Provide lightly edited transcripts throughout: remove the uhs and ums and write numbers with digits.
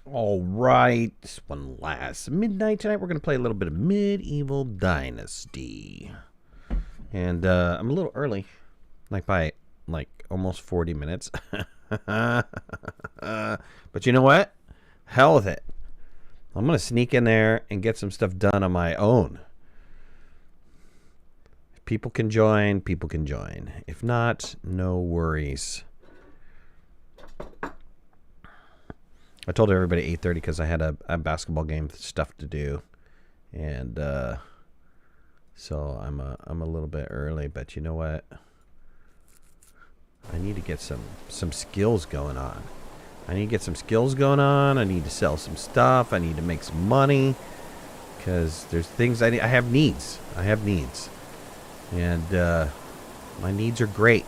All right, it's one last midnight tonight. We're going to play a little bit of Medieval Dynasty. And I'm a little early, like by like almost 40 minutes. But you know what? Hell with it. I'm going to sneak in there and get some stuff done on my own. If people can join, people can join. If not, no worries. I told everybody 8:30 because I had a basketball game stuff to do, and so I'm a little bit early. But you know what? I need to get some skills going on. I need to sell some stuff. I need to make some money because there's things I need. I have needs, and my needs are great.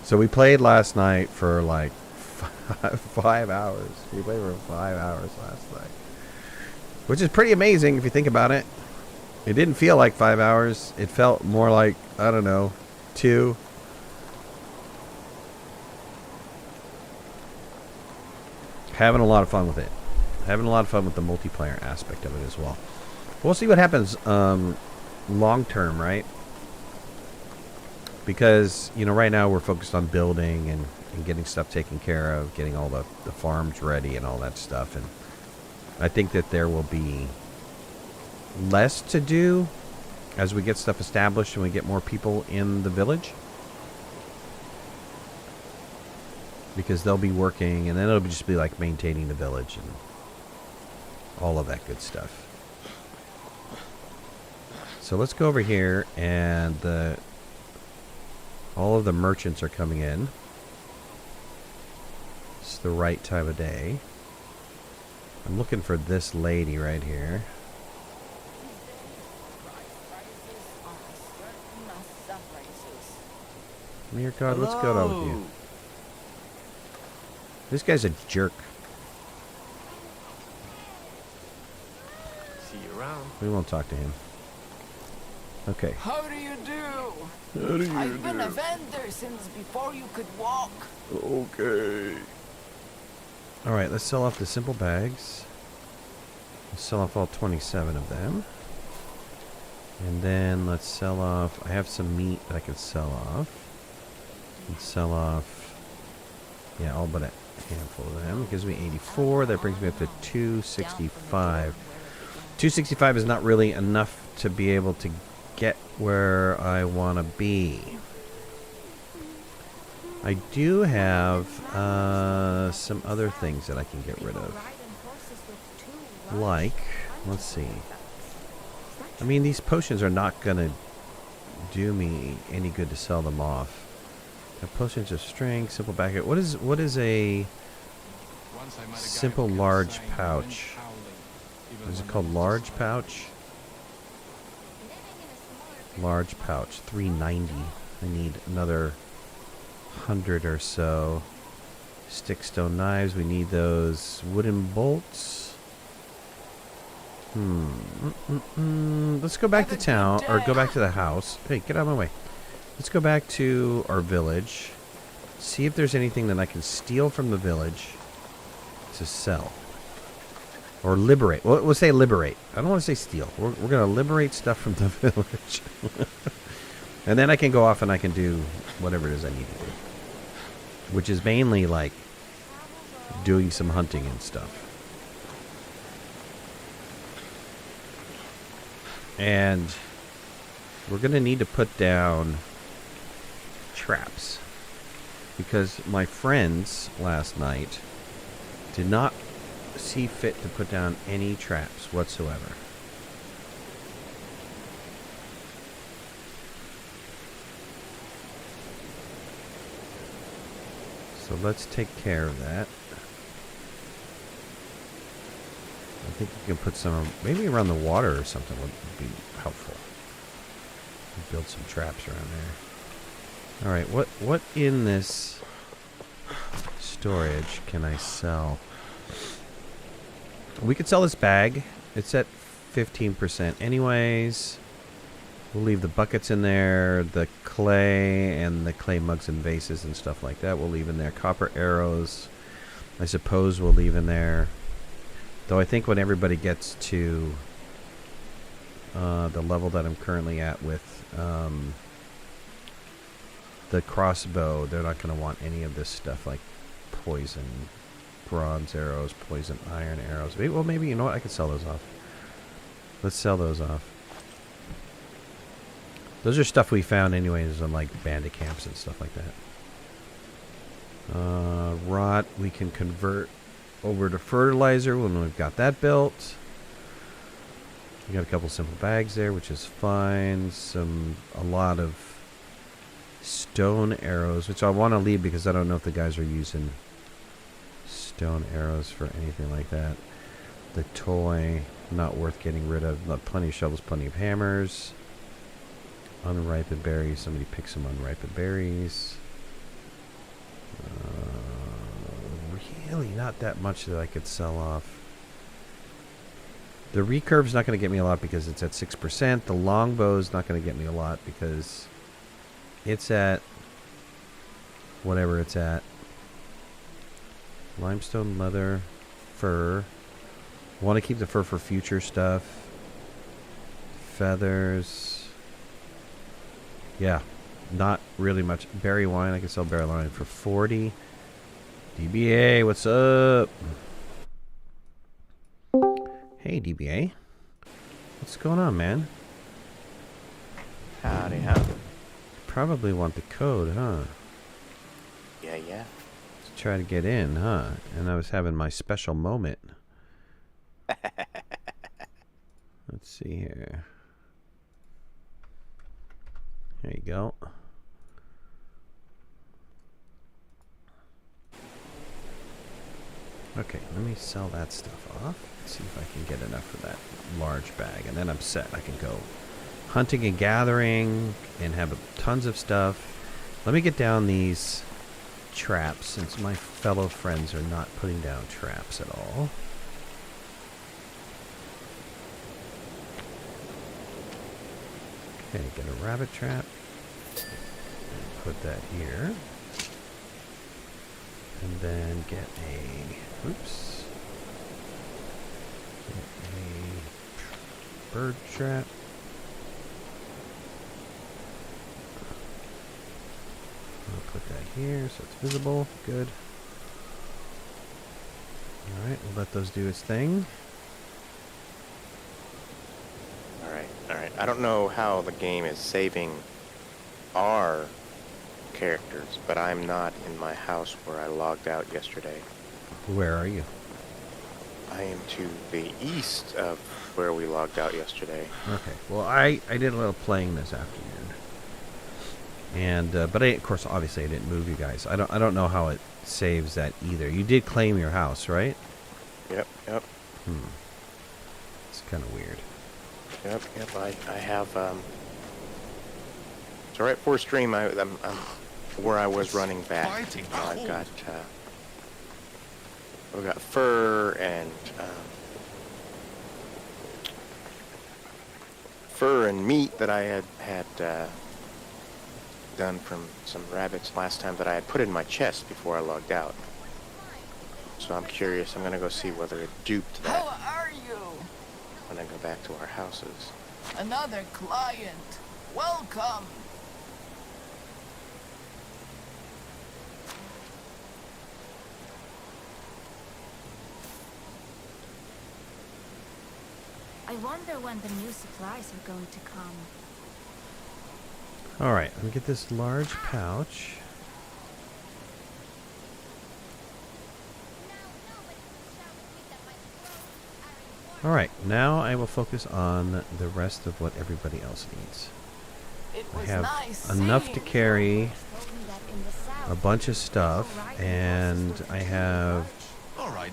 So we played last night for like 5 hours. We played for 5 hours last night, which is pretty amazing if you think about it. It didn't feel like 5 hours. It felt more like, I don't know, 2. Having a lot of fun with it. Having a lot of fun with the multiplayer aspect of it as well. We'll see what happens long term, right? Because, you know, right now we're focused on building and getting stuff taken care of, getting all the farms ready and all that stuff. And I think that there will be less to do as we get stuff established and we get more people in the village. Because they'll be working, and then it'll just be like maintaining the village and all of that good stuff. So let's go over here, and all of the merchants are coming in. It's the right time of day. I'm looking for this lady right here. Dear God, what's going on with you? This guy's a jerk. See you around. We won't talk to him. Okay. How do you do? How do you I've been a vendor since before you could walk. Okay. Alright, let's sell off the simple bags. Let's sell off all 27 of them. And then let's sell off... I have some meat that I can sell off. Let's sell off... Yeah, all but a handful of them. It gives me 84. That brings me up to 265. 265 is not really enough to be able to get where I want to be. I do have some other things that I can get rid of. Like, let's see. I mean, these potions are not going to do me any good to sell them off. The potions of strength, simple back. What is a simple large pouch? Is it called large pouch? Large pouch, 390. I need another 100 or so. Stickstone knives, we need those. Wooden bolts. Let's go back to town, or go back to the house. Hey, get out of my way. Let's go back to our village. See if there's anything that I can steal from the village to sell. Or liberate. Well, we'll say liberate. I don't want to say steal. We're going to liberate stuff from the village. And then I can go off and I can do whatever it is I need to do. Which is mainly like doing some hunting and stuff. And we're going to need to put down traps. Because my friends last night did not see fit to put down any traps whatsoever. So let's take care of that. I think we can put some, maybe around the water or something would be helpful. Build some traps around there. Alright, what in this storage can I sell? We could sell this bag. It's at 15% anyways. We'll leave the buckets in there, the clay and the clay mugs and vases and stuff like that. We'll leave in there. Copper arrows. I suppose we'll leave in there. Though I think when everybody gets to the level that I'm currently at with the crossbow, they're not going to want any of this stuff like poison bronze arrows, poison iron arrows. Well, maybe, you know what? I could sell those off. Let's sell those off. Those are stuff we found anyways on like bandit camps and stuff like that. Rot we can convert over to fertilizer when we've got that built. We got a couple simple bags there, which is fine. A lot of stone arrows, which I want to leave because I don't know if the guys are using stone arrows for anything like that. The toy, not worth getting rid of. Plenty of shovels, plenty of hammers. Unripened berries. Somebody pick some unripened berries. Really not that much that I could sell off. The recurve's not going to get me a lot because it's at 6%. The longbow's not going to get me a lot because it's at whatever it's at. Limestone, leather, fur. Want to keep the fur for future stuff. Feathers. Yeah, not really much. Berry wine, I can sell berry wine for 40. DBA, what's up? Hey, DBA. What's going on, man? Howdy, howdy. Probably want the code, huh? Yeah. To try to get in, huh? And I was having my special moment. Let's see here. There you go. Okay, let me sell that stuff off. See if I can get enough for that large bag. And then I'm set. I can go hunting and gathering and have tons of stuff. Let me get down these traps since my fellow friends are not putting down traps at all. Okay, get a rabbit trap. Put that here. And then get a... Oops. Get a bird trap. I'll put that here so it's visible. Good. Alright, we'll let those do its thing. Alright. I don't know how the game is saving our characters, but I'm not in my house where I logged out yesterday. Where are you? I am to the east of where we logged out yesterday. Okay. Well, I did a little playing this afternoon. And but of course, obviously, I didn't move you guys. I don't know how it saves that either. You did claim your house, right? Yep. It's kind of weird. Yep. I have. So right before stream, I'm where I was running back. I've got fur and meat that I had done from some rabbits last time that I had put in my chest before I logged out. So I'm curious. I'm gonna go see whether it duped that How are you? when I go back to our houses. Another client. Welcome. I wonder when the new supplies are going to come. Alright, let me get this large pouch. Alright, now I will focus on the rest of what everybody else needs. I have enough to carry a bunch of stuff, and I have a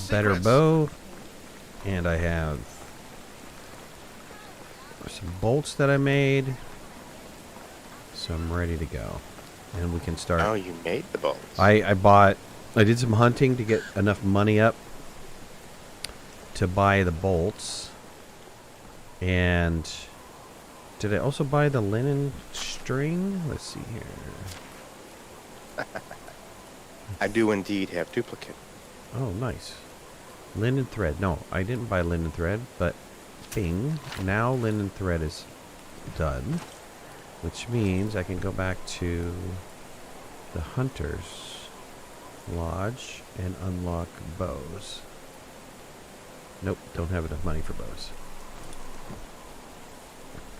better bow, and I have some bolts that I made. So I'm ready to go. And we can start. Oh, you made the bolts. I did some hunting to get enough money up to buy the bolts. And did I also buy the linen string? Let's see here. I do indeed have duplicate. Oh, nice. Linen thread. No, I didn't buy linen thread, but bing. Now linen thread is done, which means I can go back to the Hunter's Lodge and unlock bows. Nope, don't have enough money for bows.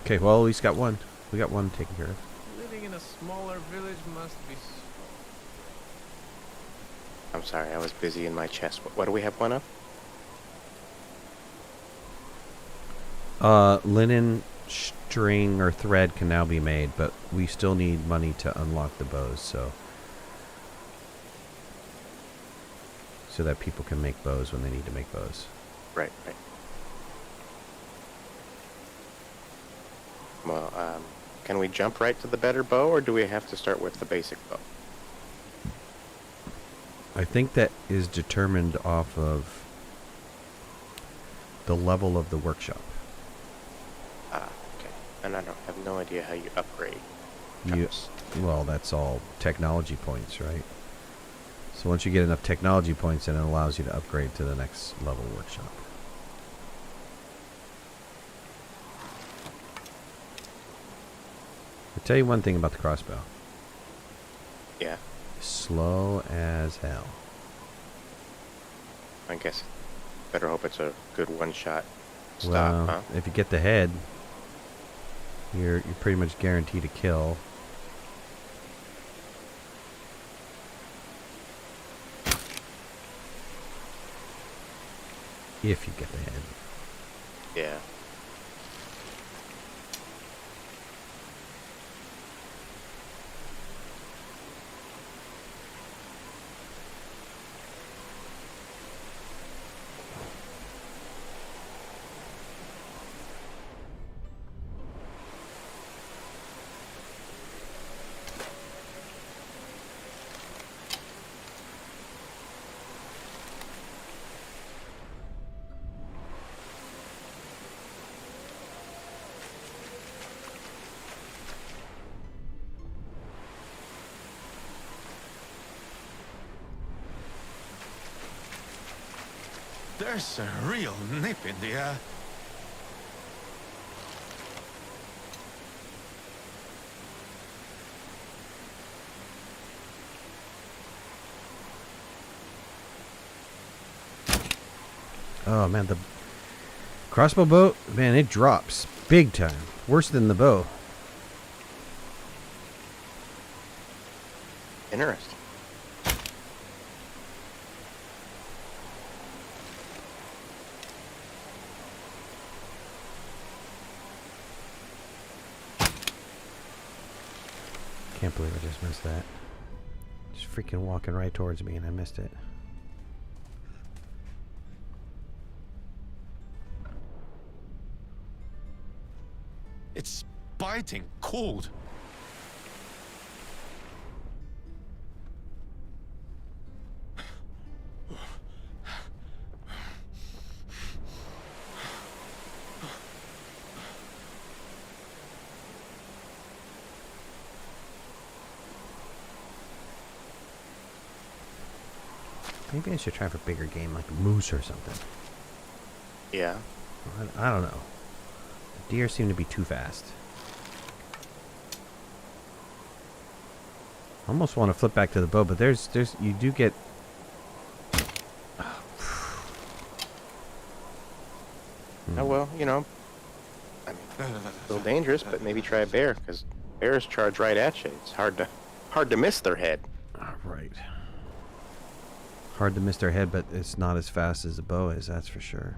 Okay, well, at least got one. We got one taken care of. Living in a smaller village must be... I'm sorry, I was busy in my chest. What do we have one of? Linen string or thread can now be made, but we still need money to unlock the bows, so that people can make bows when they need to make bows. Right, right. Well, can we jump right to the better bow, or do we have to start with the basic bow? I think that is determined off of the level of the workshop. Ah, okay. And I have no idea how you upgrade. Well, that's all technology points, right? So once you get enough technology points, then it allows you to upgrade to the next level workshop. I'll tell you one thing about the crossbow. Yeah, Slow as hell. I guess better hope it's a good one-shot stop, Well, huh? if you get the head, you're pretty much guaranteed a kill. If you get the head. Yeah. There's a real nip in the air. Oh man, the crossbow bow, man, it drops big time. Worse than the bow. Interesting. Can't believe I just missed that. Just freaking walking right towards me and I missed it. It's biting cold. Maybe I should try for a bigger game like moose or something. Yeah. I don't know. Deer seem to be too fast. I almost want to flip back to the bow, but there's you do get. Oh, well, you know, I mean, a little dangerous, but maybe try a bear, because bears charge right at you. It's hard to miss their head. Right. Hard to miss their head, but it's not as fast as a bow is, that's for sure.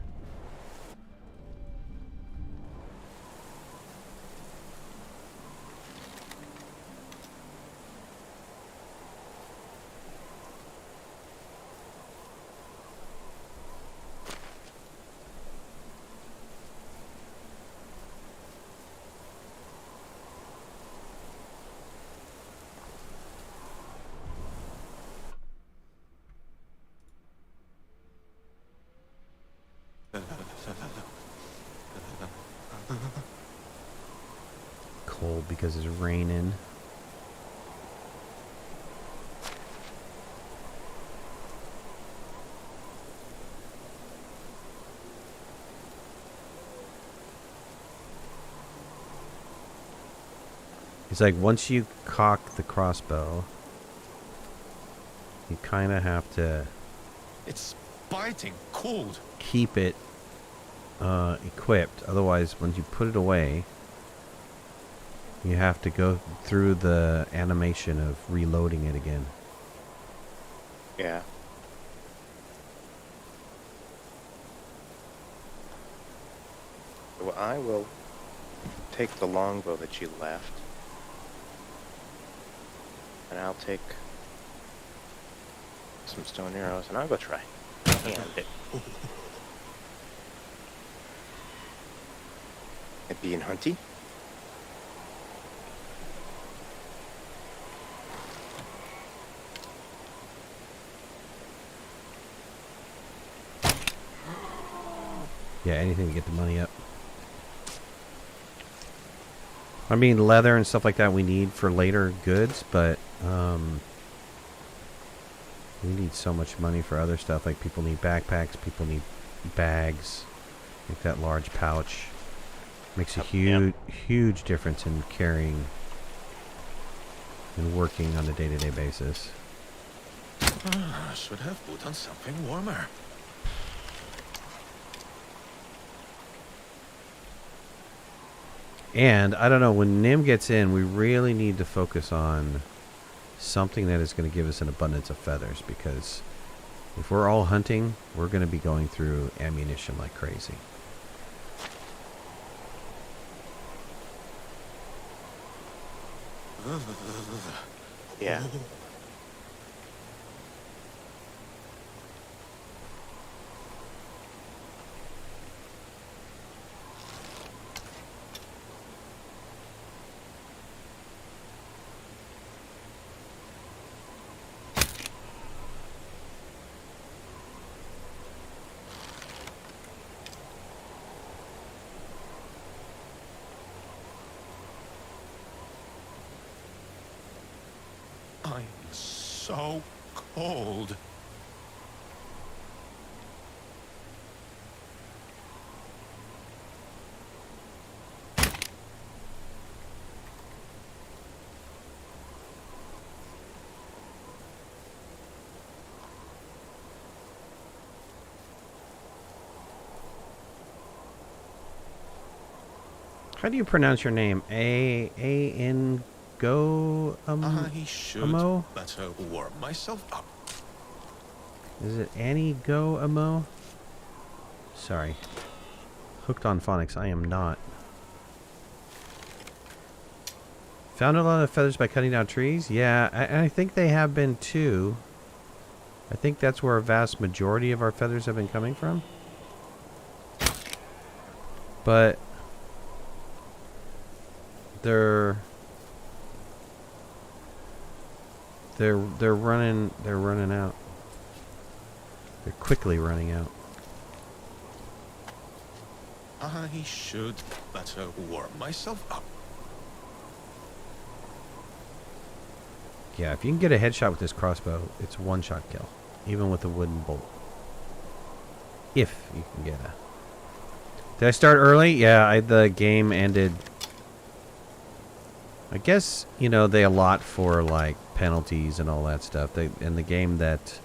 Cold because it's raining. He's like, once you cock the crossbow, you kind of have to It's biting cold. keep it equipped. Otherwise, once you put it away, you have to go through the animation of reloading it again. Yeah. Well, I will take the longbow that you left. And I'll take some stone arrows and I'll go try. And it being hunty. Yeah, anything to get the money up. I mean, leather and stuff like that we need for later goods, but we need so much money for other stuff. Like people need backpacks, people need bags, like that large pouch. Makes a huge difference in carrying and working on a day-to-day basis. I should have put on something warmer. And I don't know, when Nim gets in, we really need to focus on something that is going to give us an abundance of feathers, because if we're all hunting, we're going to be going through ammunition like crazy. Yeah. I'm so cold. How do you pronounce your name? A-N go I should Amo? better warm myself up. Is it Annie go Amo? Sorry. Hooked on phonics. I am not. Found a lot of feathers by cutting down trees? Yeah, I think they have been too. I think that's where a vast majority of our feathers have been coming from. But they're running out. They're quickly running out. I should better warm myself up. Yeah, if you can get a headshot with this crossbow, it's one-shot kill, even with a wooden bolt. If you can get a... Did I start early? Yeah, the game ended... I guess, you know, they allot for, like, penalties and all that stuff. And the game that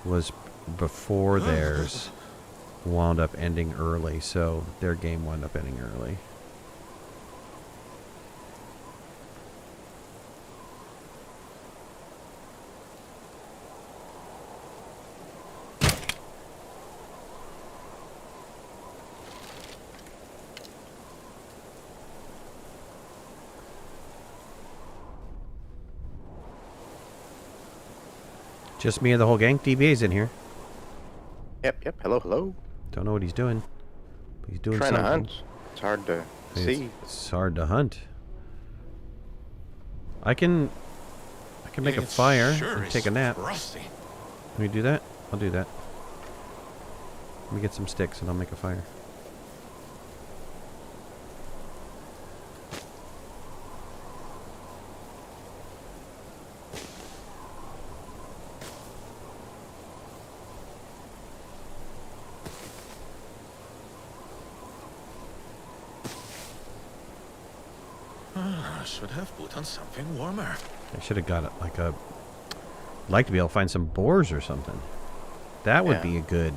was before theirs wound up ending early, so their game wound up ending early. Just me and the whole gang? DBA's in here. Yep. Hello, hello. Don't know what he's doing. But he's doing Trying something. to hunt. It's hard to see. It's hard to hunt. I can make a It fire sure and is take a nap. Rusty. Can we do that? I'll do that. Let me get some sticks and I'll make a fire. should have put on something warmer. I should have got it like a... like to be able to find some boars or something. That would be a good...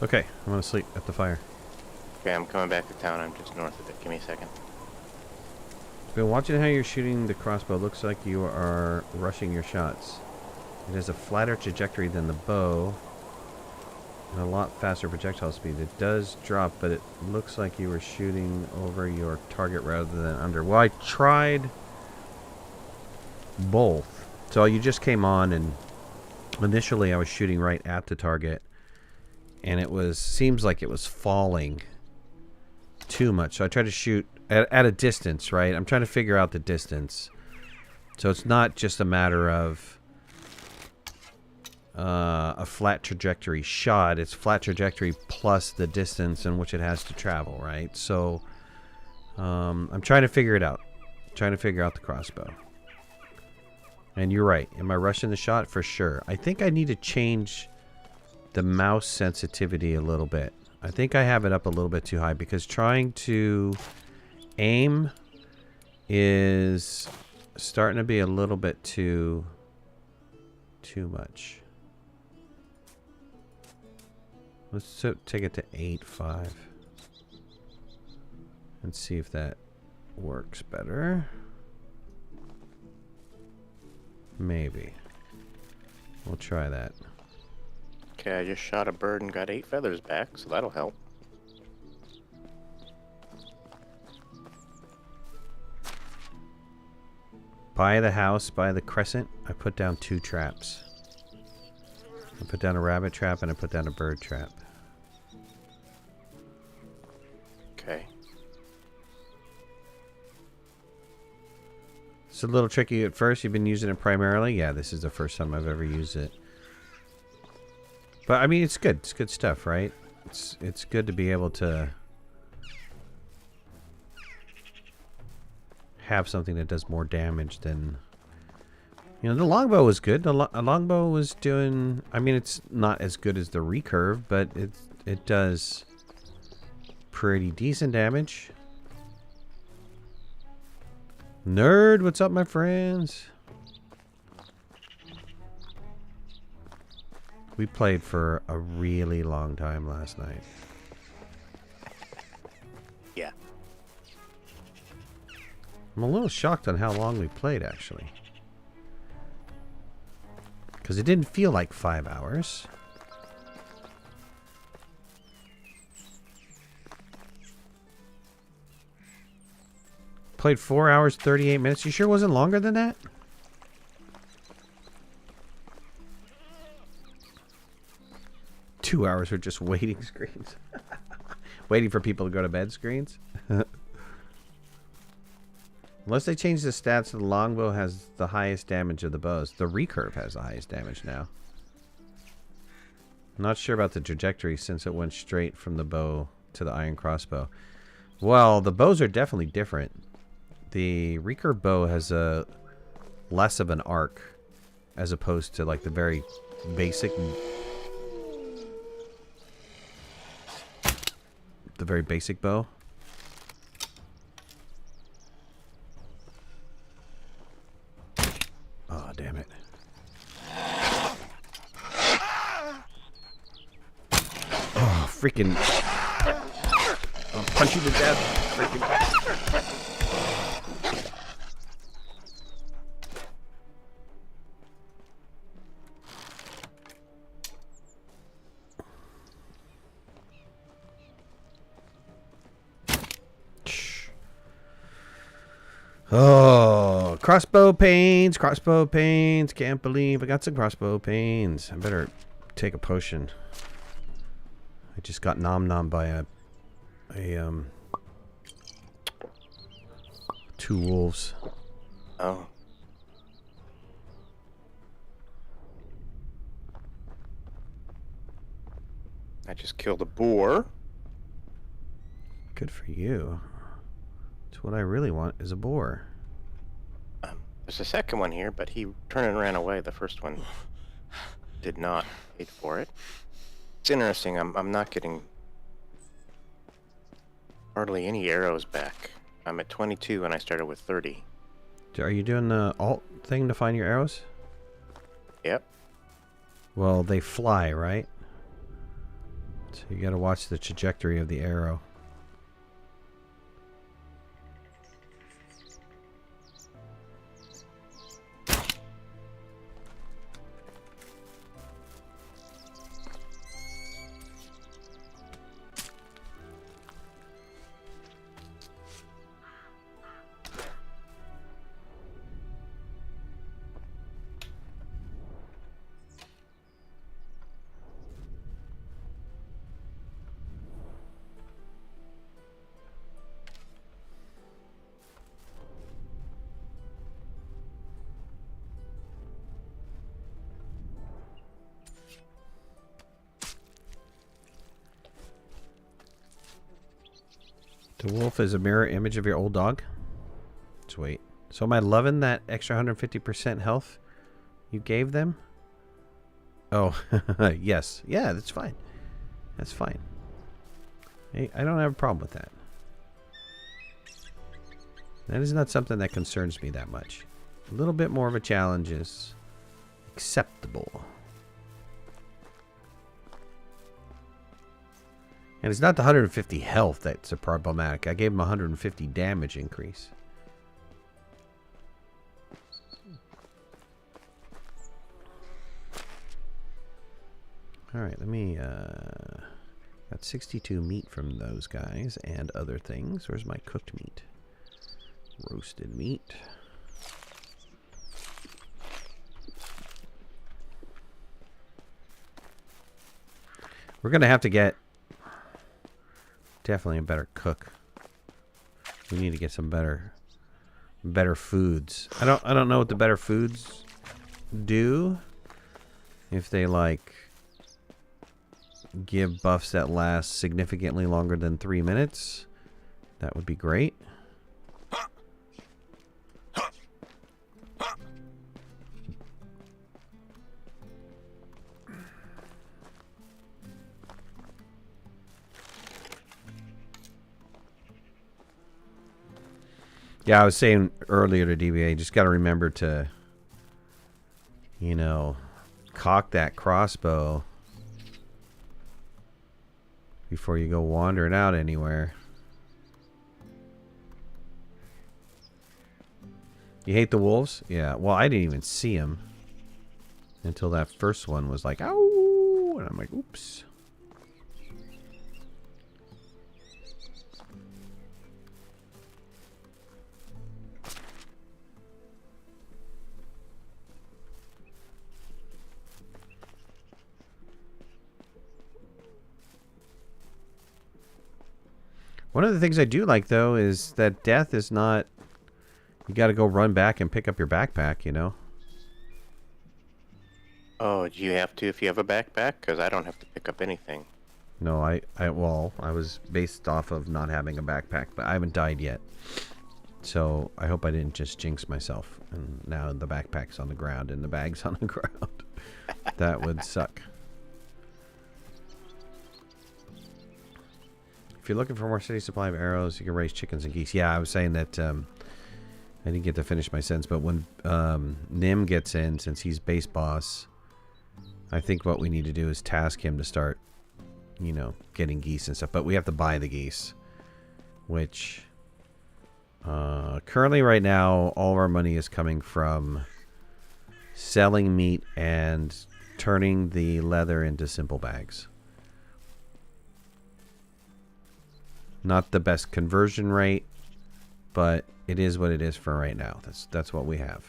Okay, I'm gonna sleep at the fire. Okay, I'm coming back to town. I'm just north of it. Give me a second. Been watching how you're shooting the crossbow. Looks like you are rushing your shots. It has a flatter trajectory than the bow and a lot faster projectile speed. It does drop, but it looks like you were shooting over your target rather than under. Well, I tried both. So you just came on, and initially I was shooting right at the target, and it was seems like it was falling too much. So I tried to shoot at a distance, right? I'm trying to figure out the distance. So it's not just a matter of a flat trajectory shot. It's flat trajectory plus the distance in which it has to travel, right? So I'm trying to figure it out. Trying to figure out the crossbow. And you're right. Am I rushing the shot? For sure. I think I need to change the mouse sensitivity a little bit. I think I have it up a little bit too high because trying to aim is starting to be a little bit too much. Let's take it to 8.5 and see if that works better. Maybe. We'll try that. Okay, I just shot a bird and got 8 feathers back, so that'll help. By the house, by the crescent, I put down 2 traps. I put down a rabbit trap and I put down a bird trap. Okay. It's a little tricky at first. You've been using it primarily? Yeah, this is the first time I've ever used it. But, I mean, it's good. It's good stuff, right? It's good to be able to have something that does more damage than... You know, the longbow was good. The longbow was doing... I mean, it's not as good as the recurve, but it does pretty decent damage. Nerd, what's up, my friends? We played for a really long time last night. Yeah. I'm a little shocked on how long we played, actually. Because it didn't feel like 5 hours. Played 4 hours, 38 minutes. You sure it wasn't longer than that? Two hours were just waiting screens. Waiting for people to go to bed screens. Unless they change the stats, the longbow has the highest damage of the bows. The recurve has the highest damage now. I'm not sure about the trajectory since it went straight from the bow to the iron crossbow. Well, the bows are definitely different. The recurve bow has a less of an arc as opposed to like the very basic... The very basic bow. Oh, damn it. Oh, freaking... I'll punch you to death. Freaking... Oh, crossbow pains, crossbow pains. Can't believe I got some crossbow pains. I better take a potion. I just got nom by two wolves. Oh. I just killed a boar. Good for you. What I really want is a boar. There's a second one here, but he turned and ran away. The first one did not. Paid for it. It's interesting. I'm not getting hardly any arrows back. I'm at 22 and I started with 30. Are you doing the alt thing to find your arrows? Yep. Well, they fly, right? So you got to watch the trajectory of the arrow. The wolf is a mirror image of your old dog. Sweet. So am I loving that extra 150% health you gave them? Oh, yes. Yeah, that's fine. That's fine. Hey, I don't have a problem with that. That is not something that concerns me that much. A little bit more of a challenge is acceptable. And it's not the 150 health that's a problematic. I gave him 150 damage increase. Alright, let me... got 62 meat from those guys and other things. Where's my cooked meat? Roasted meat. We're going to have to get... definitely a better cook. We need to get some better foods. I don't know what the better foods do. If they like give buffs that last significantly longer than 3 minutes, that would be great. Yeah, I was saying earlier to DBA, just got to remember to, you know, cock that crossbow before you go wandering out anywhere. You hate the wolves? Yeah, well, I didn't even see them until that first one was like, ow! And I'm like, oops. One of the things I do like, though, is that death is not... You got to go run back and pick up your backpack, you know? Oh, do you have to if you have a backpack? Because I don't have to pick up anything. No, well, I was based off of not having a backpack, but I haven't died yet. So I hope I didn't just jinx myself. And now the backpack's on the ground and the bag's on the ground. That would suck. If you're looking for more steady supply of arrows, you can raise chickens and geese. Yeah, I was saying that I didn't get to finish my sentence, but when Nim gets in, since he's base boss, I think what we need to do is task him to start, you know, getting geese and stuff. But we have to buy the geese, which currently right now, all of our money is coming from selling meat and turning the leather into simple bags. Not the best conversion rate, but it is what it is for right now. That's what we have.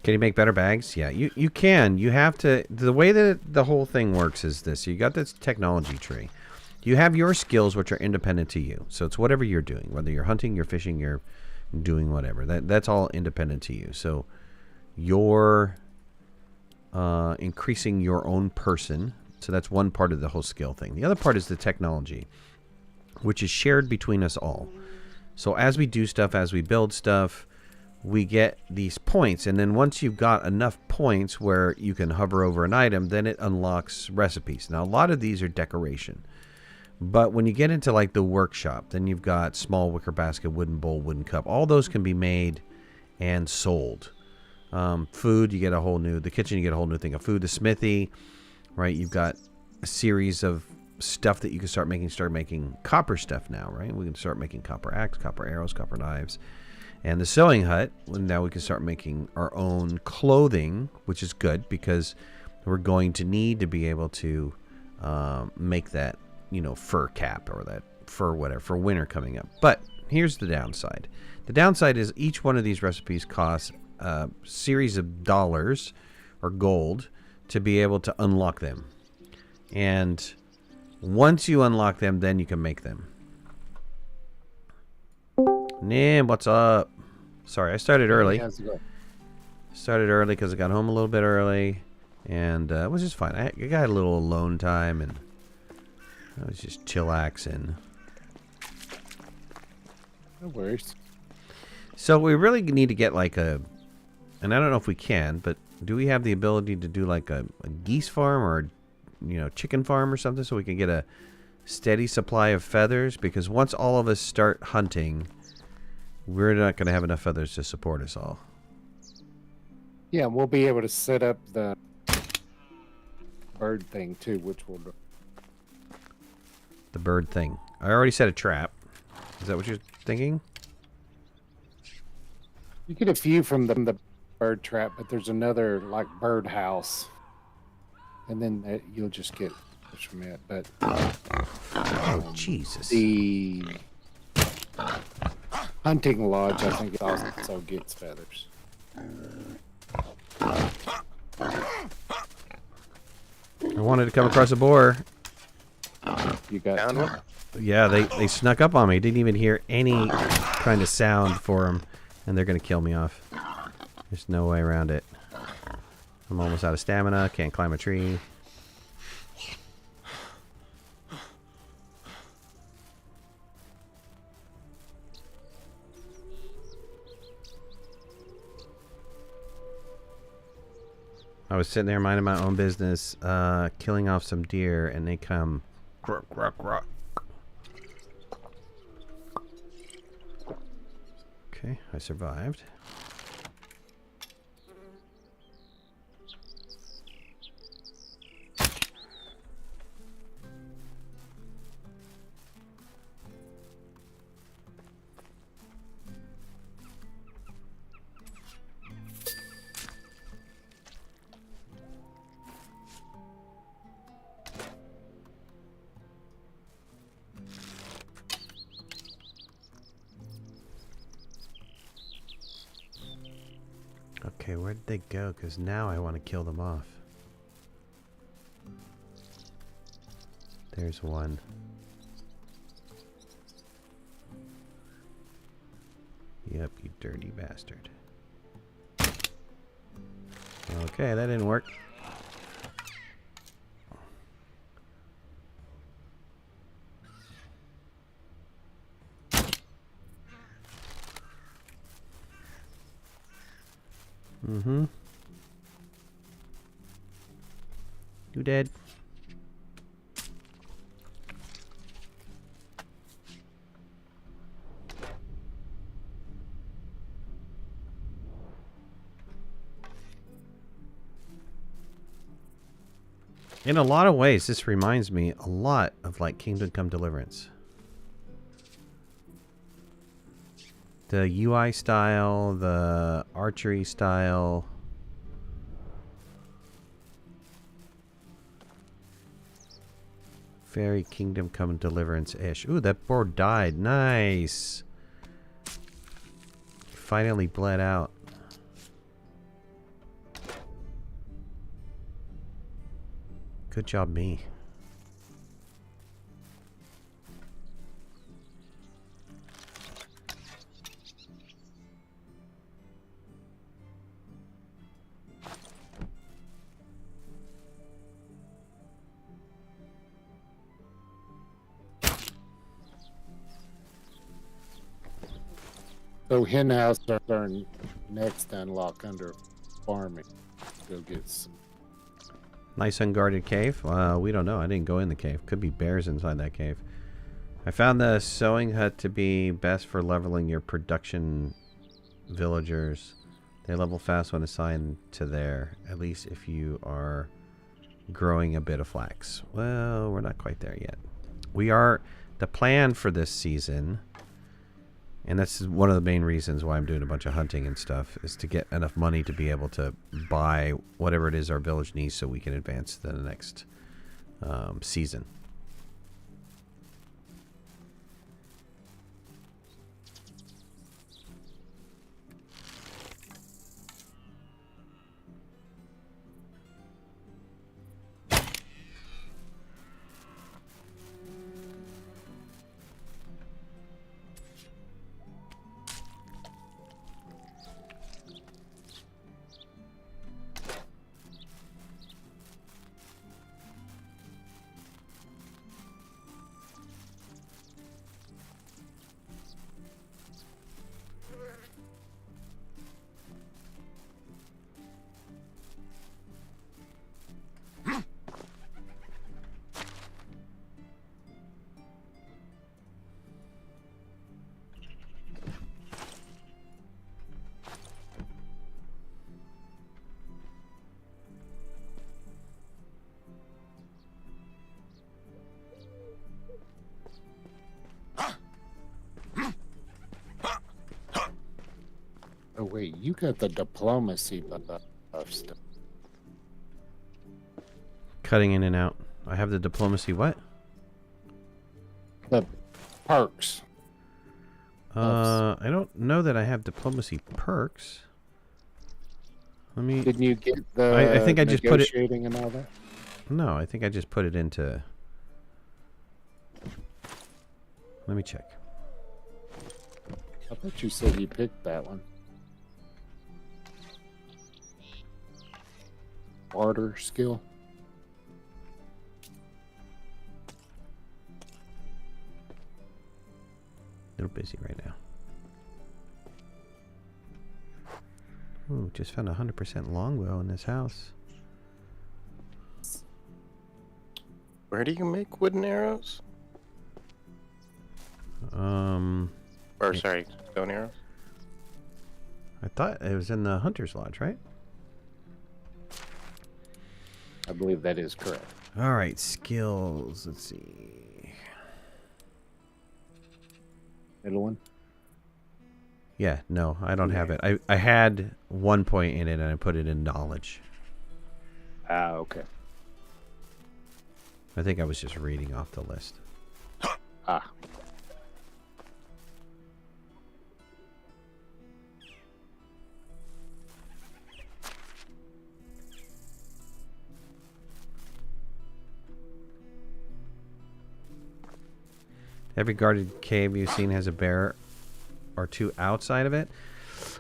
Can you make better bags? Yeah, you can. You have to... The way that the whole thing works is this. You got this technology tree. You have your skills which are independent to you. So it's whatever you're doing, whether you're hunting, you're fishing, you're doing whatever. That's all independent to you. So you're increasing your own person. So that's one part of the whole skill thing. The other part is the technology, which is shared between us all. So as we do stuff, as we build stuff, we get these points. And then once you've got enough points where you can hover over an item, then it unlocks recipes. Now, a lot of these are decoration. But when you get into like the workshop, then you've got small wicker basket, wooden bowl, wooden cup. All those can be made and sold. Food, you get a whole new, the kitchen, you get a whole new thing of food. The smithy, right? You've got a series of stuff that you can start making copper stuff now, right? We can start making copper axe, copper arrows, copper knives. And the sewing hut, now we can start making our own clothing, which is good because we're going to need to be able to make that, you know, fur cap or that fur whatever for winter coming up. But here's the downside. The downside is each one of these recipes costs a series of dollars or gold to be able to unlock them. And once you unlock them, then you can make them. Nim, what's up? Sorry, I started early. Started early because I got home a little bit early. And it was just fine. I got a little alone time and I was just chillaxing. No worries. So we really need to get like a, and I don't know if we can, but do we have the ability to do like a geese farm or, you know, chicken farm or something so we can get a steady supply of feathers? Because once all of us start hunting, we're not going to have enough feathers to support us all. Yeah, we'll be able to set up the bird thing too, which will do. The bird thing. I already set a trap. Is that what you're thinking? You get a few from the bird trap, but there's another like bird house, and then you'll just get fish from it. But oh Jesus! The hunting lodge, I think, also gets feathers. I wanted to come across a boar. You got Found one? Yeah, they snuck up on me. Didn't even hear any kind of sound for them, and they're gonna kill me off. There's no way around it. I'm almost out of stamina. Can't climb a tree. I was sitting there minding my own business, killing off some deer, and they come. Gruck, gruck, gruck. Okay, I survived. Okay, where'd they go? Because now I want to kill them off. There's one. Yep, you dirty bastard. Okay, that didn't work. Mm-hmm. You dead? In a lot of ways, this reminds me a lot of like Kingdom Come Deliverance. The UI style, the archery style. Very Kingdom Come Deliverance-ish. Ooh, that boar died. Nice. Finally bled out. Good job, me. So hen house are our next unlock under farming. Go get some. Nice unguarded cave. We don't know. I didn't go in the cave. Could be bears inside that cave. I found the sewing hut to be best for leveling your production villagers. They level fast when assigned to there, at least if you are growing a bit of flax. Well, we're not quite there yet. We are, the plan for this season, and that's one of the main reasons why I'm doing a bunch of hunting and stuff, is to get enough money to be able to buy whatever it is our village needs so we can advance to the next season. Oh wait, you got the diplomacy buff stuff. Cutting in and out. I have the diplomacy what? The perks. I don't know that I have diplomacy perks. Let me... Didn't you get the I think I just put it... negotiating and all that? No, I think I just put it into... Let me check. I thought you said you picked that one. Barter skill. A little busy right now. Ooh, just found 100% longbow in this house. Where do you make wooden arrows? Or sorry, stone arrows? I thought it was in the Hunter's Lodge, right? I believe that is correct. All right, skills. Let's see. Middle one. Yeah, no, I don't have it. I had 1 point in it, and I put it in knowledge. Ah, okay. I think I was just reading off the list. Ah. Every guarded cave you've seen has a bear or two outside of it.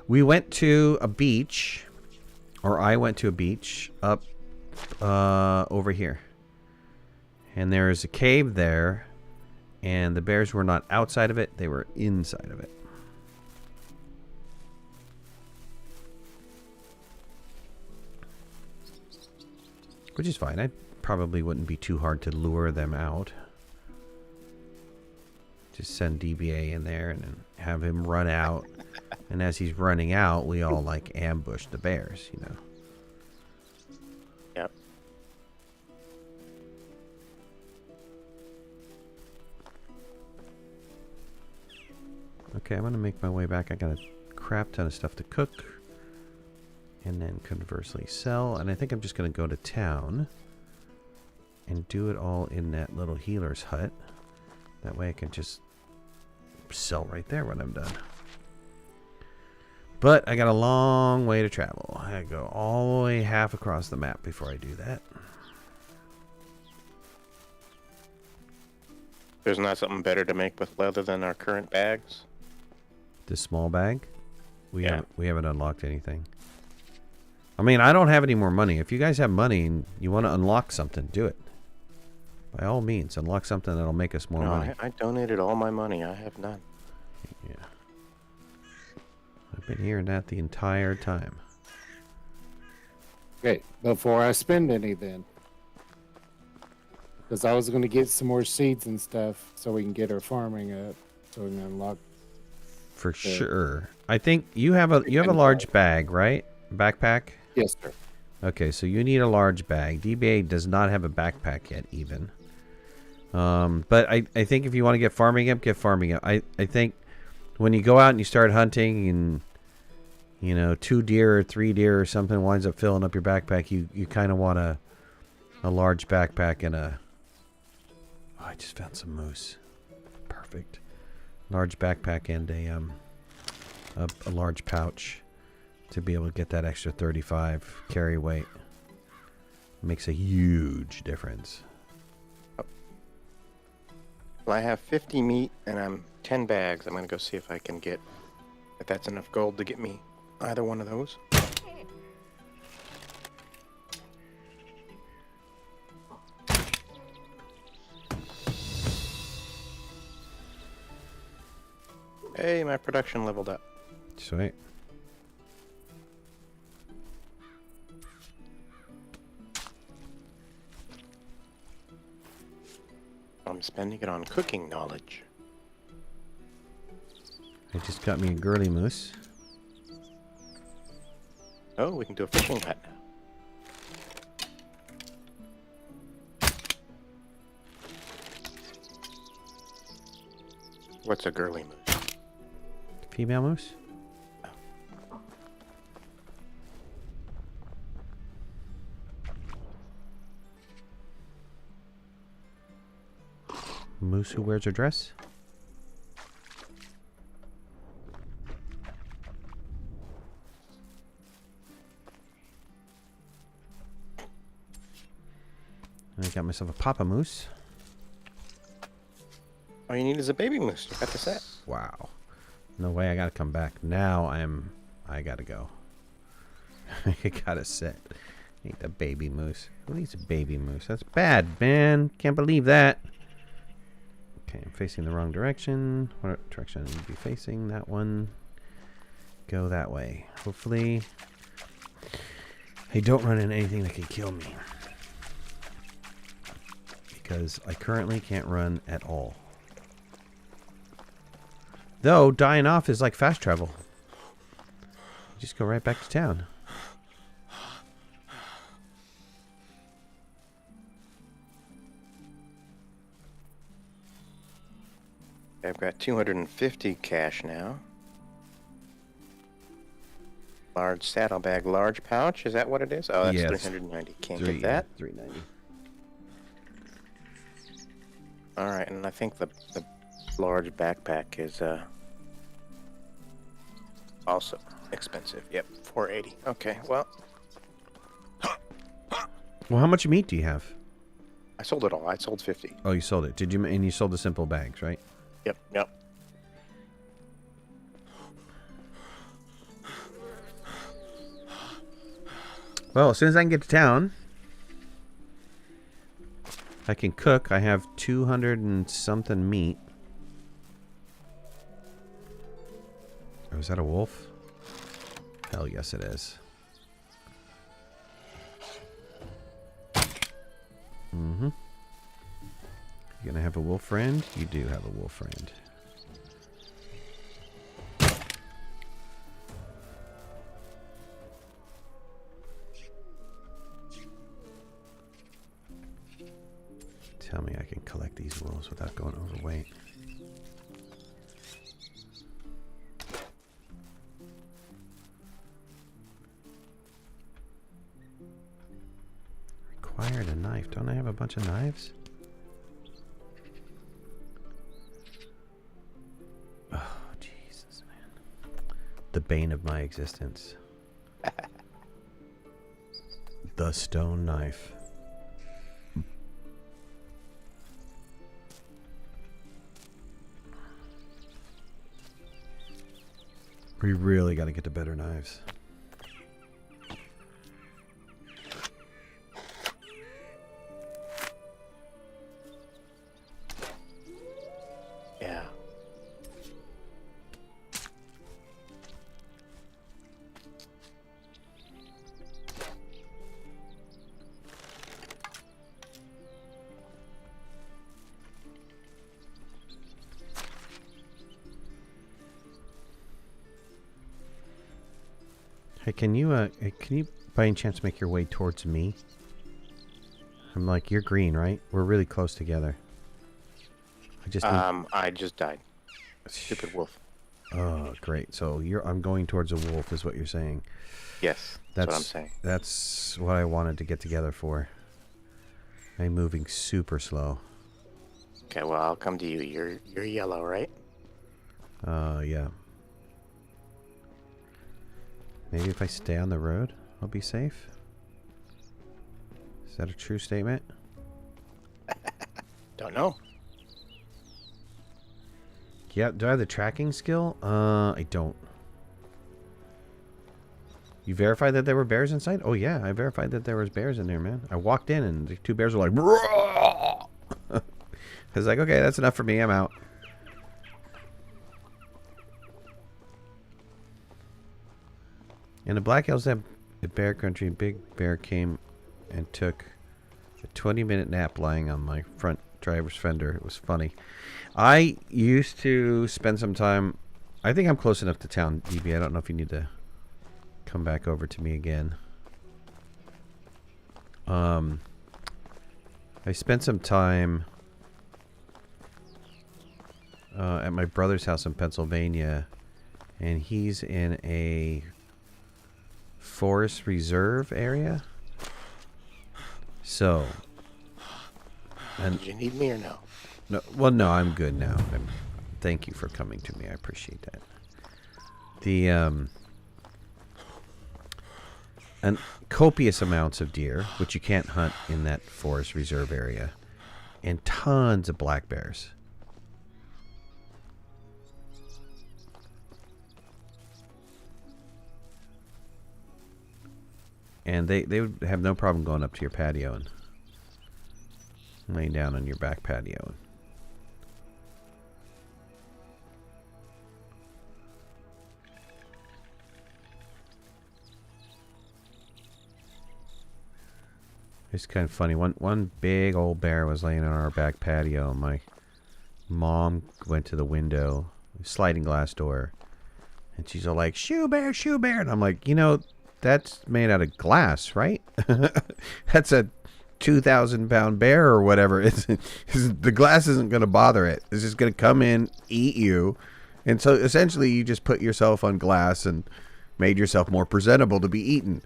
We went to a beach, or I went to a beach up over here. And there's a cave there, and the bears were not outside of it, they were inside of it. Which is fine. I probably wouldn't be too hard to lure them out. Just send DBA in there and then have him run out. And as he's running out, we all like ambush the bears, you know. Yep. Okay, I'm gonna make my way back. I got a crap ton of stuff to cook. And then conversely sell. And I think I'm just gonna go to town and do it all in that little healer's hut. That way I can just sell right there when I'm done. But I got a long way to travel. I gotta go all the way half across the map before I do that. There's not something better to make with leather than our current bags? This small bag? We Yeah. haven't unlocked anything. I mean, I don't have any more money. If you guys have money and you want to unlock something, do it. By all means, unlock something that'll make us more No, money. I donated all my money. I have none. Yeah. I've been hearing that the entire time. Okay, before I spend any then. Because I was going to get some more seeds and stuff so we can get our farming up. So we can unlock. For sure. I think you have a large bag, right? Backpack? Yes, sir. Okay, so you need a large bag. DBA does not have a backpack yet, even. But I think if you want to get farming up, get farming up. I think when you go out and you start hunting and, you know, 2 deer or 3 deer or something winds up filling up your backpack, you kind of want a large backpack and a... Oh, I just found some moose. Perfect. Large backpack and a large pouch to be able to get that extra 35 carry weight. Makes a huge difference. Well, I have 50 meat and I'm 10 bags. I'm gonna go see if I can get if that's enough gold to get me either one of those. Hey, my production leveled up. Sweet. I'm spending it on cooking knowledge. I just got me a girly moose. Oh, we can do a fishing hut now. What's a girly moose? Female moose? Moose who wears a dress? I got myself a papa moose. All you need is a baby moose. You got the set. Wow. No way, I gotta come back. Now I gotta go. I gotta sit. Need the baby moose. Who needs a baby moose? That's bad, man. Can't believe that. Okay, I'm facing the wrong direction. What direction I need to be facing? That one. Go that way. Hopefully, I don't run into anything that can kill me. Because I currently can't run at all. Though, dying off is like fast travel. You just go right back to town. I've got 250 cash now. Large saddlebag, large pouch. Is that what it is? Oh, that's Yes. 390. Can't get that. 390. All right, and I think the large backpack is also expensive. Yep, 480. Okay, well, Well, how much meat do you have? I sold it all. I sold 50. Oh, you sold it. Did you? And you sold the simple bags, right? Yep. Well, as soon as I can get to town, I can cook. I have 200 and something meat. Oh, is that a wolf? Hell yes, it is. Mm-hmm. You gonna have a wolf friend? You do have a wolf friend. Tell me I can collect these wolves without going overweight. Required a knife. Don't I have a bunch of knives? Oh, Jesus, man. The bane of my existence. The stone knife. We really got to get to better knives. Yeah. Hey, can you by any chance make your way towards me? I'm like, you're green, right? We're really close together. I just need... I just died. Stupid wolf. Oh, great. So I'm going towards a wolf is what you're saying. Yes, that's what I'm saying. That's what I wanted to get together for. I'm moving super slow. Okay, well, I'll come to you. You're yellow, right? Yeah. Maybe if I stay on the road, I'll be safe. Is that a true statement? Don't know. Yeah, do I have the tracking skill? I don't. You verified that there were bears inside? Oh yeah, I verified that there was bears in there, man. I walked in and the 2 bears were like, "Roar!" I was like, okay, that's enough for me. I'm out. In the Black Hills, that bear country, Big Bear came and took a 20-minute nap lying on my front driver's fender. It was funny. I used to spend some time... I think I'm close enough to town, DB. I don't know if you need to come back over to me again. I spent some time at my brother's house in Pennsylvania, and he's in a forest reserve area. So... And Did you need me or no? no, well, no, I'm good now. Thank you for coming to me. I appreciate that. The and copious amounts of deer, which you can't hunt in that forest reserve area, and tons of black bears. And they would have no problem going up to your patio and laying down on your back patio. It's kind of funny. One big old bear was laying on our back patio. My mom went to the window, sliding glass door, and she's all like, "Shoo bear, shoo bear." And I'm like, you know, that's made out of glass, right? That's a 2,000-pound bear or whatever. The glass isn't going to bother it. It's just going to come in, eat you. And so essentially you just put yourself on glass and made yourself more presentable to be eaten.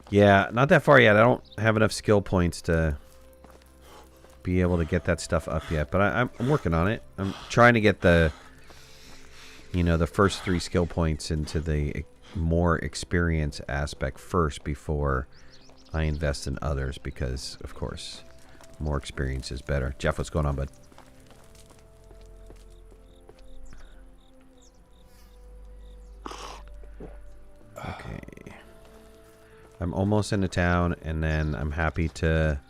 Yeah, not that far yet. I don't have enough skill points to be able to get that stuff up yet, but I'm working on it. I'm trying to get the first 3 skill points into the more experience aspect first before I invest in others, because of course more experience is better. Jeff, what's going on, bud? Okay. I'm almost into town, and then I'm happy to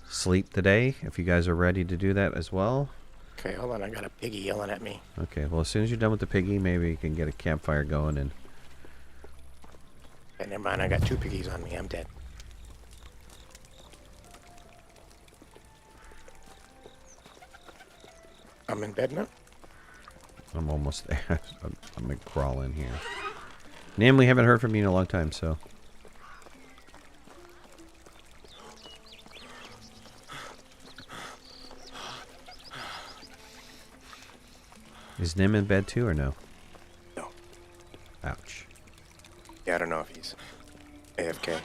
sleep today, if you guys are ready to do that as well. Okay, hold on. I got a piggy yelling at me. Okay, well, as soon as you're done with the piggy, maybe you can get a campfire going. And Okay, never mind. I got 2 piggies on me. I'm dead. I'm in bed now? I'm almost there. I'm going to crawl in here. Nim, we haven't heard from you in a long time, so... Is Nim in bed too, or no? No. Ouch. Yeah, I don't know if he's AFK.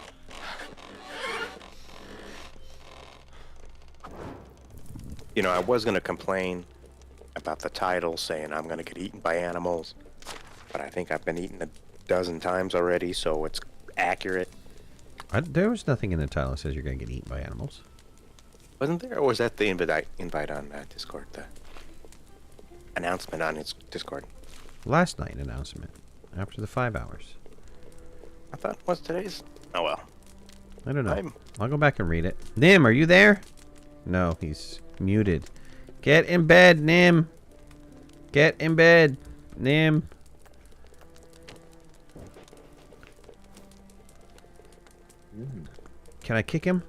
You know, I was going to complain about the title saying I'm going to get eaten by animals, but I think I've been eaten a dozen times already, so it's accurate. There was nothing in the title that says you're going to get eaten by animals. Wasn't there? Or was that the invite on Discord? The announcement on its Discord? Last night announcement. After the 5 hours. I thought it was today's. Oh, well. I don't know. I'll go back and read it. Nim, are you there? No, he's muted. Get in bed, Nim. Get in bed, Nim. Can I kick him?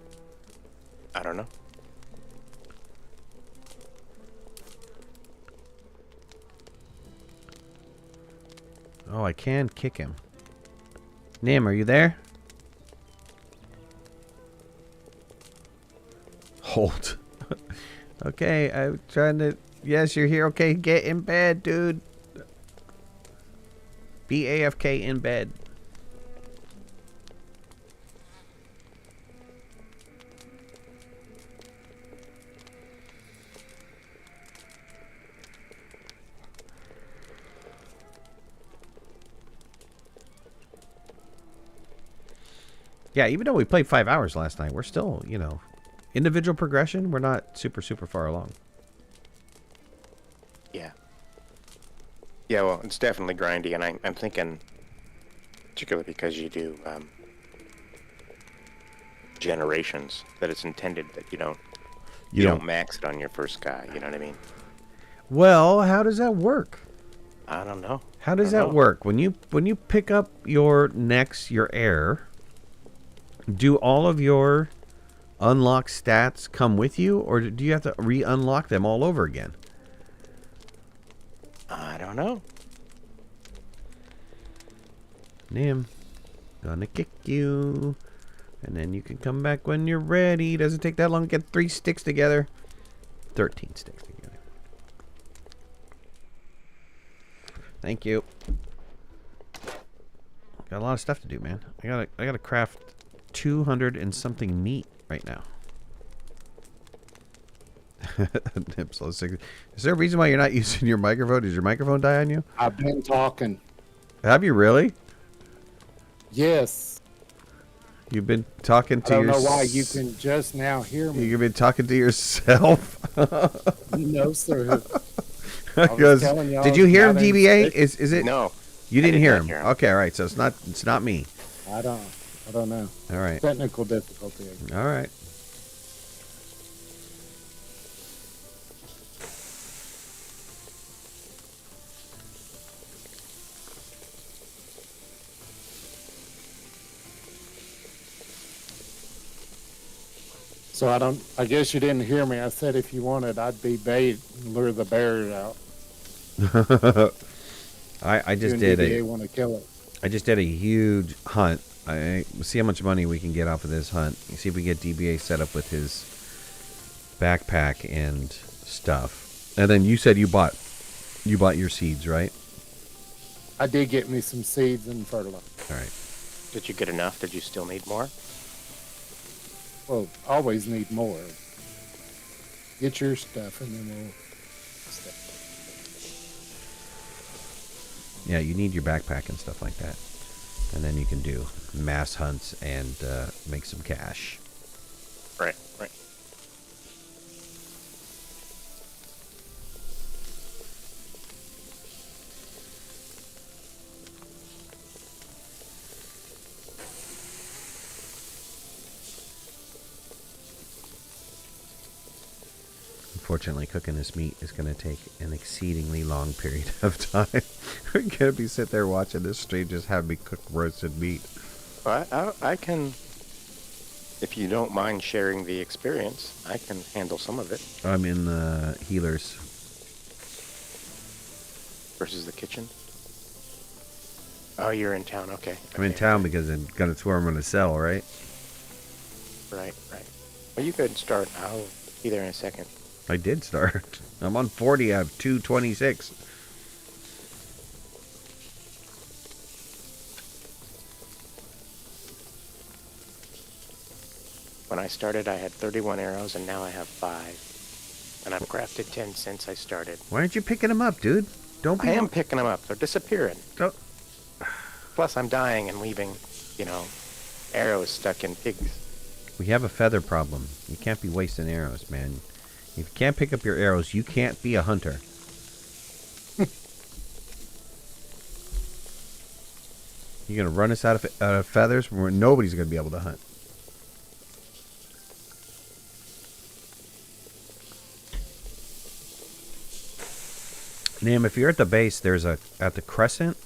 I don't know. Oh, I can kick him. Nim, are you there? Hold. Okay, I'm trying to... Yes, you're here. Okay, get in bed, dude. Be AFK in bed. Yeah, even though we played 5 hours last night, we're still, you know, individual progression, we're not super far along. Yeah. Yeah, well, it's definitely grindy, and I'm thinking, particularly because you do generations, that it's intended that you don't max it on your first guy. You know what I mean? Well, how does that work? I don't know. How does that work? When you pick up your your heir, do all of your unlocked stats come with you, or do you have to re-unlock them all over again? I don't know. Nim, gonna kick you, and then you can come back when you're ready. Doesn't take that long to get 3 sticks together. 13 sticks together. Thank you. Got a lot of stuff to do, man. I gotta craft 200 and something meat right now. Is there a reason why you're not using your microphone? Did your microphone die on you? I've been talking. Have you really? Yes. You've been talking to I don't know why you can just now hear me. You've been talking to yourself? No, sir. Because did you hear him, DBA? Is it? No. You didn't hear him. Hear him. Okay, all right. So it's not me. I don't know. All right. Technical difficulty. All right. So I guess you didn't hear me. I said if you wanted, I'd be bait and lure the bears out. I just You and did DBA want to kill it. I just did a huge hunt. We'll see how much money we can get off of this hunt. See if we get DBA set up with his backpack and stuff. And then you said you bought your seeds, right? I did get me some seeds and fertilizer. All right. Did you get enough? Did you still need more? Well, always need more. Get your stuff and then we'll... Yeah, you need your backpack and stuff like that. And then you can do mass hunts and make some cash. Right. Unfortunately, cooking this meat is going to take an exceedingly long period of time. We're going to be sitting there watching this stream just have me cook roasted meat. Well, I can, if you don't mind sharing the experience, I can handle some of it. I'm in the healers. Versus the kitchen? Oh, you're in town. Okay. I'm in town because that's where I'm going to sell, right? Right. Well, you could start. I'll be there in a second. I did start. I'm on 40 out of 226. When I started, I had 31 arrows, and now I have 5. And I've crafted 10 since I started. Why aren't you picking them up, dude? Don't be. I am picking them up. They're disappearing. Don't. Plus, I'm dying and leaving, arrows stuck in pigs. We have a feather problem. You can't be wasting arrows, man. If you can't pick up your arrows, you can't be a hunter. You're going to run us out of feathers where nobody's going to be able to hunt. Nim, if you're at the base, there's at the crescent,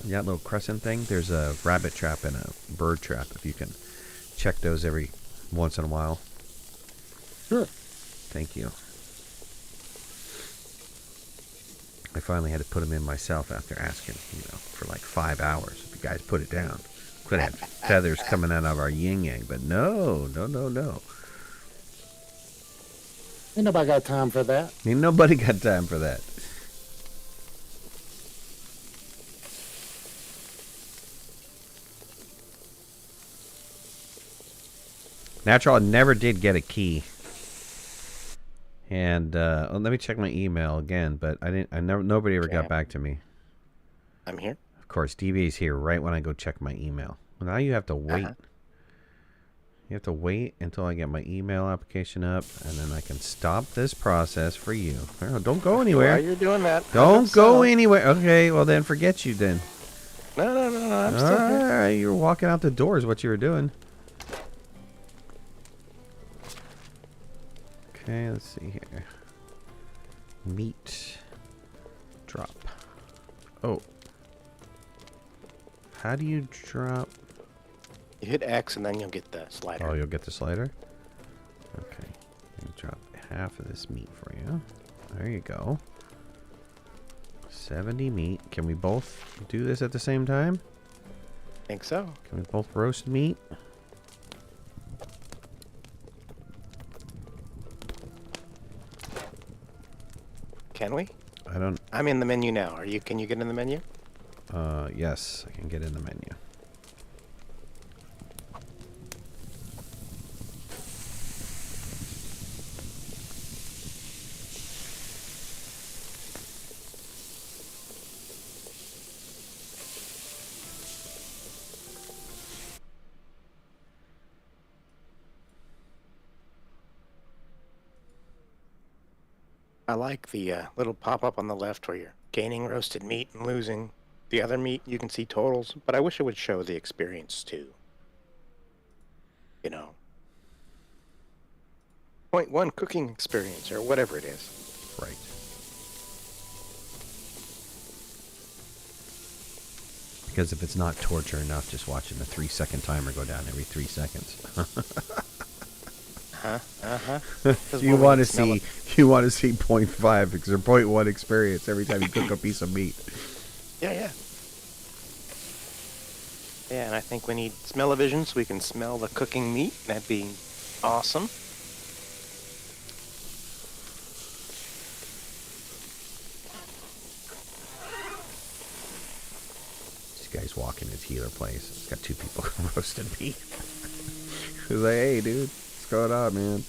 that little crescent thing, there's a rabbit trap and a bird trap. If you can check those every once in a while. Sure. Thank you. I finally had to put them in myself after asking, for like 5 hours. If you guys put it down, could have feathers coming out of our yin yang, but no. Ain't nobody got time for that. Ain't nobody got time for that. Natural, I never did get a key. And let me check my email again, but nobody ever got back to me. I'm here. Of course, DBA's here right when I go check my email. Well, now you have to wait. You have to wait until I get my email application up, and then I can stop this process for you. Oh, don't go anywhere. While you're doing that, Don't go anywhere. Okay, well then forget you then. No. I'm still here. All right, you were walking out the door is what you were doing. Okay, let's see here. Meat. Drop. Oh. How do you drop? You hit X and then you'll get the slider. Oh, you'll get the slider? Okay. Let me drop half of this meat for you. There you go. 70 meat. Can we both do this at the same time? Think so. Can we both roast meat? Can we? I don't... I'm in the menu now. Can you get in the menu? Yes, I can get in the menu. I like the little pop-up on the left where you're gaining roasted meat and losing the other meat. You can see totals, but I wish it would show the experience too. 0.1 cooking experience or whatever it is. Right. Because if it's not torture enough just watching the 3-second timer go down every 3 seconds. You want to see 0.5 or 0.1 experience every time you cook a piece of meat. Yeah, and I think we need smell-o-vision so we can smell the cooking meat. That'd be awesome. This guy's walking his healer place. He's got 2 people roasting meat. He's like, hey, dude, what's going on, man?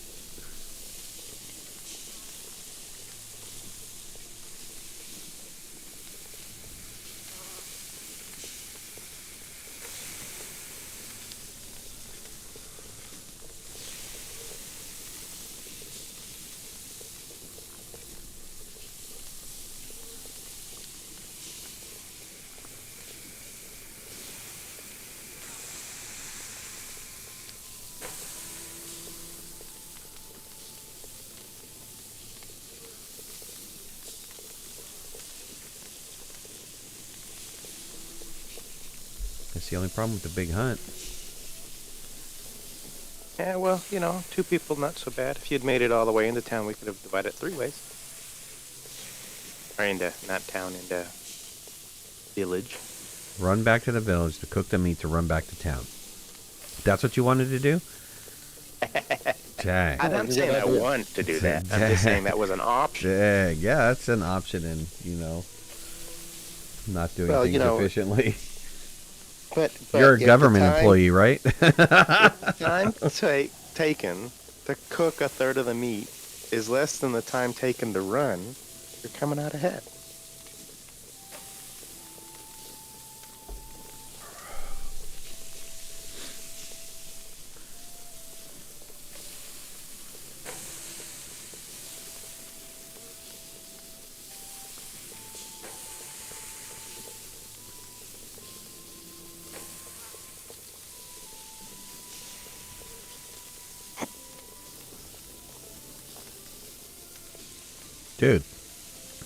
That's the only problem with the big hunt. Yeah, well, 2 people, not so bad. If you'd made it all the way into town, we could have divided it 3 ways. Or not town, into village. Run back to the village to cook the meat to run back to town. That's what you wanted to do? Dang. I'm not saying I want to do that. I'm just saying that was an option. Dang. Yeah, that's an option in, not doing things efficiently. But you're a government employee, right? The time taken to cook a third of the meat is less than the time taken to run. You're coming out ahead. Dude,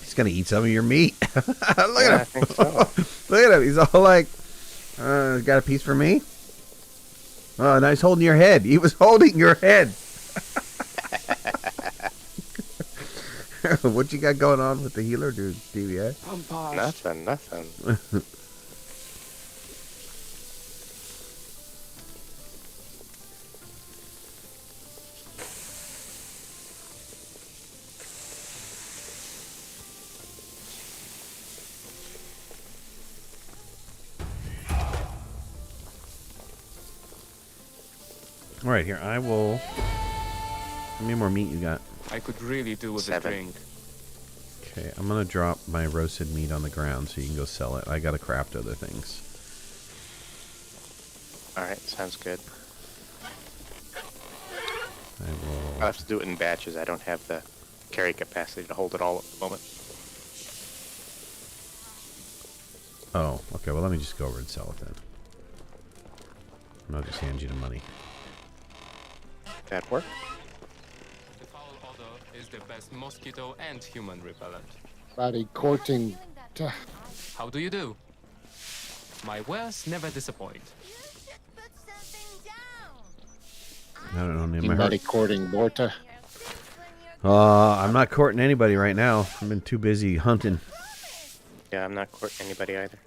these gonna eat some of your meat. Look Yeah, I at him. think so. Look at him. He's all like, got a piece for me? Oh, nice holding your head. He was holding your head. What you got going on with the healer, dude? DBA? Nothing. All right, here. I will... How many more meat you got? I could really do with a 7. drink. Okay, I'm going to drop my roasted meat on the ground so you can go sell it. I got to craft other things. Alright, sounds good. I will... I'll have to do it in batches. I don't have the carry capacity to hold it all at the moment. Oh, okay. Well, let me just go over and sell it then. And I'll just hand you the money. That work? The foul odor is the best mosquito and human repellent. Body courting. How do you do? My wares never disappoint. I don't know the name of Anybody her. courting Borta? I'm not courting anybody right now. I've been too busy hunting. Yeah, I'm not courting anybody either.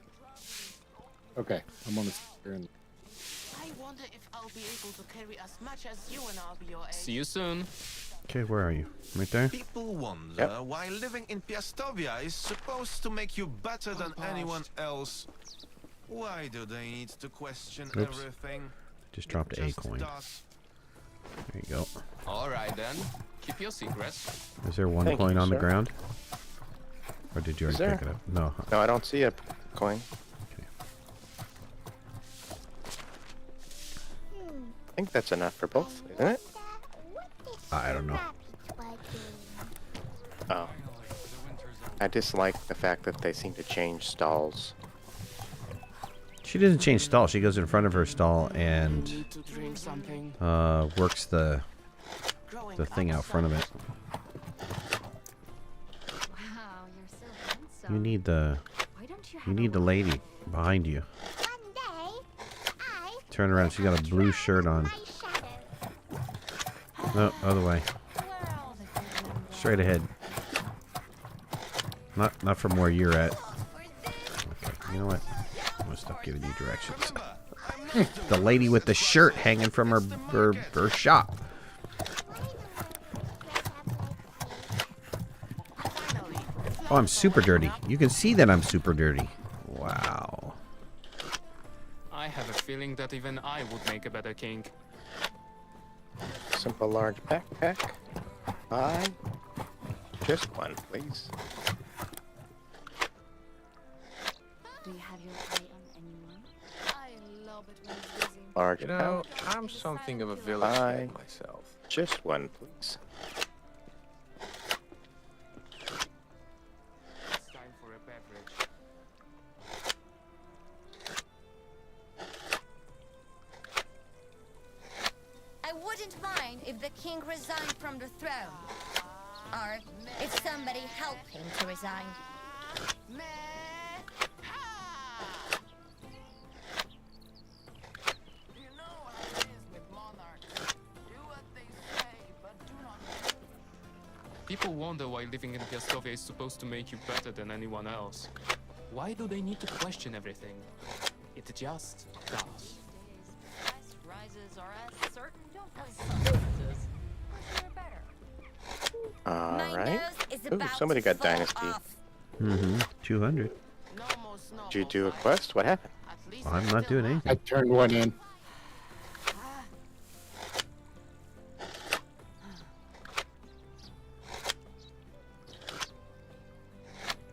Okay, I'm on the. I wonder if I'll be able to carry as much as you and I'll be your age. See you soon. Okay, where are you? Right there? People wonder why living in Piastovia is supposed to make you better than anyone else. Why do they need to question Oops. everything? Just dropped It a just coin. does. There you go. All right then. Keep your secrets. Is there one Thank coin you, on the sir. ground? Or did you Is already pick there? it up? No. No, I don't see a coin. Okay. I think that's enough for both, isn't it? I don't know. Oh. I dislike the fact that they seem to change stalls. She doesn't change stall. She goes in front of her stall and Need to drink something. works the thing out front of it. Wow, you're so handsome. You need the Why don't you have you a need the wife? lady behind you. One day, I Turn around. She's got a blue shirt on. my shadow. No, other way. Where are all the good men gone? Straight ahead. Not from where you're at. Okay, you know what? I'm gonna stop giving you directions. The lady with the shirt hanging from her shop. Oh, I'm super dirty. You can see that I'm super dirty. Wow. I have a feeling that even I would make a better king. Simple large backpack. Buy. Just one, please. Do you have your eye on anyone? I love it when it's busy. Large You know, pouch. I'm something of a village Bye. man myself. Just one, please. It's time for a beverage. I wouldn't mind if the king resigned from the throne. Or if somebody helped him to resign. Meh. Ha! You know how it is with monarchs. Do what they say, but do not. People wonder why living in Piastovia is supposed to make you better than anyone else. Why do they need to question everything? It just does. Price rises are as certain as sunrises. You're better. My Alright. nose is Ooh, about somebody to got fall Dynasty. off. Mm-hmm. 200. No more snow. Did you do a quest? What happened? At least I'm I not still doing have- anything. I turned one in.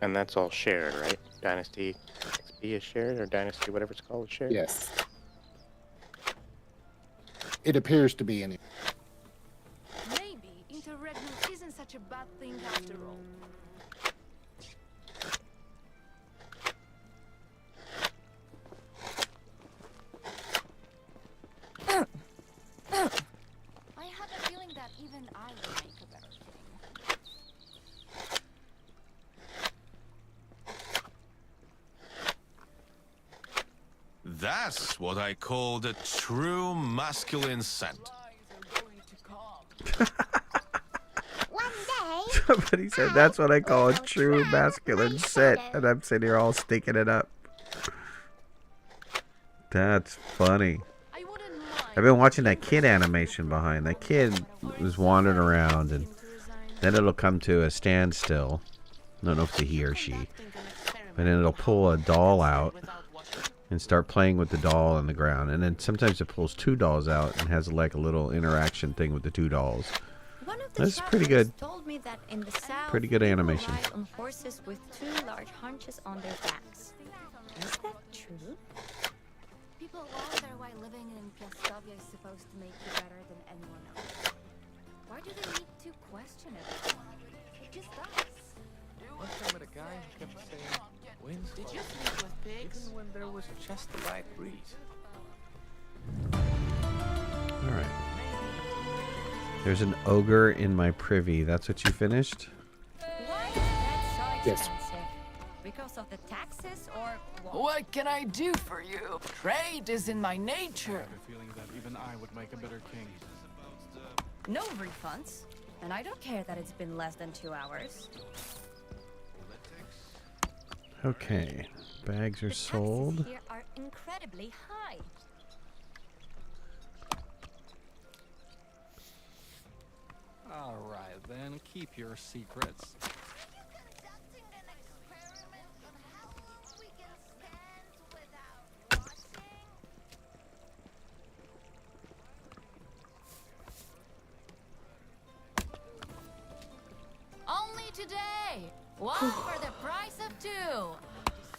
And that's all shared, right? Dynasty XP is shared, or Dynasty whatever it's called is shared? Yes. It appears to be any. Maybe interregnum isn't such a bad thing after all. I had a feeling that even I would make a better king. That's what I call the true masculine scent. Lies are going to come. One day, Somebody said that's what I call a true masculine set, and I'm sitting here all stinking it up. That's funny. I wouldn't mind. I've been watching that kid animation behind. That kid was wandering around, and then it'll come to a standstill. I don't know if it's a he or she. But then it'll pull a doll out and start playing with the doll on the ground. And then sometimes it pulls two dolls out and has like a little interaction thing with the two dolls. one of the That's pretty shepherds good. told me that in the south, Pretty good people animation. ride on horses with two large hunches on their backs. Is that true? People wonder why living in Piastovia is supposed to make you better than anyone else. Why do they need to question it? It just does. One time with a guy who kept saying, "Winds Did you blow," sleep with pigs? even when there was just the right breeze. Alright. There's an ogre in my privy. That's what you finished? Why is that so Yes. expensive? Because of the taxes or what? What can I do for you? Trade is in my nature. a feeling that even I would make a better king. No refunds. And I don't care that it's been less than 2 hours. Okay. Bags are The sold. taxes here are incredibly high. Alright then, keep your secrets. Conducting an experiment on how long we can stand without washing. Only today. One for the price of two.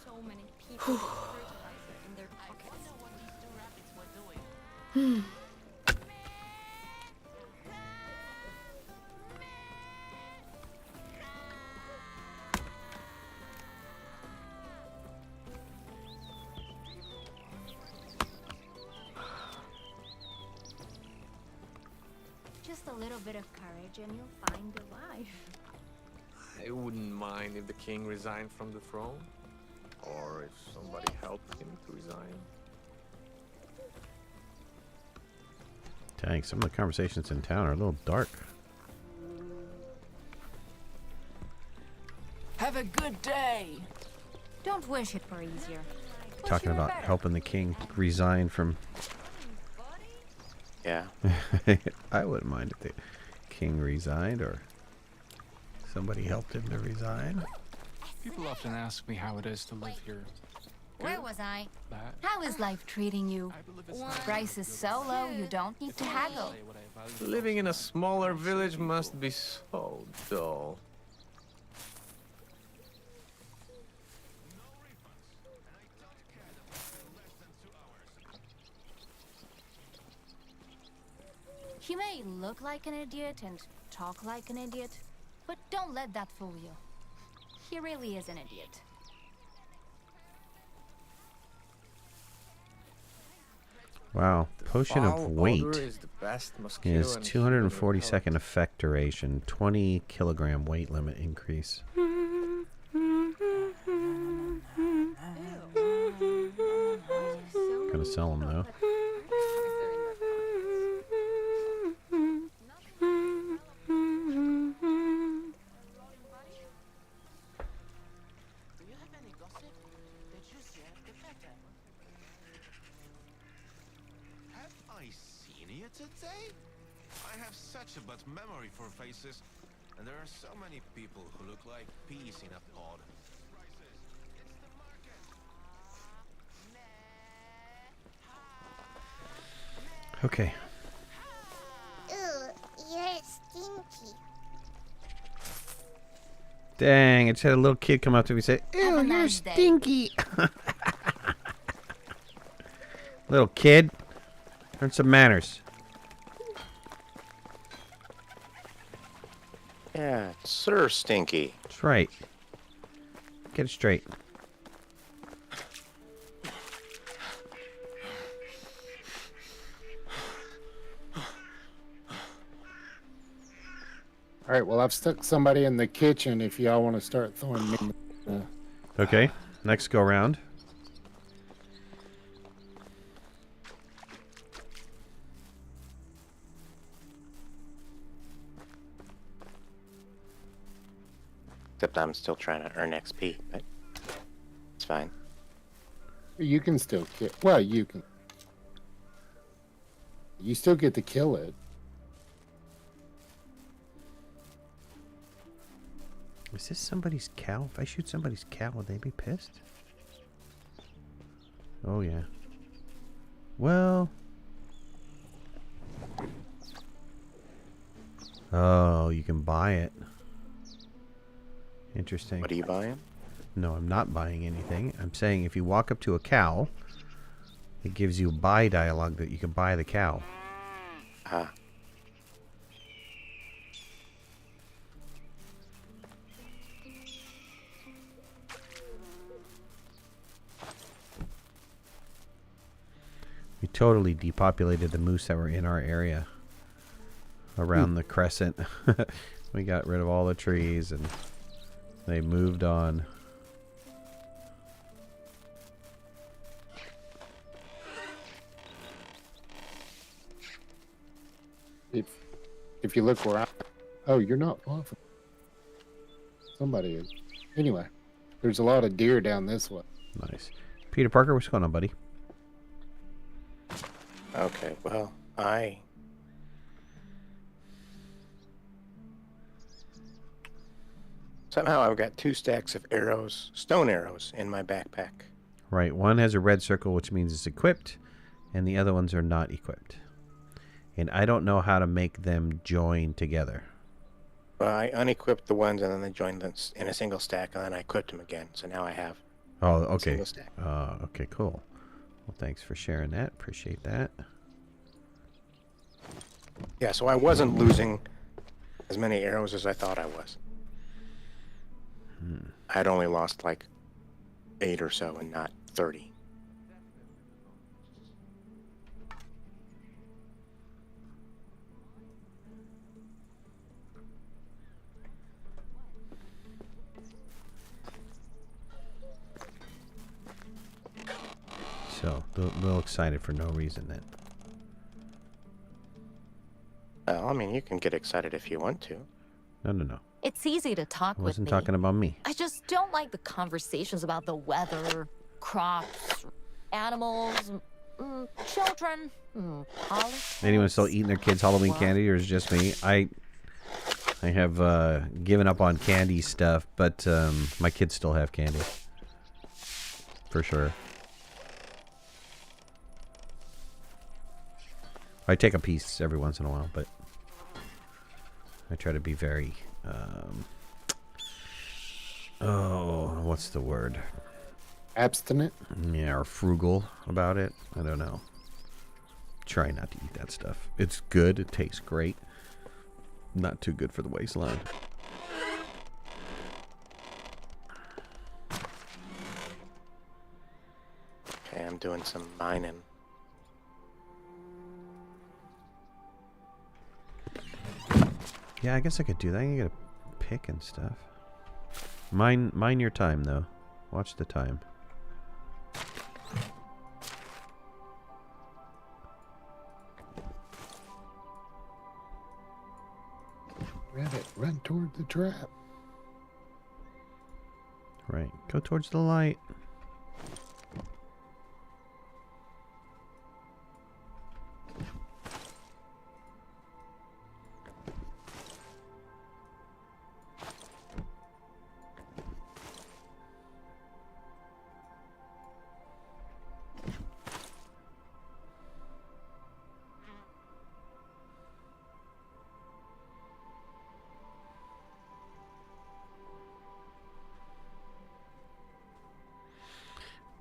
So many people with fertilizer in their pockets. What these two rabbits were doing. Just a little bit of courage and you'll find a wife. I wouldn't mind if the king resigned from the throne. Or if somebody helped him to resign. Dang, some of the conversations in town are a little dark. Have a good day. Don't wish it were easier. Talking about helping the king resign from... Yeah. I wouldn't mind if the king resigned or somebody helped him to resign. People often ask me how it is to live here. Where was I? Bad. How is life treating you? I believe it's not Price is so low you don't need to haggle. what I value. Living in a smaller village must be so dull. He may look like an idiot and talk like an idiot, but don't let that fool you. He really is an idiot. Wow. Potion of Foul weight odor is the best mosquito is and 240-second effect duration, 20 kilogram weight limit increase. Gonna sell them though. Do you have any gossip? The juicier, the better. Have I seen you today? I have such a bad memory for faces, and there are so many people who look like peas in a pod. Okay. Ugh, you're stinky. Dang, I just had a little kid come up to me and say, Have a "Ew, you're nice day." stinky." Little kid, learn some manners. Yeah, Sir Stinky. That's right. Get it straight. All right, well, I've stuck somebody in the kitchen if y'all want to start throwing me. Okay, next go round. Except I'm still trying to earn XP, but it's fine. You can still kill. Well, you can. You still get to kill it. Is this somebody's cow? If I shoot somebody's cow, would they be pissed? Oh, yeah. Well. Oh, you can buy it. Interesting. What are you buying? No, I'm not buying anything. I'm saying if you walk up to a cow, it gives you buy dialogue that you can buy the cow. Ah. We totally depopulated the moose that were in our area around the crescent. We got rid of all the trees and they moved on. If you look where I... Oh, you're not off. Somebody is. Anyway, there's a lot of deer down this way. Nice. Peter Parker, what's going on, buddy? Okay, well, somehow I've got 2 stacks of arrows, stone arrows, in my backpack. Right, one has a red circle, which means it's equipped, and the other ones are not equipped. And I don't know how to make them join together. Well, I unequipped the ones and then they joined them in a single stack, and then I equipped them again. So now I have Oh, a okay. single stack. Okay, cool. Well, thanks for sharing that. Appreciate that. Yeah, so I wasn't losing as many arrows as I thought I was. I'd only lost like 8 or so and not 30. So, a little excited for no reason then. Well, I mean, you can get excited if you want to. No. It's easy to talk I with wasn't me. talking about me. I just don't like the conversations about the weather, crops, animals, children, politics. Anyone still eating their kids' Halloween candy, or is it just me? I have given up on candy stuff, but my kids still have candy. For sure. I take a piece every once in a while, but I try to be very, what's the word? Abstinent? Yeah, or frugal about it. I don't know. Try not to eat that stuff. It's good. It tastes great. Not too good for the waistline. Okay, I'm doing some mining. Yeah, I guess I could do that. I can get a pick and stuff. Mine your time, though. Watch the time. Rabbit, run toward the trap. Right. Go towards the light.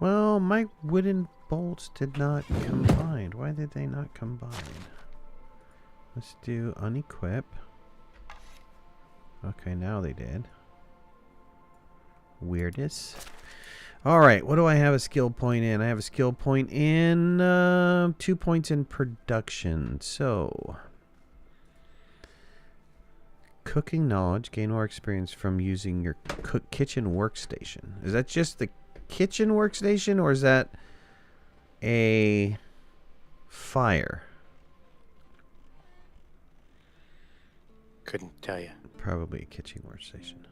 Well, my wooden bolts did not combine. Why did they not combine? Let's do unequip. Okay, now they did. Weirdness. Alright, what do I have a skill point in? I have a skill point in 2 points in production. So, cooking knowledge, gain more experience from using your kitchen workstation. Is that just the kitchen workstation, or is that a fire? Couldn't tell you. Probably a kitchen workstation.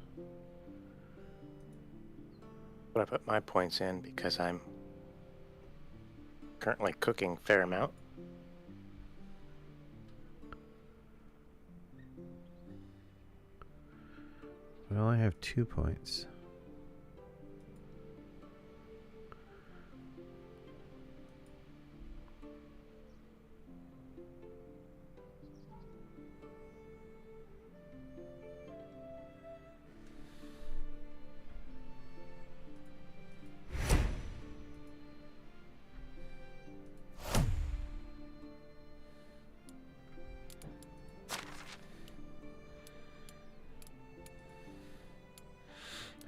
But I put my points in because I'm currently cooking a fair amount. Well, I have 2 points.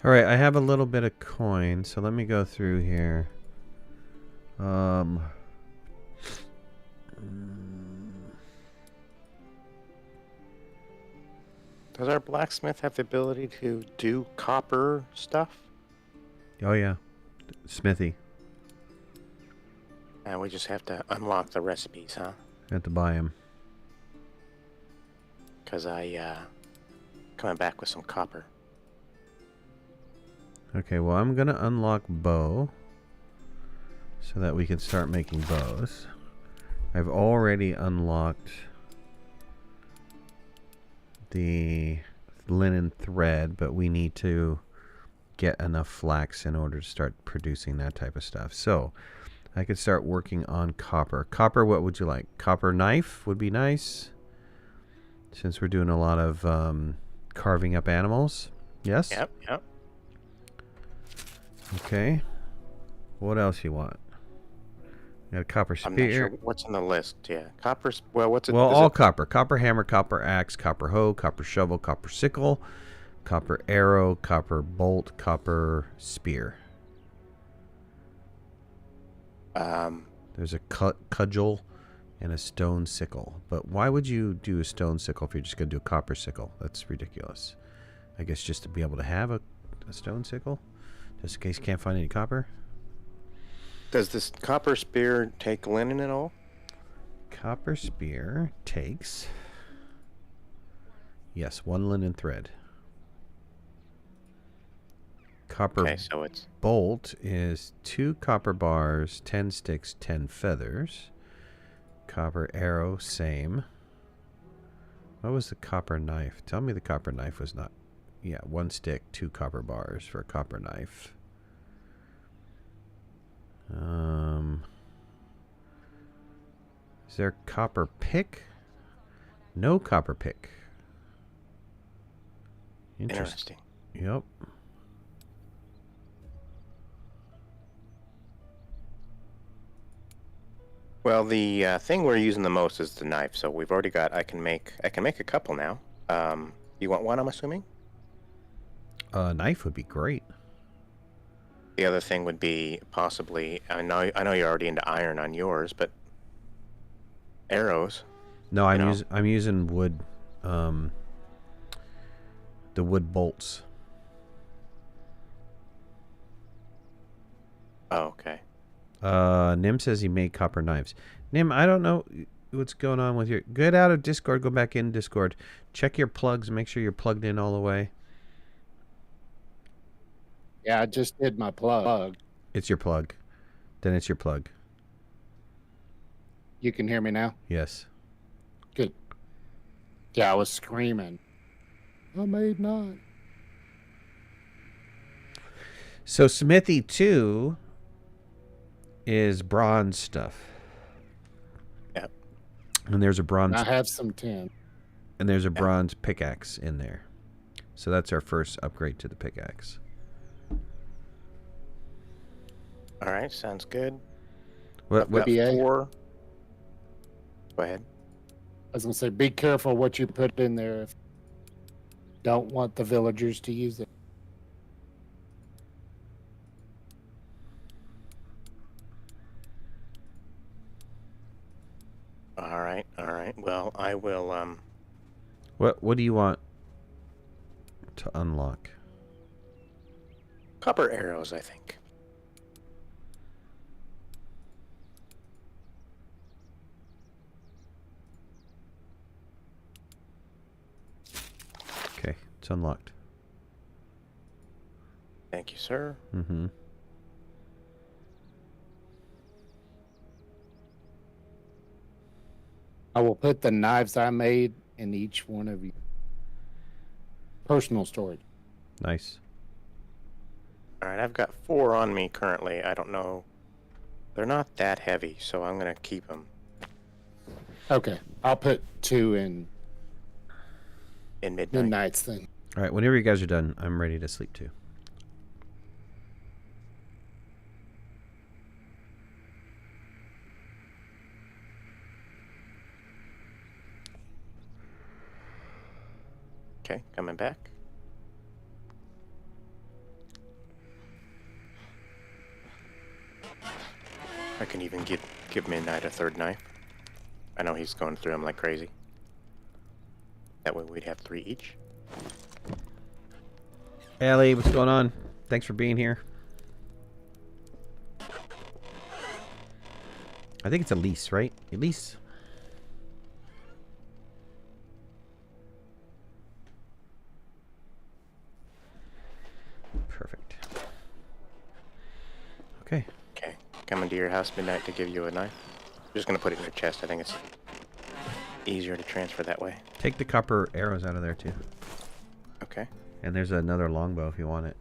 All right, I have a little bit of coin, so let me go through here. Does our blacksmith have the ability to do copper stuff? Oh yeah, Smithy. And we just have to unlock the recipes, huh? Have to buy him. Because coming back with some copper. Okay, well I'm gonna unlock bow so that we can start making bows. I've already unlocked the linen thread, but we need to get enough flax in order to start producing that type of stuff. So I could start working on copper. Copper, what would you like? Copper knife would be nice, since we're doing a lot of carving up animals. Yes? Yep, yep. Okay. What else you want? Got a copper spear. I'm not sure what's on the list. Yeah, copper. Well, what's it? Well, is all it- copper. Copper hammer, copper axe, copper hoe, copper shovel, copper sickle, copper arrow, copper bolt, copper spear. There's a cudgel and a stone sickle. But why would you do a stone sickle if you're just going to do a copper sickle? That's ridiculous. I guess just to be able to have a stone sickle? Just in case you can't find any copper? Does this copper spear take linen at all? Copper spear takes... Yes, 1 linen thread. Copper Okay, so it's bolt is 2 copper bars, 10 sticks, 10 feathers. Copper arrow, same. What was the copper knife? Tell me the copper knife was not... Yeah, 1 stick, 2 copper bars for a copper knife. Is there copper pick? No copper pick. interesting. Yep. Well, the thing we're using the most is the knife. So we've already got. I can make a couple now. You want one? I'm assuming. Knife would be great. The other thing would be possibly. I know you're already into iron on yours, but arrows. No, I'm using wood. The wood bolts. Oh, okay. Nim says he made copper knives. Nim, I don't know what's going on with your... Get out of Discord. Go back in Discord. Check your plugs. Make sure you're plugged in all the way. Yeah, I just did my plug. It's your plug. Then it's your plug. You can hear me now? Yes. Good. Yeah, I was screaming. I made not. So Smithy 2 is bronze stuff. Yep. And there's a bronze... I have some tin. And there's a bronze pickaxe in there. So that's our first upgrade to the pickaxe. All right, sounds good. What I've got DBA? 4. Go ahead. I was gonna say, be careful what you put in there. If you don't want the villagers to use it. All right, all right. Well, I will. What do you want to unlock? Copper arrows, I think. Okay, it's unlocked. Thank Thank you, sir. Mm-hmm. I will put the knives I made in each one of you. Personal storage. Nice. All right, I've got 4 on me currently. I don't know. They're not that heavy, so I'm going to keep them. Okay. I'll put 2 in Midnight. Midnight's thing. All right, whenever you guys are done, I'm ready to sleep too. Okay, coming back. I can even give Midnight a 3rd knife. I know he's going through them like crazy. That way we'd have 3 each. Allie, what's going on? Thanks for being here. I think it's Elise, right? Elise? Perfect. Okay. Okay, coming to your house, Midnight, to give you a knife. I'm just gonna put it in your chest. I think it's easier to transfer that way. Take the copper arrows out of there too. Okay. And there's another longbow if you want it.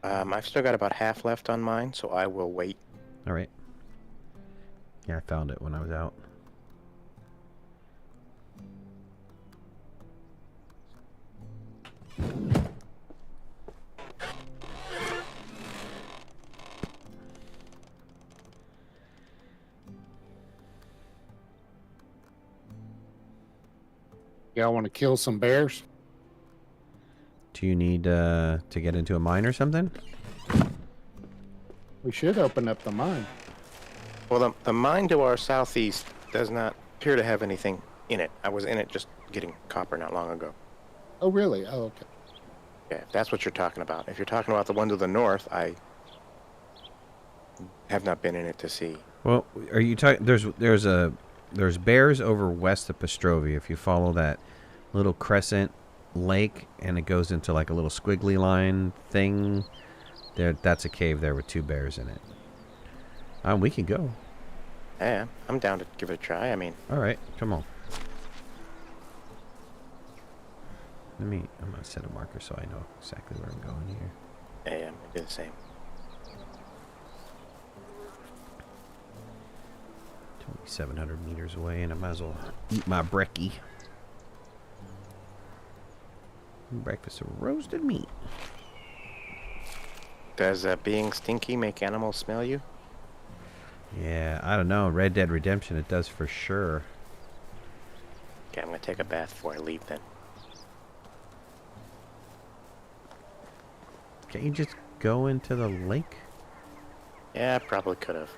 I've still got about half left on mine, so I will wait. All right. Yeah, I found it when I was out. Y'all want to kill some bears? Do you need to get into a mine or something? We should open up the mine. Well, the mine to our southeast does not appear to have anything in it. I was in it just getting copper not long ago. Oh, really? Oh, okay. Yeah, if that's what you're talking about. If you're talking about the one to the north, I have not been in it to see. Well, are you talking? There's bears over west of Pastrovia. If you follow that little crescent lake and it goes into like a little squiggly line thing, that's a cave there with 2 bears in it. We can go. Yeah, I'm down to give it a try. I mean, All right, come on. I'm gonna set a marker so I know exactly where I'm going here. yeah, I'm gonna do the same. 2,700 meters away, and I might as well eat my brekkie. Breakfast of roasted meat. Does being stinky make animals smell you? Yeah, I don't know. Red Dead Redemption, it does for sure. Okay, I'm gonna take a bath before I leave then. Can't you just go into the lake? Yeah, I probably could have.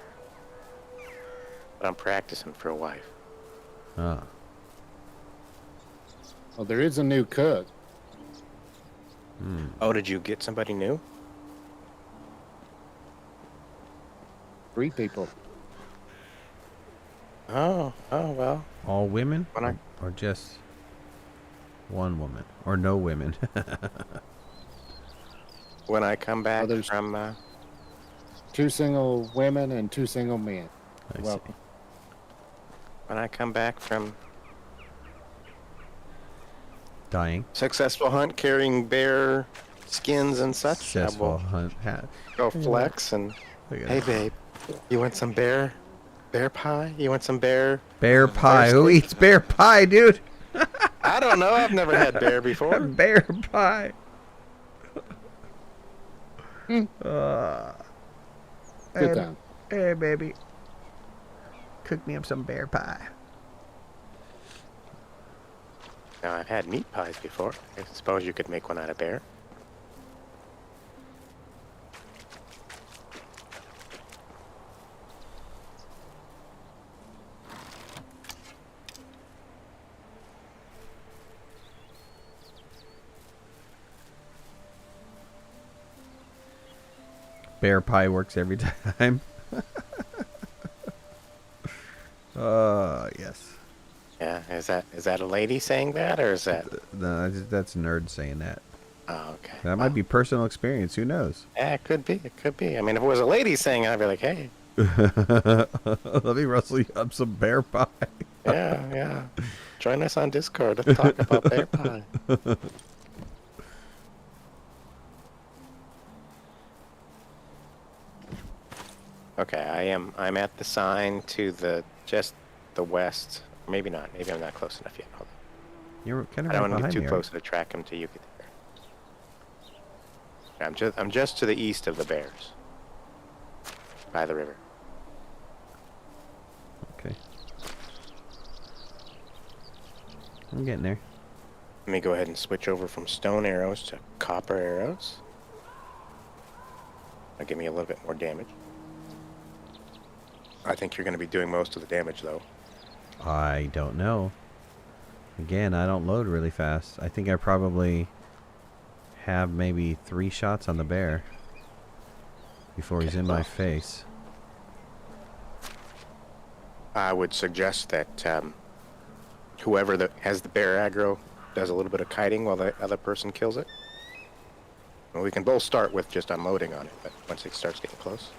But I'm practicing for a wife. Ah. Well, there is a new cook. Oh, did you get somebody new? 3 people. Oh, well. All women? When I- Or just one woman? Or no women? When I come back there's- from, 2 single women and 2 single men. I see. Welcome. when I come back from Dying. successful hunt carrying bear skins and such, I Successful will hunt. go flex and, Look at hey that. babe, you want some bear pie? You want some bear? Bear pie. Who steak? eats bear pie, dude? I don't know. I've never had bear before. Bear pie. Good hey, time. hey, baby. Cook me up some bear pie. Now, I've had meat pies before. I suppose you could make one out of bear. Bear pie works every time. Yes. Yeah, is that a lady saying that, or is that? No, that's nerd saying that. Oh, okay. That might be personal experience. Who knows? Yeah, it could be. It could be. I mean, if it was a lady saying it, I'd be like, hey. Let me rustle you up some bear pie. Yeah, yeah. Join us on Discord. Let's talk about bear pie. Okay, I'm at the sign to the the west. Maybe not. Maybe I'm not close enough yet. Hold on. You're kind of I right don't want to behind get me. too close to track him till you get there. I'm just to the east of the bears. By the river. Okay. I'm getting there. Let me go ahead and switch over from stone arrows to copper arrows. That'll give me a little bit more damage. I think you're going to be doing most of the damage, though. I don't know. Again, I don't load really fast. I think I probably have maybe 3 shots on the bear before he's in my face. I would suggest that whoever has the bear aggro does a little bit of kiting while the other person kills it. Well, we can both start with just unloading on it, but once it starts getting close.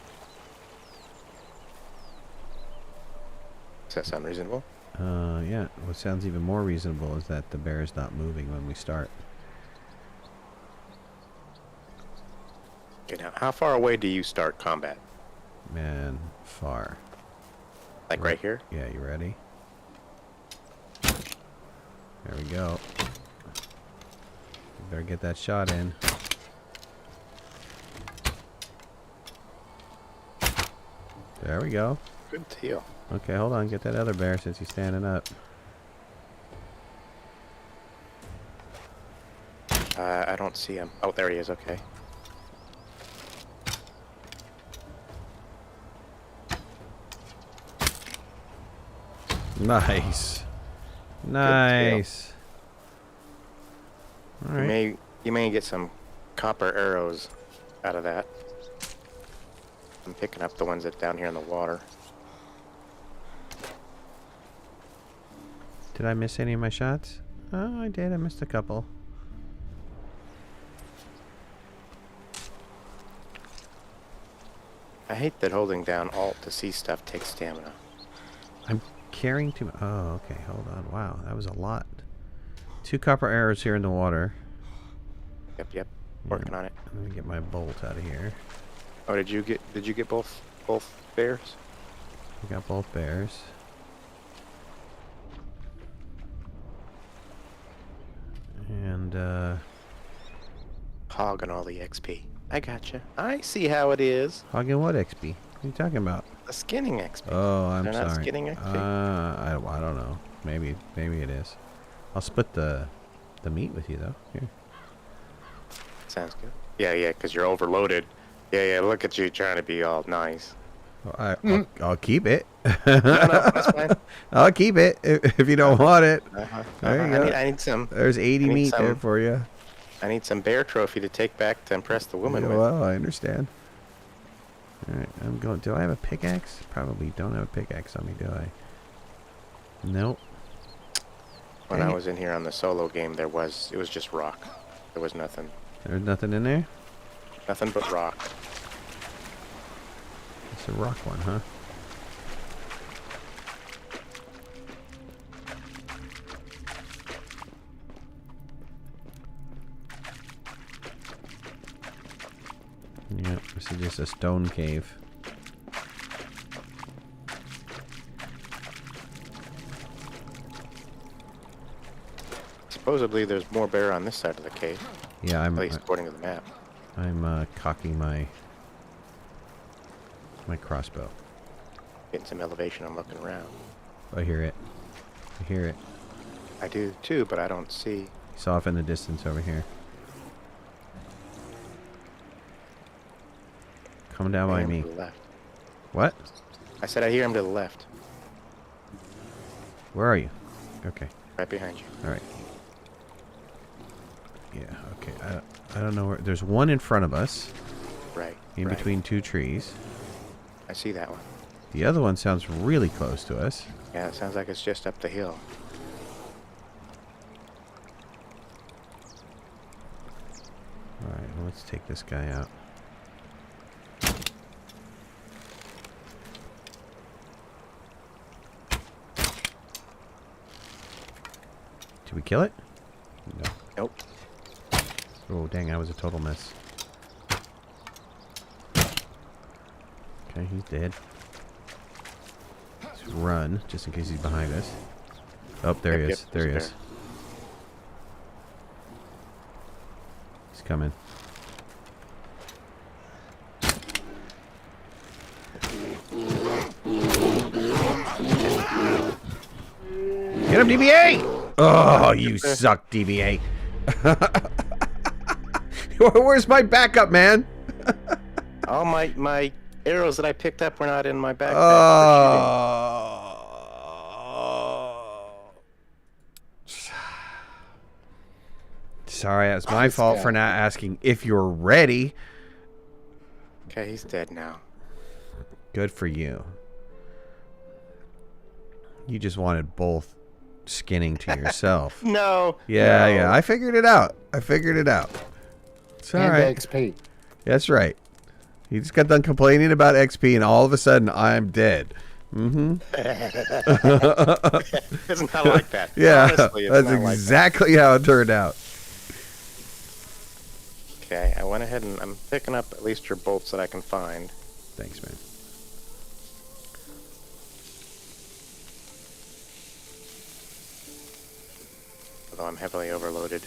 Does that sound reasonable? Yeah. What sounds even more reasonable is that the bear is not moving when we start. Okay, now, how far away do you start combat? Man, far. Like right here? Yeah, you ready? There we go. You better get that shot in. There we go. Good deal. Okay, hold on. Get that other bear since he's standing up. I don't see him. Oh, there he is. Okay. Nice. Nice. All right. You may get some copper arrows out of that. I'm picking up the ones that down here in the water. Did I miss any of my shots? Oh, I did. I missed a couple. I hate that holding down Alt to see stuff takes stamina. I'm carrying too much. Oh, okay. Hold on. Wow, that was a lot. 2 copper arrows here in the water. Yep. Working on it. Let me get my bolt out of here. Oh, did you get both bears? We got both bears. And Hogging all the XP. I gotcha. I see how it is. hogging what XP? What are you talking about? The skinning XP. Oh, I'm They're not sorry. skinning XP? I don't know. Maybe it is. I'll split the meat with you though. Here. Sounds good. Yeah, because you're overloaded. Yeah, look at you trying to be all nice. Well, I'll keep it. No, that's fine. I'll keep it if you don't want it. There you go. I need some. There's 80 meat there for you. I need some bear trophy to take back to impress the woman Yeah, with. well, I understand. Alright, I'm going. Do I have a pickaxe? Probably don't have a pickaxe on me, do I? Nope. When I was in here on the solo game, it was just rock. There was nothing. There's nothing in there? Nothing but rock. It's a rock one, huh? Yep, this is just a stone cave. Supposedly, there's more bear on this side of the cave. Yeah, At least according to the map. I'm cocking my crossbow. Getting some elevation. I'm looking around. I hear it. I hear it. I do too, but I don't see. It's off in the distance over here. Come down by I hear me. him to the left. What? I said I hear him to the left, Where are you? Okay. right behind you. All right. Yeah. Okay. I don't know where. There's one in front of us, Right. in right. between 2 trees. I see that one. The other one sounds really close to us. Yeah, it sounds like it's just up the hill. Let's take this guy out. Did we kill it? No. Nope. Oh, dang, that was a total miss. Okay, he's dead. Let's run, just in case he's behind us. Oh, there he is. There he is. He's coming. Get him, DBA! Oh, you suck, DBA. Where's my backup, man? All my arrows that I picked up were not in my backpack. Sorry, it's my fault for not asking if you're ready. Okay, he's dead now. Good for you. You just wanted both skinning to yourself. No. Yeah, no. yeah. I figured it out. It's all And right. XP. That's right. You just got done complaining about XP, and all of a sudden, I'm dead. Mm-hmm. It's not like that. Yeah, Honestly, it's that's not exactly how it turned out. Okay, I went ahead and I'm picking up at least your bolts that I can find. Thanks, man. Although I'm heavily overloaded.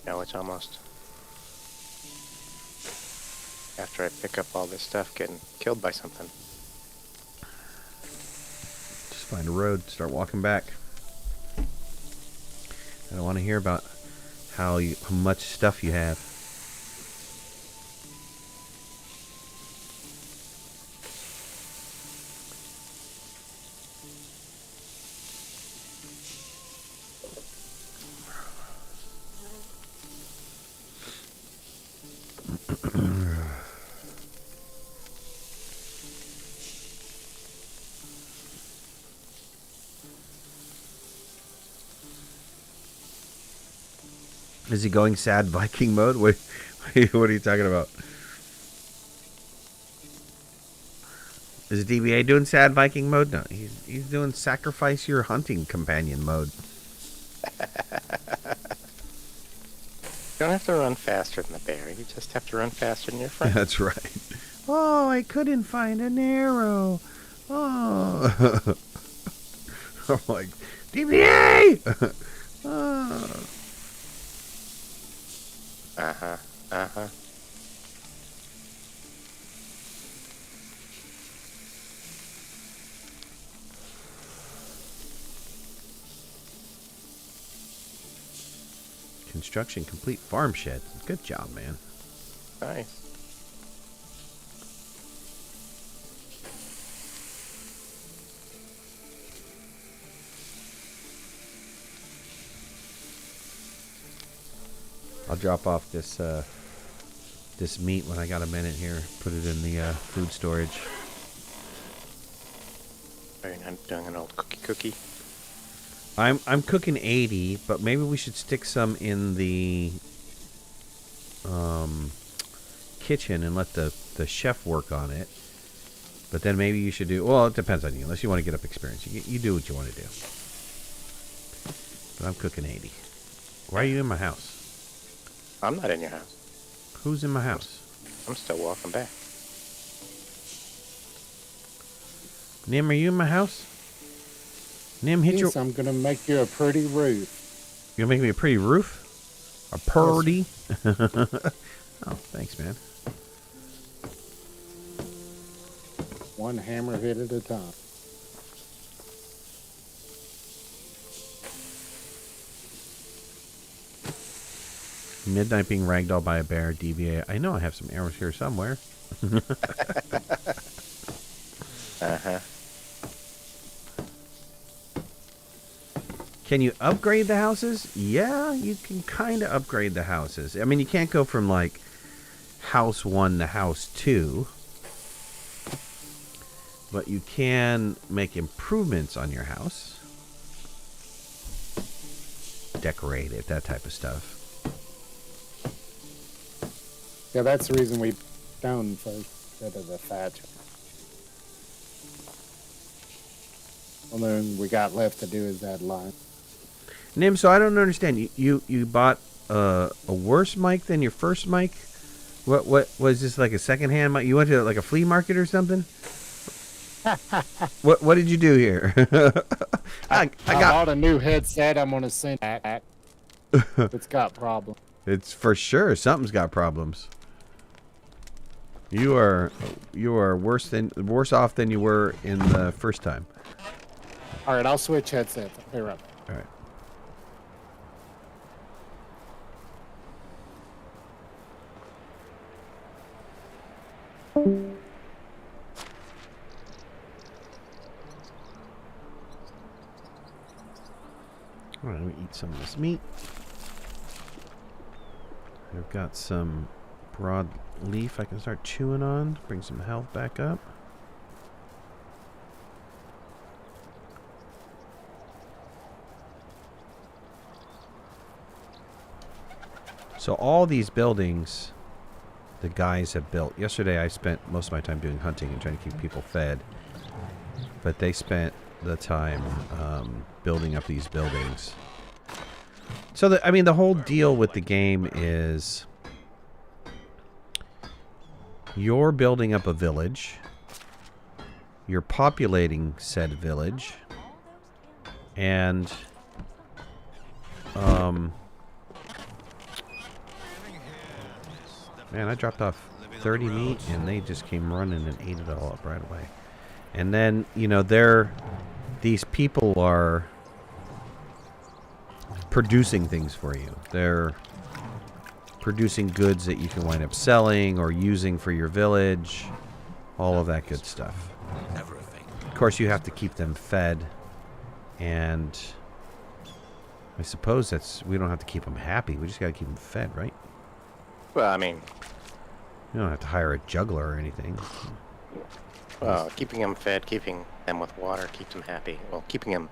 No, it's almost after I pick up all this stuff getting killed by something. Just find a road, start walking back. I don't want to hear about how much stuff you have. Is he going sad Viking mode? What are you talking about? Is DBA doing sad Viking mode? No, he's doing sacrifice your hunting companion mode. You don't have to run faster than the bear. You just have to run faster than your friend. That's right. Oh, I couldn't find an arrow. Oh. I'm like, DBA! Oh. Uh-huh. Uh-huh. Construction complete farm shed. Good job, man. Nice. I'll drop off this this meat when I got a minute here. Put it in the food storage. Are you not doing an old cookie? I'm cooking 80, but maybe we should stick some in the kitchen and let the chef work on it. But then maybe you should do... Well, it depends on you. Unless you want to get up experience. You do what you want to do. But I'm cooking 80. Why are you in my house? I'm not in your house. Who's in my house? I'm still walking back. Nim, are you in my house? Nim, hit Yes, your... I'm gonna make you a pretty roof. You're making me a pretty roof? A purdy? Oh, thanks, man. One hammer hit at a time. Midnight being ragdolled by a bear, DBA. I know I have some arrows here somewhere. Uh-huh. Can you upgrade the houses? Yeah, you can kind of upgrade the houses. I mean, you can't go from, like, house 1 to house 2. but you can make improvements on your house. Decorate it, that type of stuff. Yeah, that's the reason we stone first instead of the thatch. All then we got left to do is add line. Nim, so I don't understand. You bought a worse mic than your first mic? What was this, like a secondhand mic? You went to like a flea market or something? What did you do here? I bought a new headset. I'm gonna send back. It's got problems. It's for sure something's got problems. You are worse off than you were in the first time. All right, I'll switch headsets. I'll be right back. All right. All right, let me eat some of this meat. I've got some broad leaf I can start chewing on, bring some health back up. So all these buildings the guys have built. Yesterday I spent most of my time doing hunting and trying to keep people fed. But they spent the time building up these buildings. So, I mean, the whole deal with the game is you're building up a village. You're populating said village. And, man, I dropped off 30 meat and they just came running and ate it all up right away. And then, you know, these people are producing things for you. They're producing goods that you can wind up selling or using for your village. All of that good stuff. Of course, you have to keep them fed. And I suppose we don't have to keep them happy. We just got to keep them fed, right? Well, I mean, you don't have to hire a juggler or anything. Well, keeping them fed, keeping them with water, keeps them happy. Well, keeping them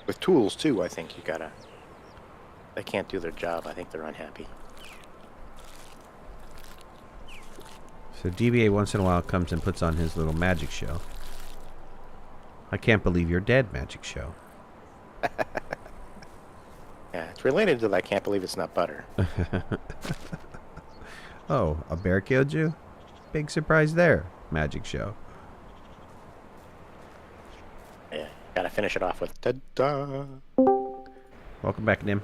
with tools, too, I think you gotta... They can't do their job. I think they're unhappy. So DBA once in a while comes and puts on his little magic show. I can't believe you're dead magic show. Yeah, it's related to the I can't believe it's not butter. Oh, a bear killed you? Big surprise there, magic show. Yeah, gotta finish it off with ta-da. Welcome back, Nim.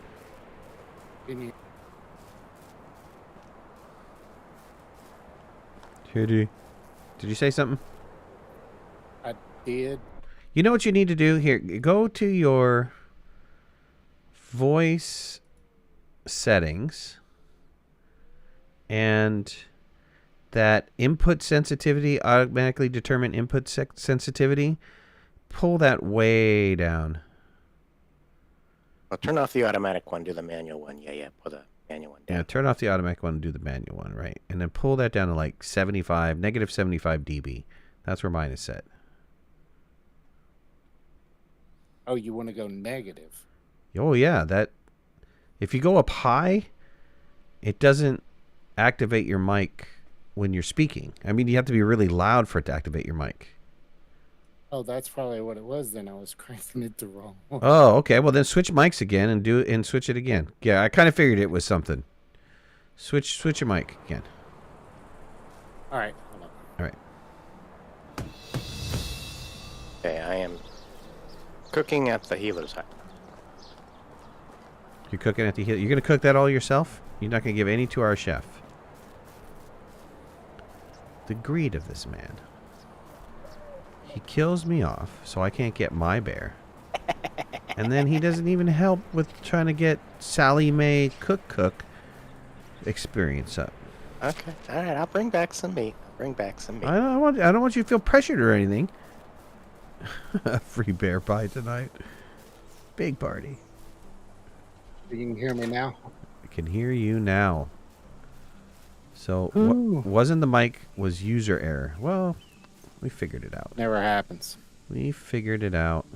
Kitty. Did you say something? I did. You know what you need to do? Here, go to your voice settings and that input sensitivity, automatically determine input sensitivity. Pull that way down. Well, turn off the automatic one, do the manual one. Yeah, pull the manual one down. Yeah, turn off the automatic one and do the manual one, right? And then pull that down to like 75, negative 75 dB. That's where mine is set. Oh, you want to go negative? Oh, yeah. If you go up high, it doesn't activate your mic when you're speaking. I mean, you have to be really loud for it to activate your mic. Oh, that's probably what it was then. I was cranking it the wrong way. Oh, okay. Well, then switch mics again and switch it again. Yeah, I kind of figured it was something. Switch your mic again. All right. Hold on. All right. Okay, I am cooking at the healer's hut. You're cooking at the healer. You're going to cook that all yourself? You're not going to give any to our chef? The greed of this man. He kills me off so I can't get my bear. And then he doesn't even help with trying to get Sally Mae cook experience up. Okay. All right, I'll bring back some meat. I don't want you to feel pressured or anything. Free bear pie tonight. Big party. You can hear me now? I can hear you now. So wasn't the mic, was user error. Well, We figured it out. Never happens. We figured it out.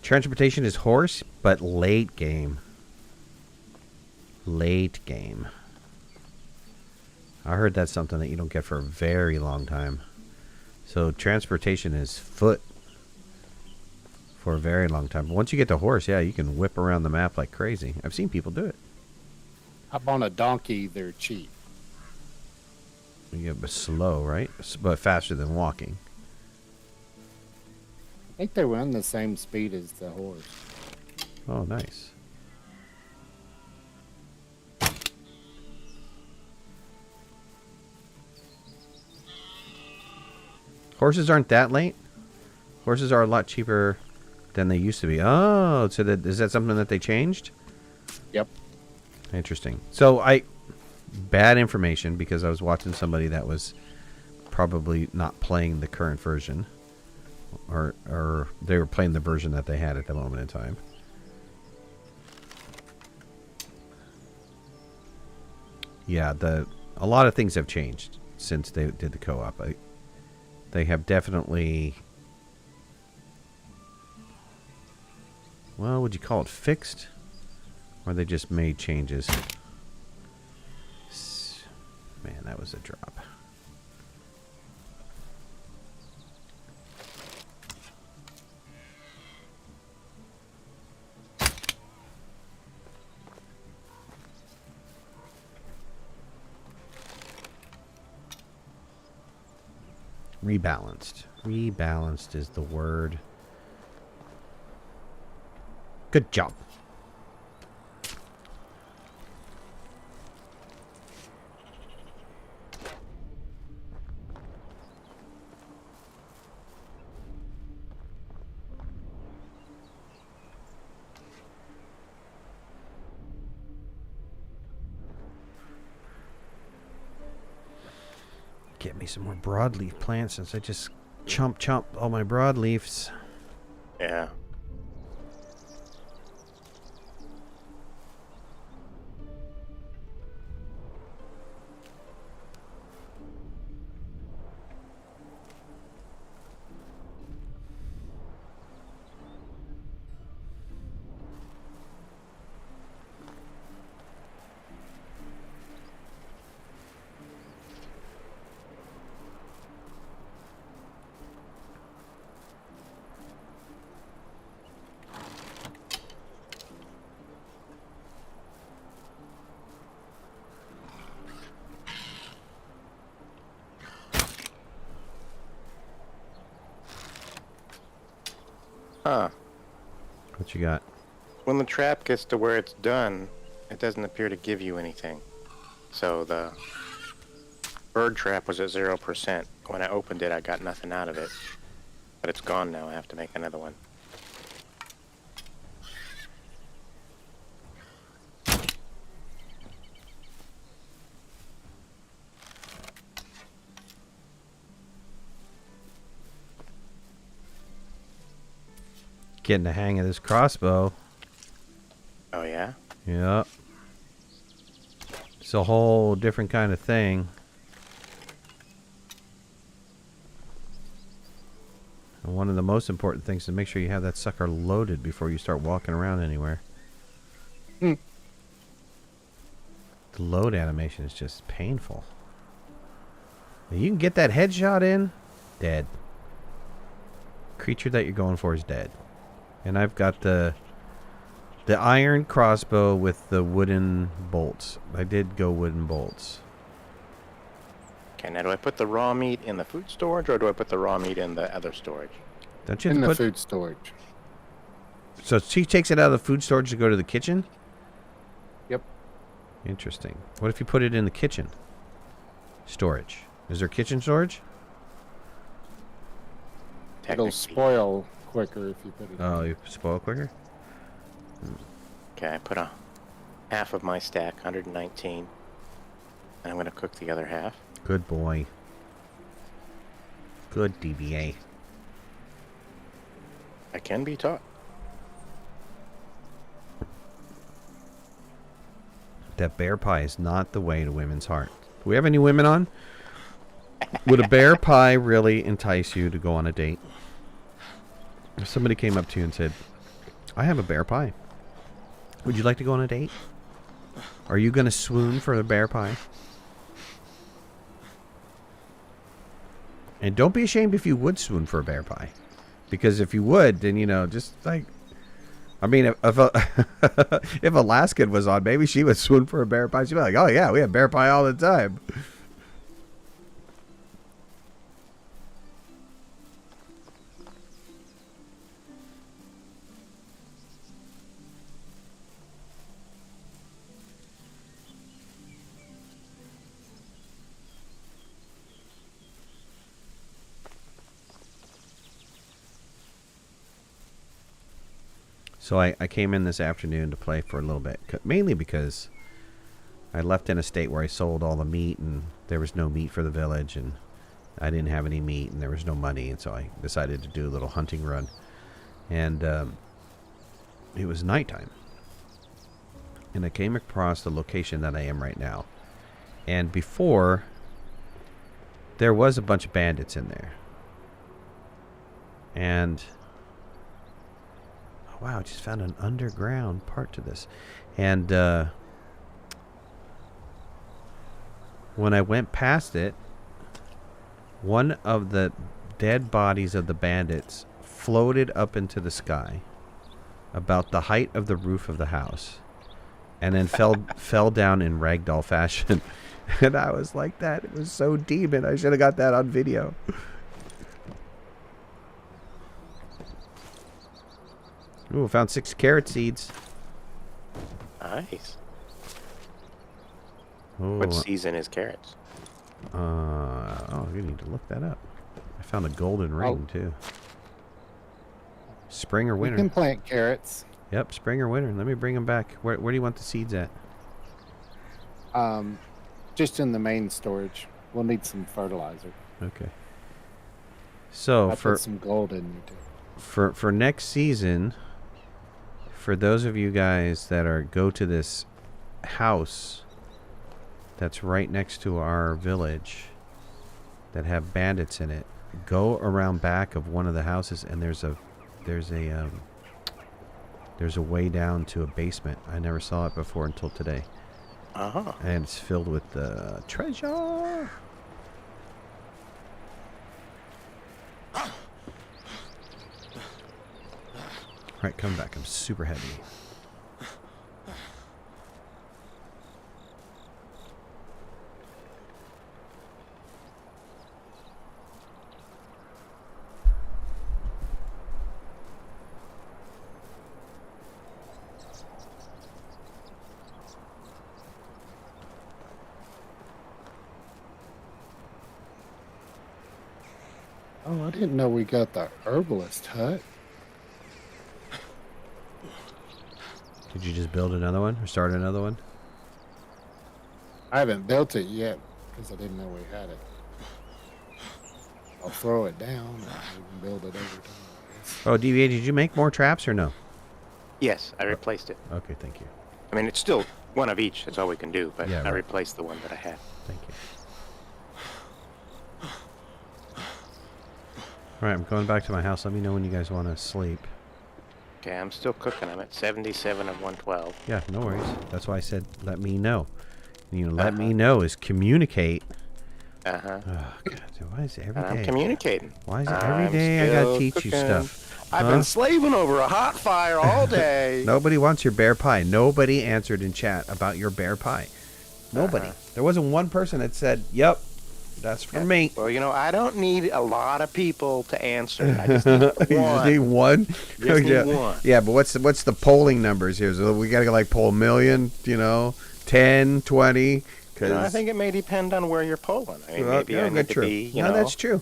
Transportation is horse, but late game. Late game. I heard that's something that you don't get for a very long time. So transportation is foot for a very long time. But once you get the horse, yeah, you can whip around the map like crazy. I've seen people do it. Up on a donkey, they're cheap. You get slow, right? But faster than walking. I think they run the same speed as the horse. Oh, nice. Horses aren't that late. Horses are a lot cheaper than they used to be. Oh, so is that something that they changed? Yep. Interesting. So bad information because I was watching somebody that was probably not playing the current version. Or they were playing the version that they had at the moment in time. Yeah, a lot of things have changed since they did the co-op. They have definitely, well, would you call it fixed? Or they just made changes? Man, that was a drop. Rebalanced. Rebalanced is the word. Good job. Get me some more broadleaf plants since I just chomp all my broadleaves. Yeah. Huh. What you got? When the trap gets to where it's done, it doesn't appear to give you anything. So the bird trap was at 0%. When I opened it, I got nothing out of it. But it's gone now. I have to make another one. Getting the hang of this crossbow. Oh, yeah? Yep. It's a whole different kind of thing. And one of the most important things is to make sure you have that sucker loaded before you start walking around anywhere. The load animation is just painful. You can get that headshot in, dead. Creature that you're going for is dead. And I've got the iron crossbow with the wooden bolts. I did go wooden bolts. Okay, now do I put the raw meat in the food storage, or do I put the raw meat in the other storage? Don't you In have to the put... food storage. So she takes it out of the food storage to go to the kitchen? Yep. Interesting. What if you put it in the kitchen? Storage. Is there kitchen storage? It'll spoil quicker if you put it Oh, in. you spoil quicker? Okay, I put a half of my stack, 119. And I'm going to cook the other half. Good boy. Good DBA. I can be taught. That bear pie is not the way to women's heart. Do we have any women on? Would a bear pie really entice you to go on a date? If somebody came up to you and said, I have a bear pie, would you like to go on a date? Are you going to swoon for the bear pie? And don't be ashamed if you would swoon for a bear pie. Because if you would, then, you know, just like... I mean, if Alaskan was on, maybe she would swoon for a bear pie. She'd be like, oh, yeah, we have bear pie all the time. So I came in this afternoon to play for a little bit, mainly because I left in a state where I sold all the meat and there was no meat for the village, and I didn't have any meat and there was no money, and so I decided to do a little hunting run. And it was nighttime. And I came across the location that I am right now. And before, there was a bunch of bandits in there. And... wow, I just found an underground part to this. And when I went past it, one of the dead bodies of the bandits floated up into the sky about the height of the roof of the house, and then fell down in ragdoll fashion. And I was like, that it was so demon. I should have got that on video. Ooh, found 6 carrot seeds. Nice. Ooh, What season is carrots? oh, you need to look that up. I found a golden ring, too. Spring or We winter? can plant carrots. Yep, spring or winter. Let me bring them back. Where do you want the seeds at? Just in the main storage. We'll need some fertilizer. Okay. So I put some gold in you too. for next season, for those of you guys that go to this house that's right next to our village that have bandits in it, go around back of one of the houses, and there's a way down to a basement. I never saw it before until today. Uh-huh. And it's filled with treasure. Alright, come back. I'm super heavy. Oh, I didn't know we got the herbalist hut. Did you just build another one or start another one? I haven't built it yet because I didn't know we had it. I'll throw it down and we can build it over time, I guess. Oh, DBA, did you make more traps or no? Yes, I replaced it. Okay, thank you. I mean, it's still one of each. That's all we can do. But Yeah, I right. replaced the one that I had. Thank you. Alright, I'm going back to my house. Let me know when you guys want to sleep. Okay, I'm still cooking. I'm at 77 of 112. Yeah, no worries. That's why I said let me know. You know, let me know is communicate. Uh-huh. Oh, God. Why is it every I'm day? communicating. Why is it every I'm day I gotta still teach you cooking. stuff? I've Huh? been slaving over a hot fire all day. Nobody wants your bear pie. Nobody answered in chat about your bear pie. Nobody. There wasn't one person that said, yep, that's for me. Well, you know, I don't need a lot of people to answer. I just need You just need one? Just yeah. need one. Yeah, but what's the polling numbers here? So we gotta like poll 1 million, 10, 20. You know, I think it may depend on where you're polling. I mean, maybe I need to true. be, No, that's true.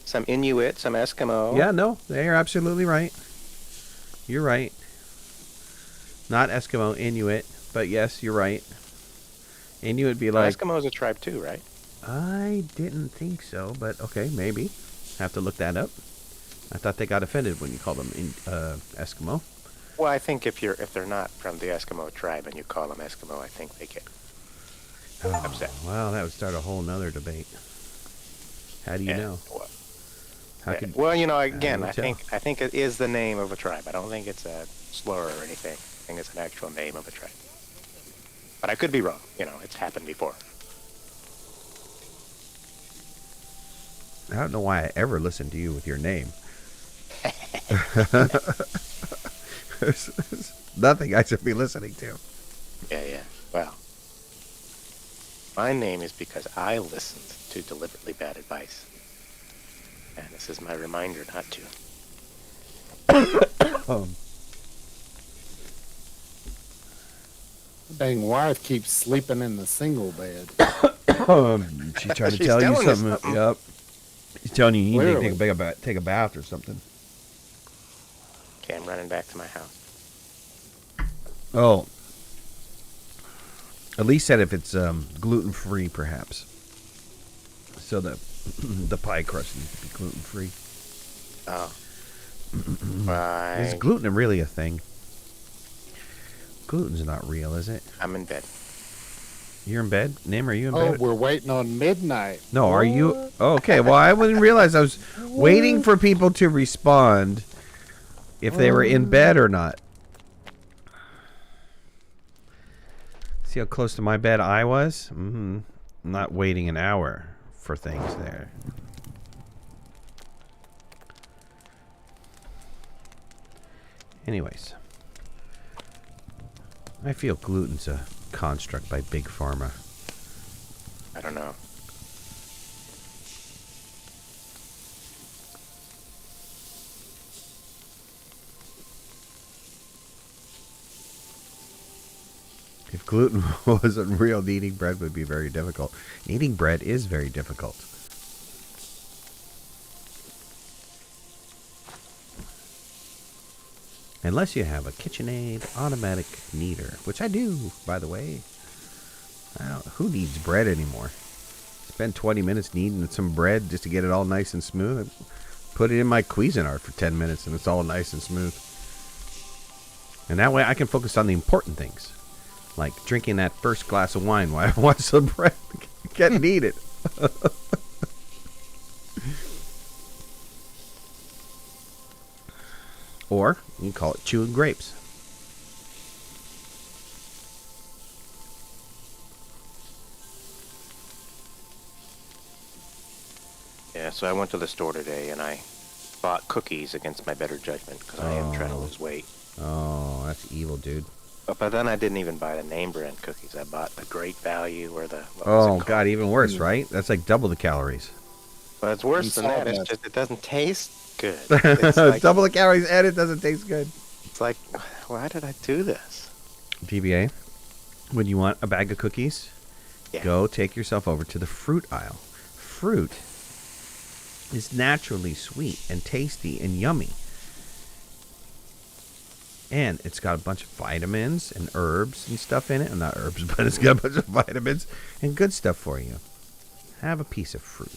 some Inuit, some Eskimo. Yeah, no, they are absolutely right. You're right. Not Eskimo, Inuit. but yes, you're right. And you would be like, Eskimo's a tribe too, right? I didn't think so, but okay, maybe. Have to look that up. I thought they got offended when you called them Eskimo. Well, I think if they're not from the Eskimo tribe and you call them Eskimo, I think they get upset. Well, that would start a whole nother debate. How do you know? Well, How yeah, could, well, you know, how again, do you I tell? think it is the name of a tribe. I don't think it's a slur or anything. I think it's an actual name of a tribe. But I could be wrong. You know, it's happened before. I don't know why I ever listened to you with your name. There's nothing I should be listening to. Yeah. Well, my name is because I listened to deliberately bad advice. And this is my reminder not to. Dang wife keeps sleeping in the single bed. She's trying to She's tell you telling you something. something. Yep. She's telling you you need to Clearly. take a bath or something. Okay, I'm running back to my house. Oh. At least said if it's gluten-free, perhaps. So the pie crust needs to be gluten-free. Oh. Bye. Is gluten really a thing? Gluten's not real, is it? I'm in bed. You're in bed? Nim, are you in Oh, bed? we're waiting on midnight. No, are you? Oh, okay, well, I wouldn't realize. I was waiting for people to respond if they were in bed or not. See how close to my bed I was? Mm-hmm. I'm not waiting an hour for things there. Anyways. I feel gluten's a construct by Big Pharma. I don't know. If gluten wasn't real, eating bread would be very difficult. Eating bread is very difficult. Unless you have a KitchenAid automatic kneader, which I do, by the way. Who needs bread anymore? Spend 20 minutes kneading some bread just to get it all nice and smooth. Put it in my Cuisinart for 10 minutes and it's all nice and smooth. And that way I can focus on the important things. Like drinking that first glass of wine while I watch the bread get kneaded. Or you can call it chewing grapes. Yeah, so I went to the store today and I bought cookies against my better judgment because I am trying to lose weight. Oh, that's evil, dude. But then I didn't even buy the name brand cookies. I bought the Great Value or the... what was it Oh, called? God, even worse, right? That's like double the calories. But it's worse And than that. It's sawdust. just, it doesn't taste good. It's like, Double the calories and it doesn't taste good. it's like, why did I do this? DBA, when you want a bag of cookies, Yeah. go take yourself over to the fruit aisle. Fruit is naturally sweet and tasty and yummy. And it's got a bunch of vitamins and herbs and stuff in it. And not herbs, but it's got a bunch of vitamins and good stuff for you. Have a piece of fruit.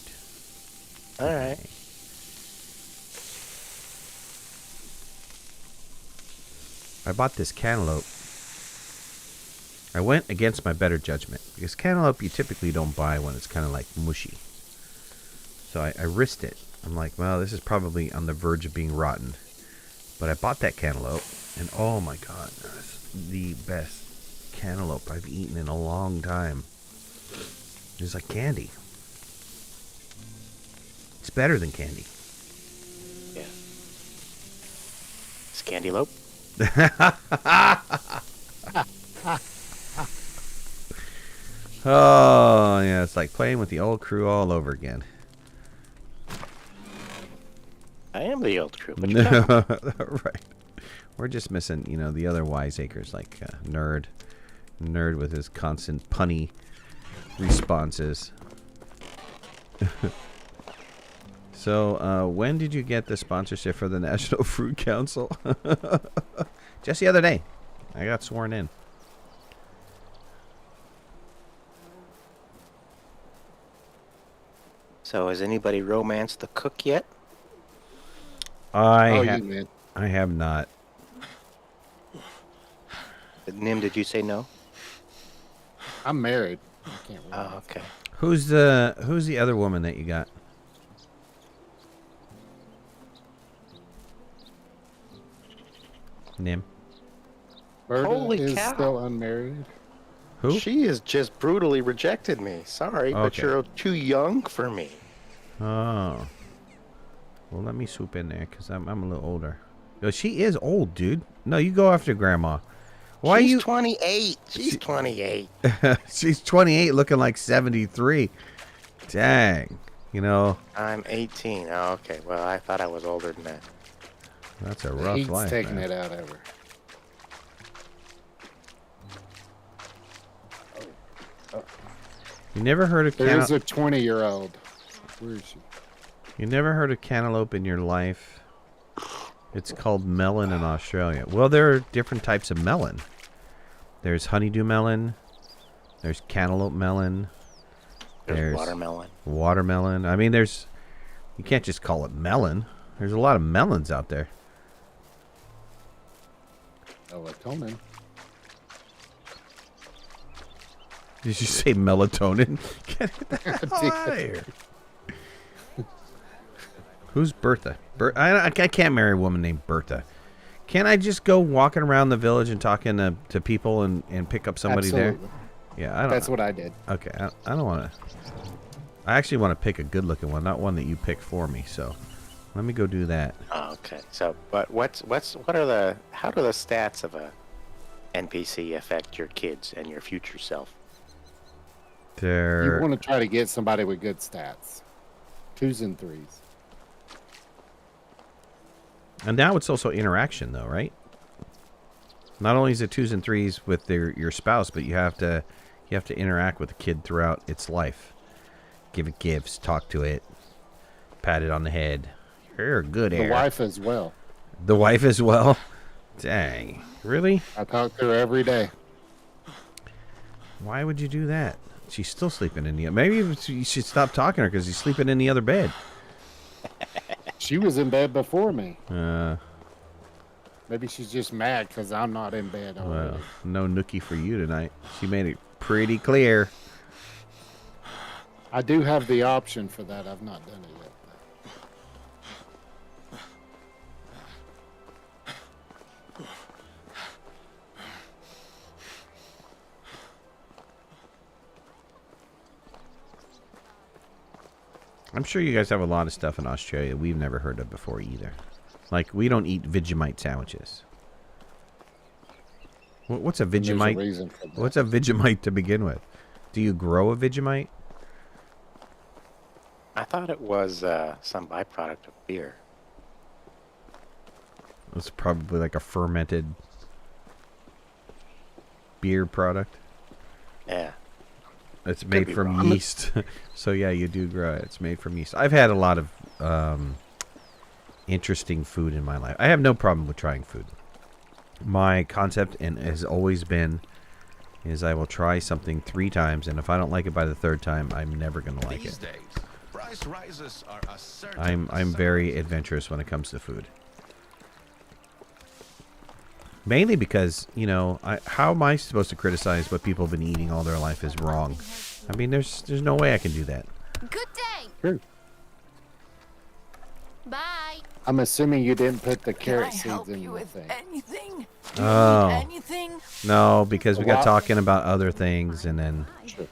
All right. I bought this cantaloupe. I went against my better judgment. Because cantaloupe you typically don't buy when it's kind of like mushy. So I risked it. I'm like, well, this is probably on the verge of being rotten. But I bought that cantaloupe. And oh my God, that's the best cantaloupe I've eaten in a long time. It's like candy. It's better than candy. Yeah. It's cantaloupe. Oh, yeah, it's like playing with the old crew all over again. I am the old crew. What you talking about? Right. We're just missing, the other wiseacres like Nerd. Nerd with his constant punny responses. So, when did you get the sponsorship for the National Fruit Council? Just the other day. I got sworn in. So has anybody romanced the cook yet? Oh, you man. I have not. Nim, did you say no? I'm married. I can't remember. Oh, okay. Who's the other woman that you got? Nim. Berta Holy is cow. still unmarried. Who? She has just brutally rejected me. Sorry, but Okay. you're too young for me. Oh. Well, let me swoop in there because I'm a little older. Yo, she is old, dude. No, you go after grandma. Why She's you? 28. She's 28. She's 28, looking like 73. Dang. You know, I'm 18. Oh, okay. Well, I thought I was older than that. that's a The rough heat's life. taking man. it out of her. You never heard of There's a 20-year-old. Where is she? You never heard of cantaloupe in your life? It's called melon in Australia. Well, there are different types of melon. There's honeydew melon. There's cantaloupe melon. There's watermelon. Watermelon. I mean, there's... You can't just call it melon. There's a lot of melons out there. Melatonin. Did you say melatonin? Get the hell out of here. Who's Bertha? I can't marry a woman named Bertha. Can't I just go walking around the village and talking to people and pick up somebody Absolutely. there? Yeah, I don't. That's what I did. Okay, I don't want to. I actually want to pick a good-looking one, not one that you picked for me. So, let me go do that. Oh, okay. So, but how do the stats of a NPC affect your kids and your future self? You There. want to try to get somebody with good stats. 2s and 3s. And now it's also interaction, though, right? Not only is it 2s and 3s with your spouse, but you have to interact with the kid throughout its life. Give it gifts, talk to it, pat it on the head. You're a good The heir. wife as well. The wife as well. Dang, really? I talk to her every day. Why would you do that? She's still sleeping in the. Maybe you should stop talking to her because she's sleeping in the other bed. She was in bed before me. Well, Maybe she's just mad because I'm not in bed already. no nookie for you tonight. She made it pretty clear. I do have the option for that. I've not done it yet. I'm sure you guys have a lot of stuff in Australia we've never heard of before either. Like, we don't eat Vegemite sandwiches. What's a There's a Vegemite? reason for that. What's a Vegemite to begin with? Do you grow a Vegemite? I thought it was some byproduct of beer. It's probably like a fermented beer product. Yeah. It's made be from wrong. yeast. So yeah, you do grow it. It's made from yeast. I've had a lot of interesting food in my life. I have no problem with trying food. My concept and has always been is I will try something 3 times, and if I don't like it by the 3rd time, I'm never gonna like These it. days, price rises are a certain I'm very adventurous when it comes to food. Mainly because, you know, how am I supposed to criticize what people have been eating all their life is wrong? I mean, there's no way I can do that. Good day. True. Bye. I'm assuming you didn't put the Can I carrot seeds help in you the with thing. anything? Do you Oh. need anything? No, because we got What? talking about other things, and then Sure.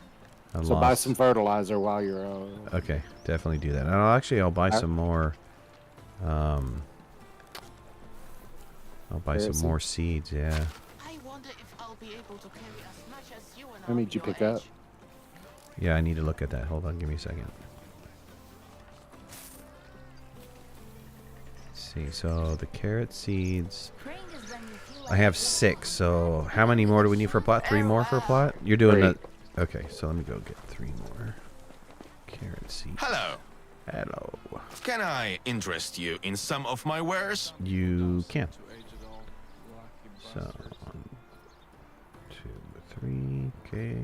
I So buy lost. some fertilizer while you're Okay, definitely do that. And I'll buy some more. I'll buy some Carrot more seeds. Yeah. I wonder if I'll be able to carry as much as you and How many did you pick up? Yeah, I need to look at that. Hold on, give me a second. Let's see. So the carrot seeds. I have 6. So how many more do we need for a plot? 3 more for a plot? You're doing 3. the. Okay, so let me go get 3 more. Carrot seeds. Hello. Hello. Can I interest you in some of my wares? You can. So 1, 2, 3. Okay.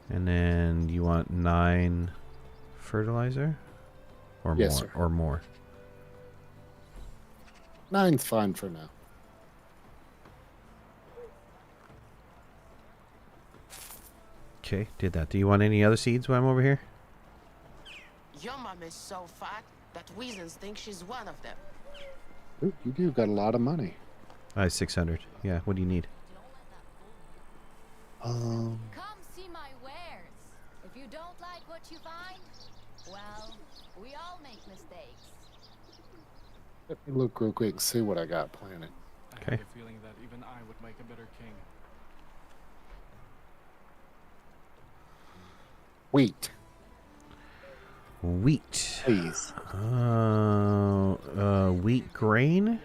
And then you want 9 fertilizer? Or Yes, more? sir. Or more? 9's fine for now. Okay, did that. Do you want any other seeds while I'm over here? Your mom is so fat that Weasons think she's one of them. Ooh, you do got a lot of money. I have 600. Yeah, what do you need? Um, Come see my wares. If you don't like what you find, well, we all make mistakes. let me look real quick and see what I got planted. I Okay. have a feeling that even I would make a better king. Wheat, Wheat. please. Wheat grain?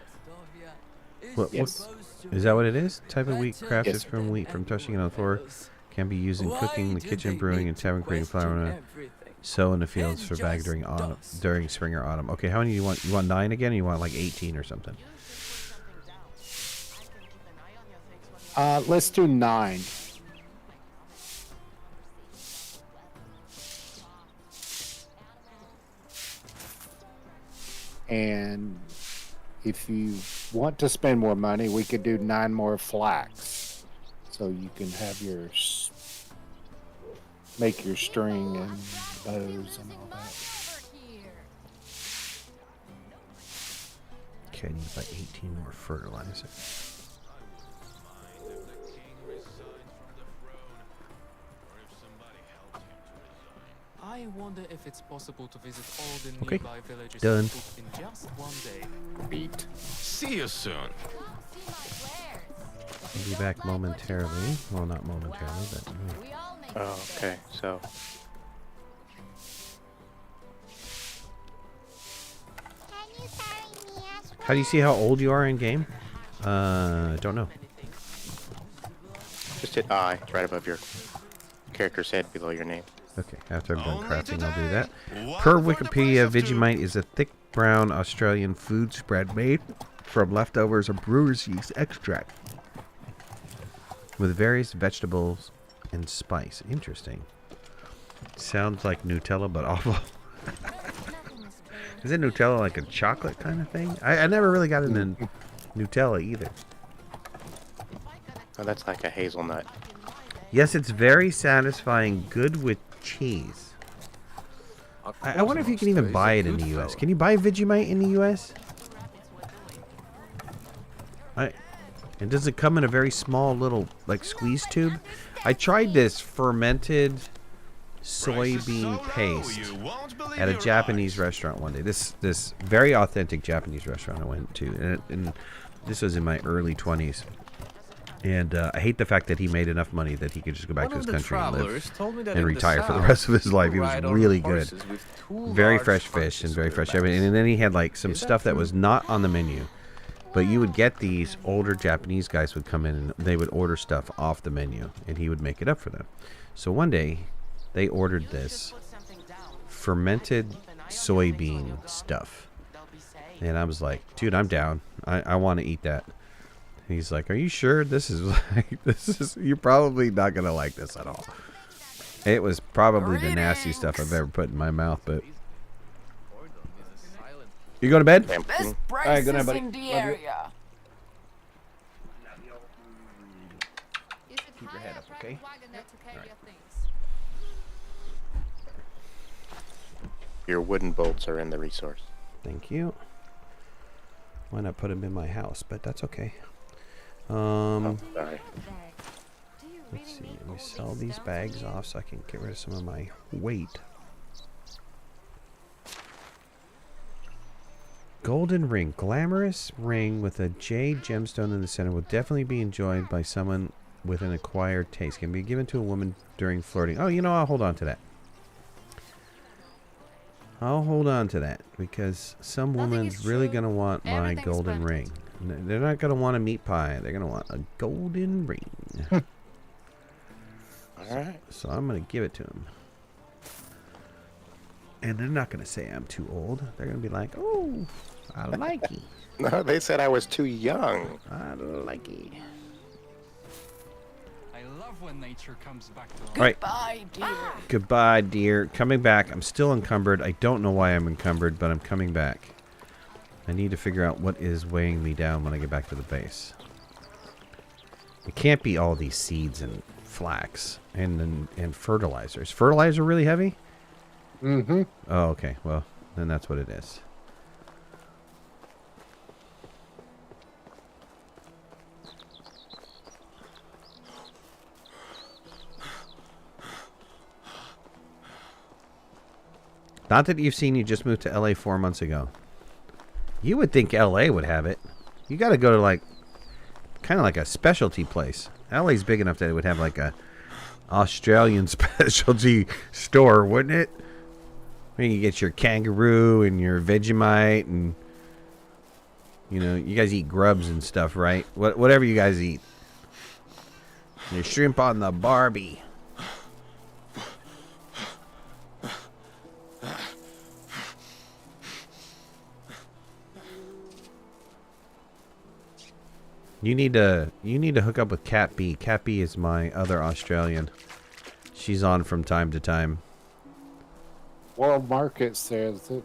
What, Yes. is that what it is? Type of wheat crafted Yes. from wheat from toasting it on the floor. Can be used in cooking, the kitchen, brewing, and tavern creating flour. Sow in the fields for bag during autumn, during spring or autumn. Okay, how many do you want? You want 9 again, or you want like 18 or something? Let's do 9. And if you want to spend more money, we could do 9 more flax, so you can have your make your string and bows and all that. Okay, I need like 18 more fertilizer. I wonder if it's possible to visit all the Okay, nearby villages done. and cook in just one day. Beat. See you soon. I'll be back momentarily. Well, not momentarily, but... Oh, okay. So How do you see how old you are in game? Don't know. just hit I. It's right above your character's head below your name. Okay, after I'm done crafting, I'll do that. One Per for the Wikipedia, price of 2. Vegemite is a thick brown Australian food spread made from leftovers of brewer's yeast extract with various vegetables and spice. Interesting. Sounds like Nutella, but awful. Isn't Nutella like a chocolate kind of thing? I never really got into Nutella either. Oh, that's like a hazelnut. Yes, it's very satisfying, good with cheese. I wonder if you can even buy it in the U.S. Can you buy Vegemite in the U.S.? And does it come in a very small little, like, squeeze tube? I tried this fermented soybean paste at a Japanese restaurant one day. This very authentic Japanese restaurant I went to, and this was in my early 20s. And I hate the fact that he made enough money that he could just go back to his country and live and retire for the rest of his life. He was really good. Very fresh fish and very fresh everything. And then he had like some stuff that was not on the menu. But you would get these older Japanese guys would come in and they would order stuff off the menu and he would make it up for them. So one day they ordered this fermented soybean stuff. And I was like, dude, I'm down. I want to eat that. He's like, are you sure this is like, you're probably not going to like this at all. It was probably the nasty stuff I've ever put in my mouth, but. You going to bed? This All price right, good night, is buddy. in the Love you. area. Keep your head up, okay? Your wooden bolts are in the resource. Thank you. Why not put them in my house? But that's okay. Sorry. Let's see. Let me sell these bags off so I can get rid of some of my weight. Golden ring. Glamorous ring with a jade gemstone in the center will definitely be enjoyed by someone with an acquired taste. Can be given to a woman during flirting. Oh, you know, I'll hold on to that. I'll hold on to that because some woman's really going to want my golden ring. They're not going to want a meat pie. They're going to want a golden ring. Alright. So I'm going to give it to them. And they're not going to say I'm too old. They're going to be like, oh, I like it. No, they said I was too young. I like it. I love love when nature comes back to life. All right. Goodbye, dear. Goodbye, dear. Coming back. I'm still encumbered. I don't know why I'm encumbered, but I'm coming back. I need to figure out what is weighing me down when I get back to the base. It can't be all these seeds and flax and fertilizer. Is fertilizer really heavy? Mm-hmm. Oh, okay. Well, then that's what it is. Not that you've seen you just moved to LA 4 months ago. You would think LA would have it. You got to go to like, kind of like a specialty place. LA's big enough that it would have like a Australian specialty store, wouldn't it? Where you get your kangaroo and your Vegemite and, you know, you guys eat grubs and stuff, right? Whatever you guys eat. Your shrimp on the Barbie. You need to hook up with Cat B. Cat B is my other Australian. She's on from time to time. World Market says it.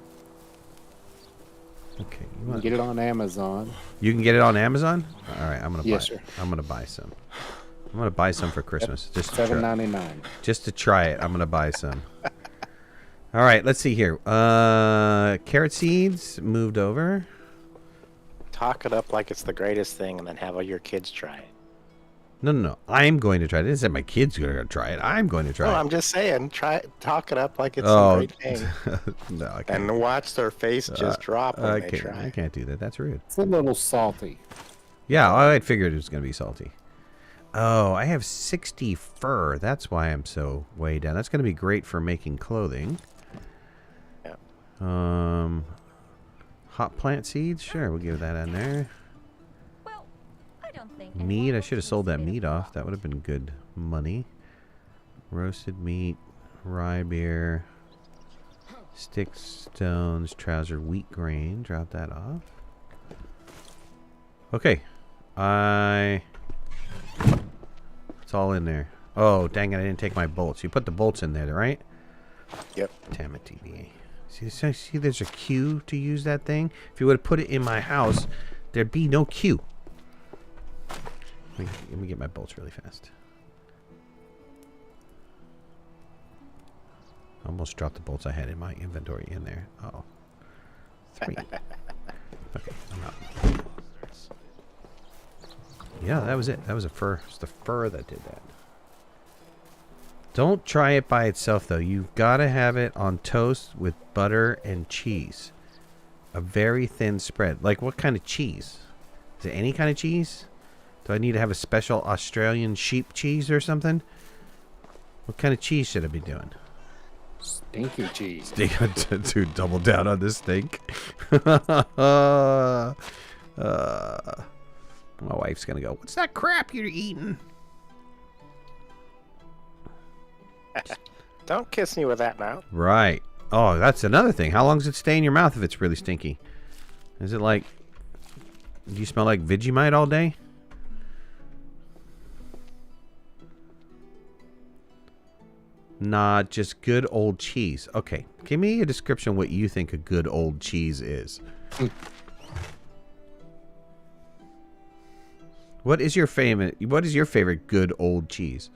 Okay, You can get it on Amazon. You can get it on Amazon? All right, I'm gonna Yes, buy. sir. I'm gonna buy some. I'm gonna buy some for Christmas. Just to $7.99. Just to try it, I'm gonna buy some. All right, let's see here. Carrot seeds moved over. Talk it up like it's the greatest thing, and then have all your kids try it. No. I'm going to try it. I didn't say my kids are gonna try it. I'm going to try No, it. I'm just saying, talk it up like it's a great thing, No, I can't. and watch their face just drop when they try. I can't do that. That's rude. It's a little salty. Yeah, I figured it was going to be salty. Oh, I have 60 fur. That's why I'm so way down. That's going to be great for making clothing. Yeah. Hot plant seeds? Sure, we'll give that in there. Well, I don't think Meat? I should have sold that meat off. That would have been good money. Roasted meat, rye beer, sticks, stones, trouser, wheat grain. Drop that off. Okay. It's all in there. Oh, dang it, I didn't take my bolts. You put the bolts in there, right? Yep. Damn it, DBA. See, there's a queue to use that thing. If you would have put it in my house, there'd be no queue. Let me get my bolts really fast. I almost dropped the bolts I had in my inventory in there. Uh-oh. 3. Okay, I'm out. Yeah, that was it. That was a fur. It's the fur that did that. Don't try it by itself, though. You've got to have it on toast with butter and cheese. A very thin spread. Like, what kind of cheese? Is it any kind of cheese? Do I need to have a special Australian sheep cheese or something? What kind of cheese should I be doing? Stinky cheese. To double down on this stink. My wife's going to go, what's that crap you're eating? Don't kiss me with that mouth. Right. Oh, that's another thing. How long does it stay in your mouth if it's really stinky? Is it like... Do you smell like Vegemite all day? Nah, just good old cheese. Okay. Give me a description of what you think a good old cheese is. What is your favorite good old cheese?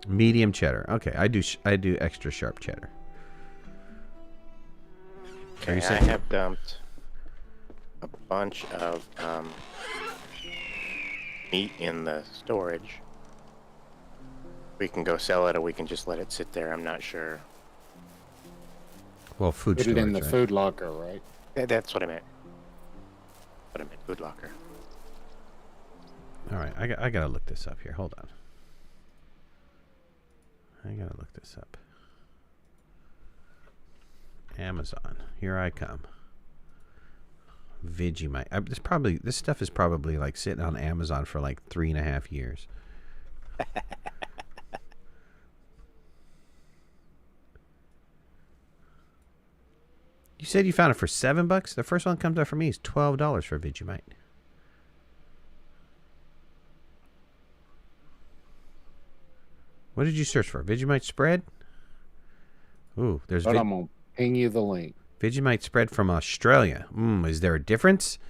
Medium cheddar. Okay, I do extra sharp cheddar. Okay, I have dumped a bunch of meat in the storage. We can go sell it, or we can just let it sit there. I'm not sure. Well, food Put storage, it in the right? food locker, right? That's what I meant. What I meant, food locker. All right, I gotta look this up here. Hold on. I gotta look this up. Amazon. Here I come. Vegemite. This stuff is probably like sitting on Amazon for like 3.5 years. You said you found it for $7? The first one comes up for me is $12 for Vegemite. What did you search for? Vegemite spread? Ooh, there's But I'm gonna ping you the link. Vegemite spread from Australia. Is there a difference?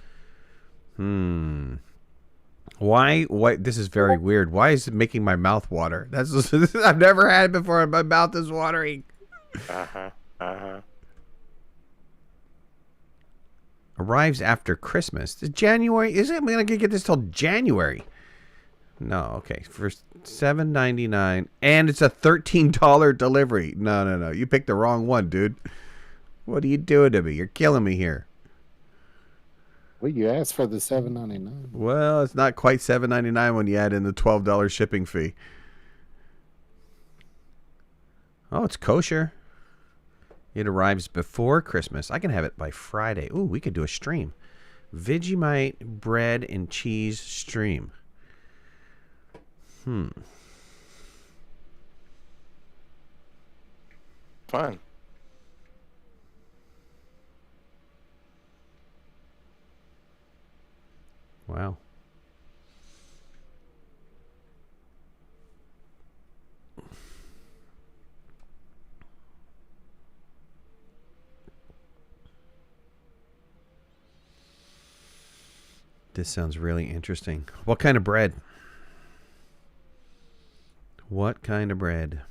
Why? What? This is very weird. Why is it making my mouth water? That's I've never had it before, and my mouth is watering. Arrives after Christmas. January? Isn't it gonna get this till January? No. Okay. For $7.99, and it's a $13 delivery. No. You picked the wrong one, dude. What are you doing to me? You're killing me here. Well, you asked for the $7.99. Well, it's not quite $7.99 when you add in the $12 shipping fee. Oh, it's kosher. It arrives before Christmas. I can have it by Friday. Ooh, we could do a stream. Vegemite bread and cheese stream. Fun. Wow. This sounds really interesting. What kind of bread? What kind of bread?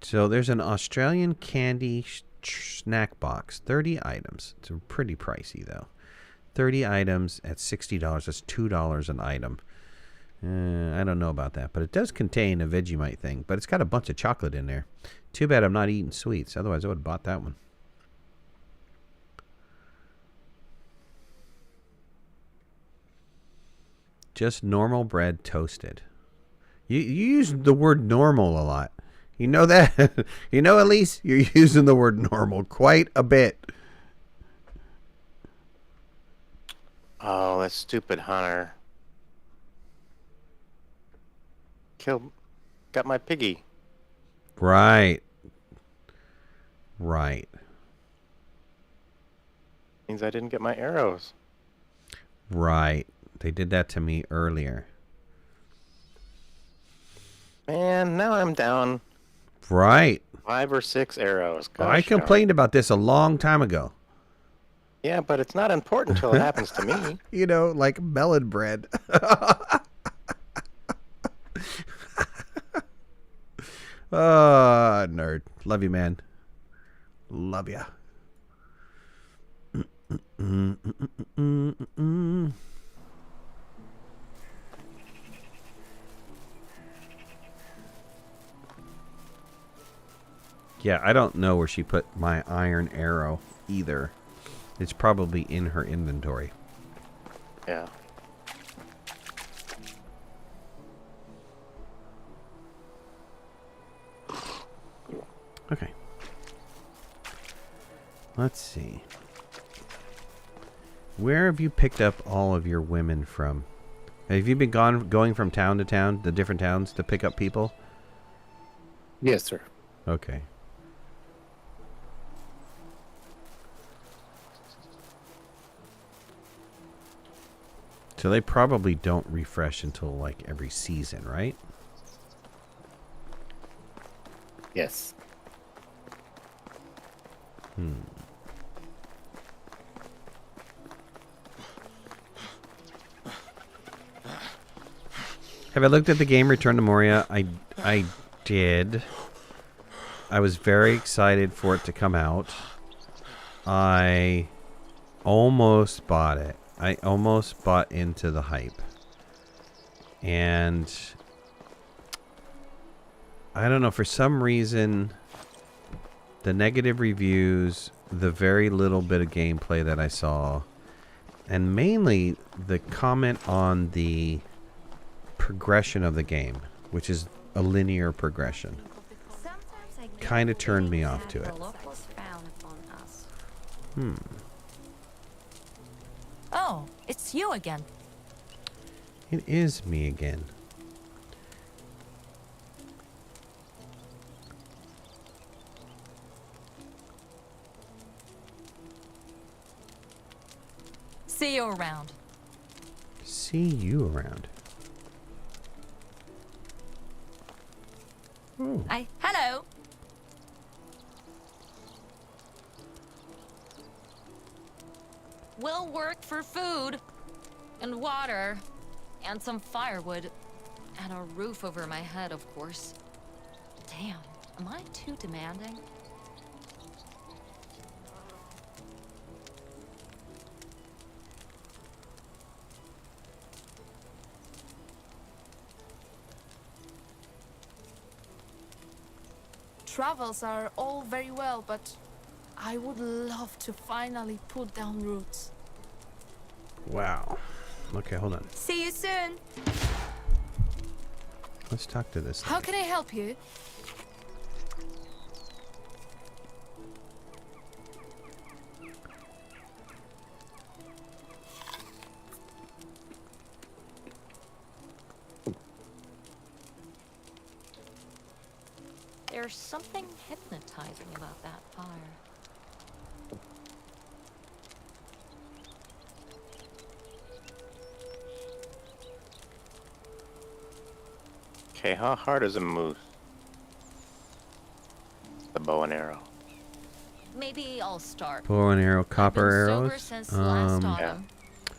So there's an Australian candy snack box. 30 items. It's pretty pricey, though. 30 items at $60. That's $2 an item. I don't know about that, but it does contain a Vegemite thing. But it's got a bunch of chocolate in there. Too bad I'm not eating sweets. Otherwise, I would have bought that one. Just normal bread toasted. You use the word normal a lot. You know that? You know, Elise, you're using the word normal quite a bit. Oh, that stupid hunter. Got my piggy. Right. Right. Means I didn't get my arrows. Right. They did that to me earlier. Man, now I'm down Right. 5 or 6 arrows. Gosh, I complained about this a long time ago. Yeah, but it's not important until it happens to me. You know, like melon bread. Nerd. Love you, man. Love ya. Yeah, I don't know where she put my iron arrow either. It's probably in her inventory. Yeah. Okay. Let's see. Where have you picked up all of your women from? Have you been going from town to town, the different towns, to pick up people? Yes, sir. Okay. So they probably don't refresh until like every season, right? Yes. Have I looked at the game Return to Moria? I did. I was very excited for it to come out. I almost bought it. I almost bought into the hype. And I don't know, for some reason, the negative reviews, the very little bit of gameplay that I saw, and mainly the comment on the progression of the game, which is a linear progression, kind of turned me off to it. Oh, it's you again. It is me again. See you around. See you around. Ooh. Hello. We'll work for food and water and some firewood and a roof over my head, of course. Damn, am I too demanding? Travels are all very well, but I would love to finally put down roots. Wow. Okay, hold on. See you soon. Let's talk to this. How lady. can I help you? There's something hypnotizing about that fire. Okay, how hard is a moose? The bow and arrow. Maybe I'll start. Bow and arrow, copper I've been sober arrows. since last autumn. Yeah.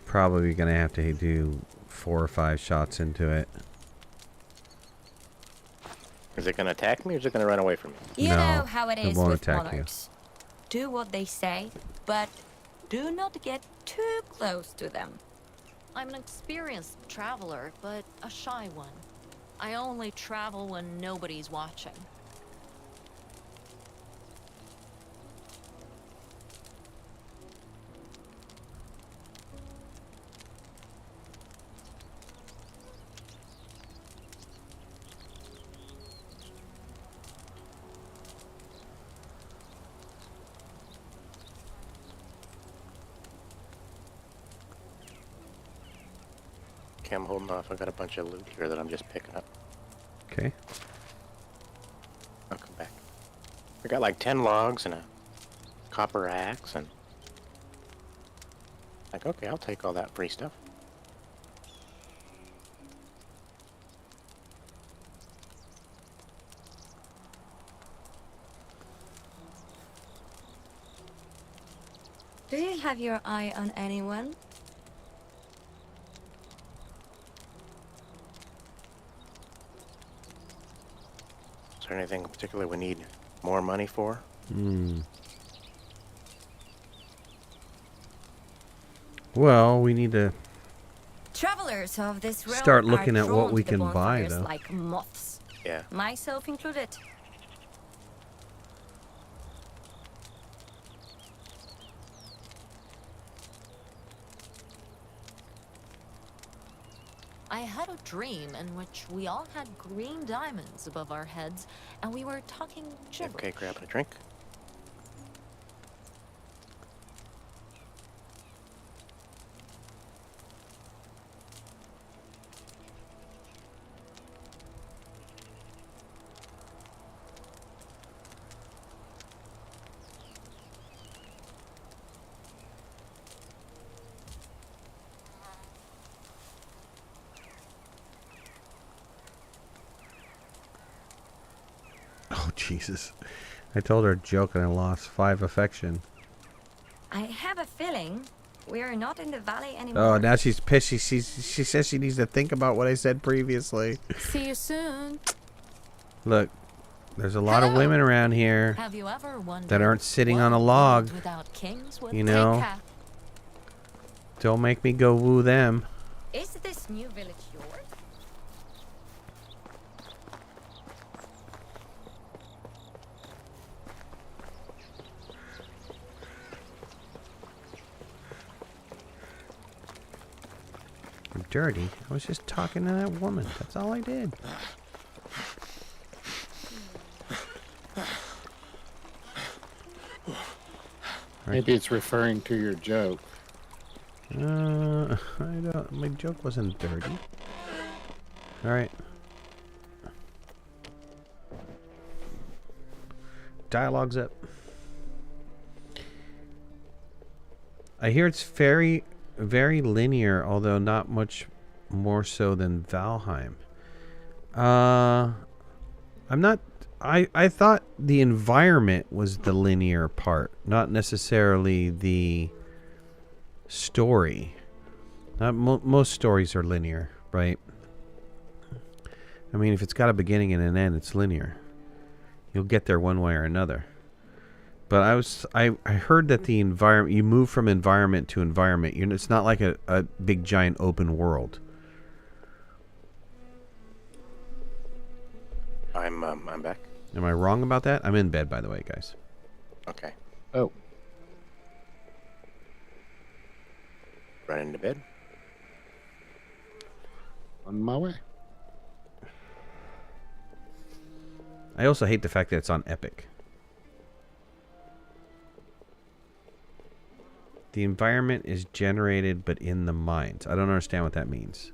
Probably gonna have to do 4 or 5 shots into it. Is it gonna attack me or is it gonna run away from me? You No, know how it it is won't with attack you. monarchs. Do what they say, but do not get too close to them. I'm an experienced traveler, but a shy one. I only travel when nobody's watching. Okay, I'm holding off. I got a bunch of loot here that I'm just picking up. Okay. I'll come back. I got like 10 logs and a copper axe and... Like, okay, I'll take all that free stuff. Do you have your eye on anyone? Is there anything in particular we need more money for? Well, we need to Travelers of this realm start are looking at what drawn we to the can buy, bonfires though. like moths, Yeah. myself included. I had a dream in which we all had green diamonds above our heads, and we were talking gibberish. Okay, grabbing a drink. Oh, Jesus. I told her a joke and I lost 5 affection. I have a feeling we're not in the valley anymore. Oh, now she's pissed. She says she needs to think about what I said previously. See you soon. Look, there's a lot of Hello. women around here Have you ever wondered that aren't sitting what on a world log. without kings would You take know? care? Don't make me go woo them. Is this new village yours? I'm dirty. I was just talking to that woman. That's all I did. Maybe it's referring to your joke. I don't. My joke wasn't dirty. All right. Dialogue's up. I hear it's very, very linear, although not much more so than Valheim. I'm not... I thought the environment was the linear part, not necessarily the story. Most stories are linear, right? I mean, if it's got a beginning and an end, it's linear. You'll get there one way or another. But I heard that the environment, you move from environment to environment. It's not like a big giant open world. I'm back. Am I wrong about that? I'm in bed, by the way, guys. Okay. Oh. Running to bed. On my way. I also hate the fact that it's on Epic. The environment is generated, but in the mines. I don't understand what that means.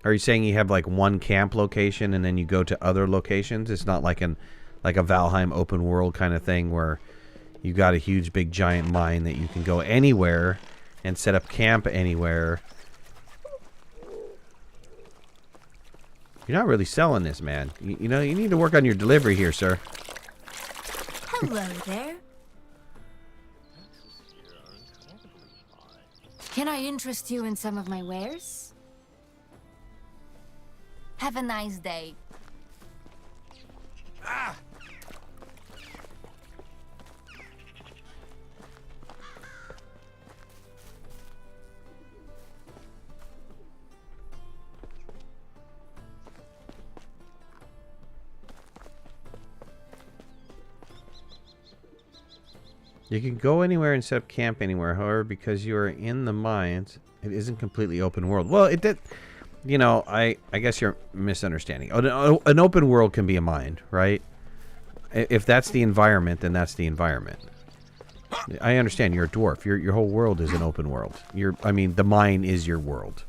Are you saying you have like one camp location and then you go to other locations? It's not like a Valheim open world kind of thing where you got a huge big giant mine that you can go anywhere and set up camp anywhere. You're not really selling this, man. You know, you need to work on your delivery here, sir. Hello there. Can I interest you in some of my wares? Have a nice day. You can go anywhere and set up camp anywhere. However, because you are in the mines, it isn't completely open world. Well, it did. You know, I guess you're misunderstanding. An open world can be a mine, right? If that's the environment, then that's the environment. I understand you're a dwarf. Your whole world is an open world. I mean, the mine is your world.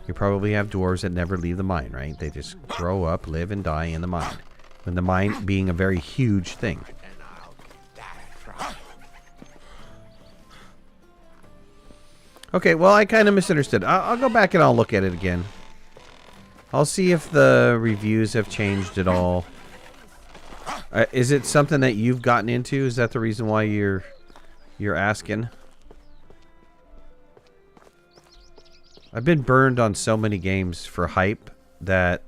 You probably have dwarves that never leave the mine, right? They just grow up, live, and die in the mine. And the mine being a very huge thing. Okay, well, I kind of misunderstood. I'll go back and I'll look at it again. I'll see if the reviews have changed at all. Is it something that you've gotten into? Is that the reason why you're asking? I've been burned on so many games for hype that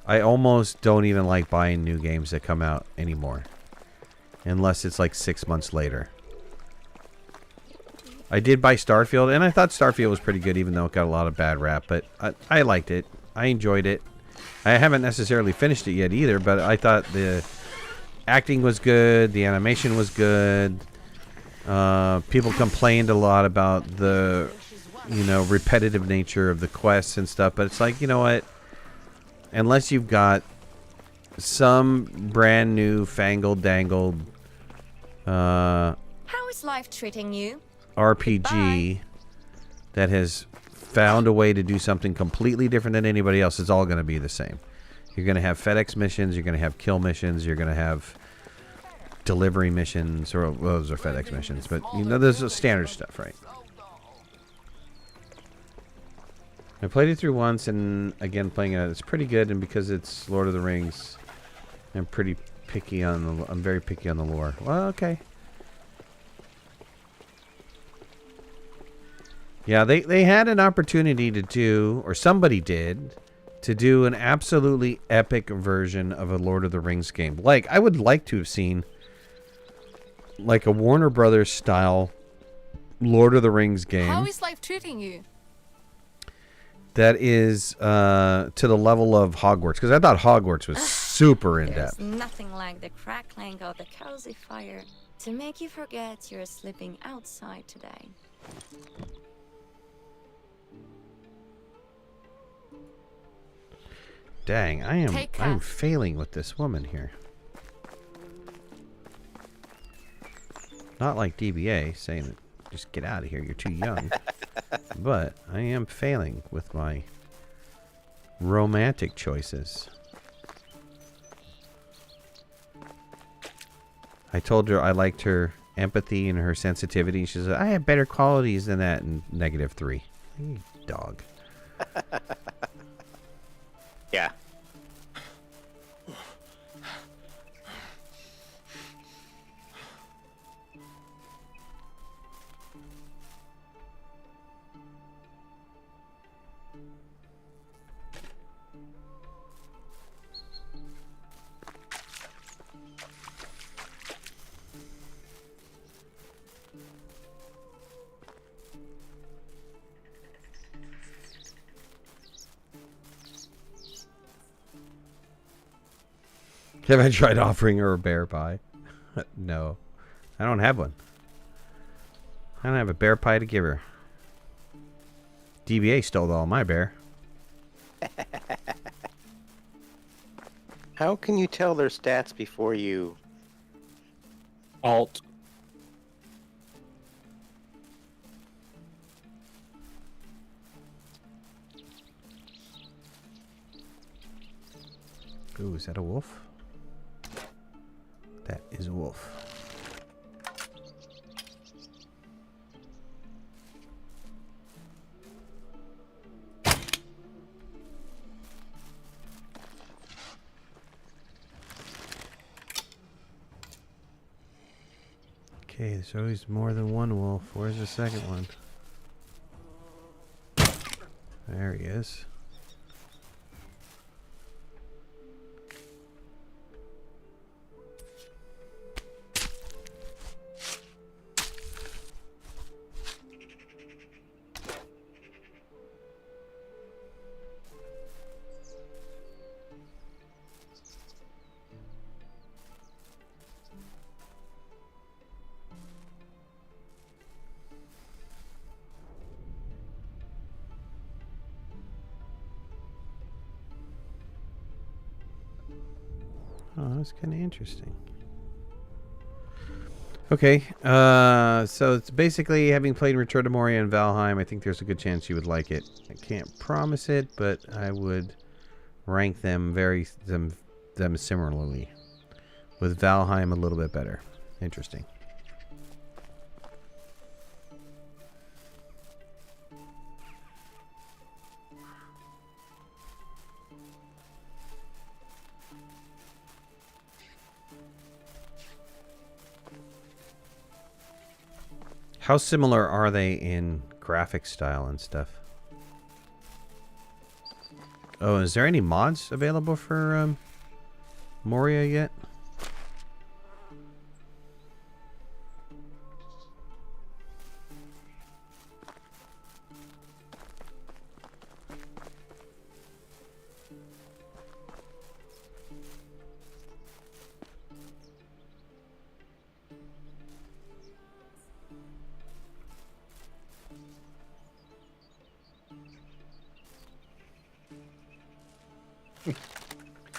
I almost don't even like buying new games that come out anymore. Unless it's like 6 months later. I did buy Starfield, and I thought Starfield was pretty good, even though it got a lot of bad rap. But I liked it. I enjoyed it. I haven't necessarily finished it yet either, but I thought the acting was good. The animation was good. People complained a lot about the, repetitive nature of the quests and stuff. But it's like, you know what? Unless you've got some brand new fangled dangled How is life treating you? RPG that has found a way to do something completely different than anybody else, is all going to be the same. You're going to have FedEx missions, you're going to have kill missions, you're going to have delivery missions, or well, those are FedEx missions, but there's standard stuff, right? I played it through once, and again playing it, it's pretty good, and because it's Lord of the Rings, I'm pretty picky on I'm very picky on the lore. Well, okay. Yeah, they had an opportunity to do, or somebody did, to do an absolutely epic version of a Lord of the Rings game. Like, I would like to have seen, like, a Warner Brothers style Lord of the Rings game. How is life treating you? That is to the level of Hogwarts, because I thought Hogwarts was super in-depth. There's nothing like the crackling of the cozy fire to make you forget you're sleeping outside today. Dang, I'm failing with this woman here. Not like DBA saying, just get out of here, you're too young. But I am failing with my romantic choices. I told her I liked her empathy and her sensitivity. She said, I have better qualities than that, and -3. You dog. Yeah. Have I tried offering her a bear pie? No. I don't have one. I don't have a bear pie to give her. DBA stole all my bear. How can you tell their stats before you... Alt. Ooh, is that a wolf? That is a wolf. Okay, there's always more than one wolf. Where's the second one? There he is. Oh, that's kind of interesting. Okay, so it's basically, having played Return to Moria and Valheim, I think there's a good chance you would like it. I can't promise it, but I would rank them them similarly. With Valheim a little bit better. Interesting. How similar are they in graphic style and stuff? Oh, is there any mods available for Moria yet?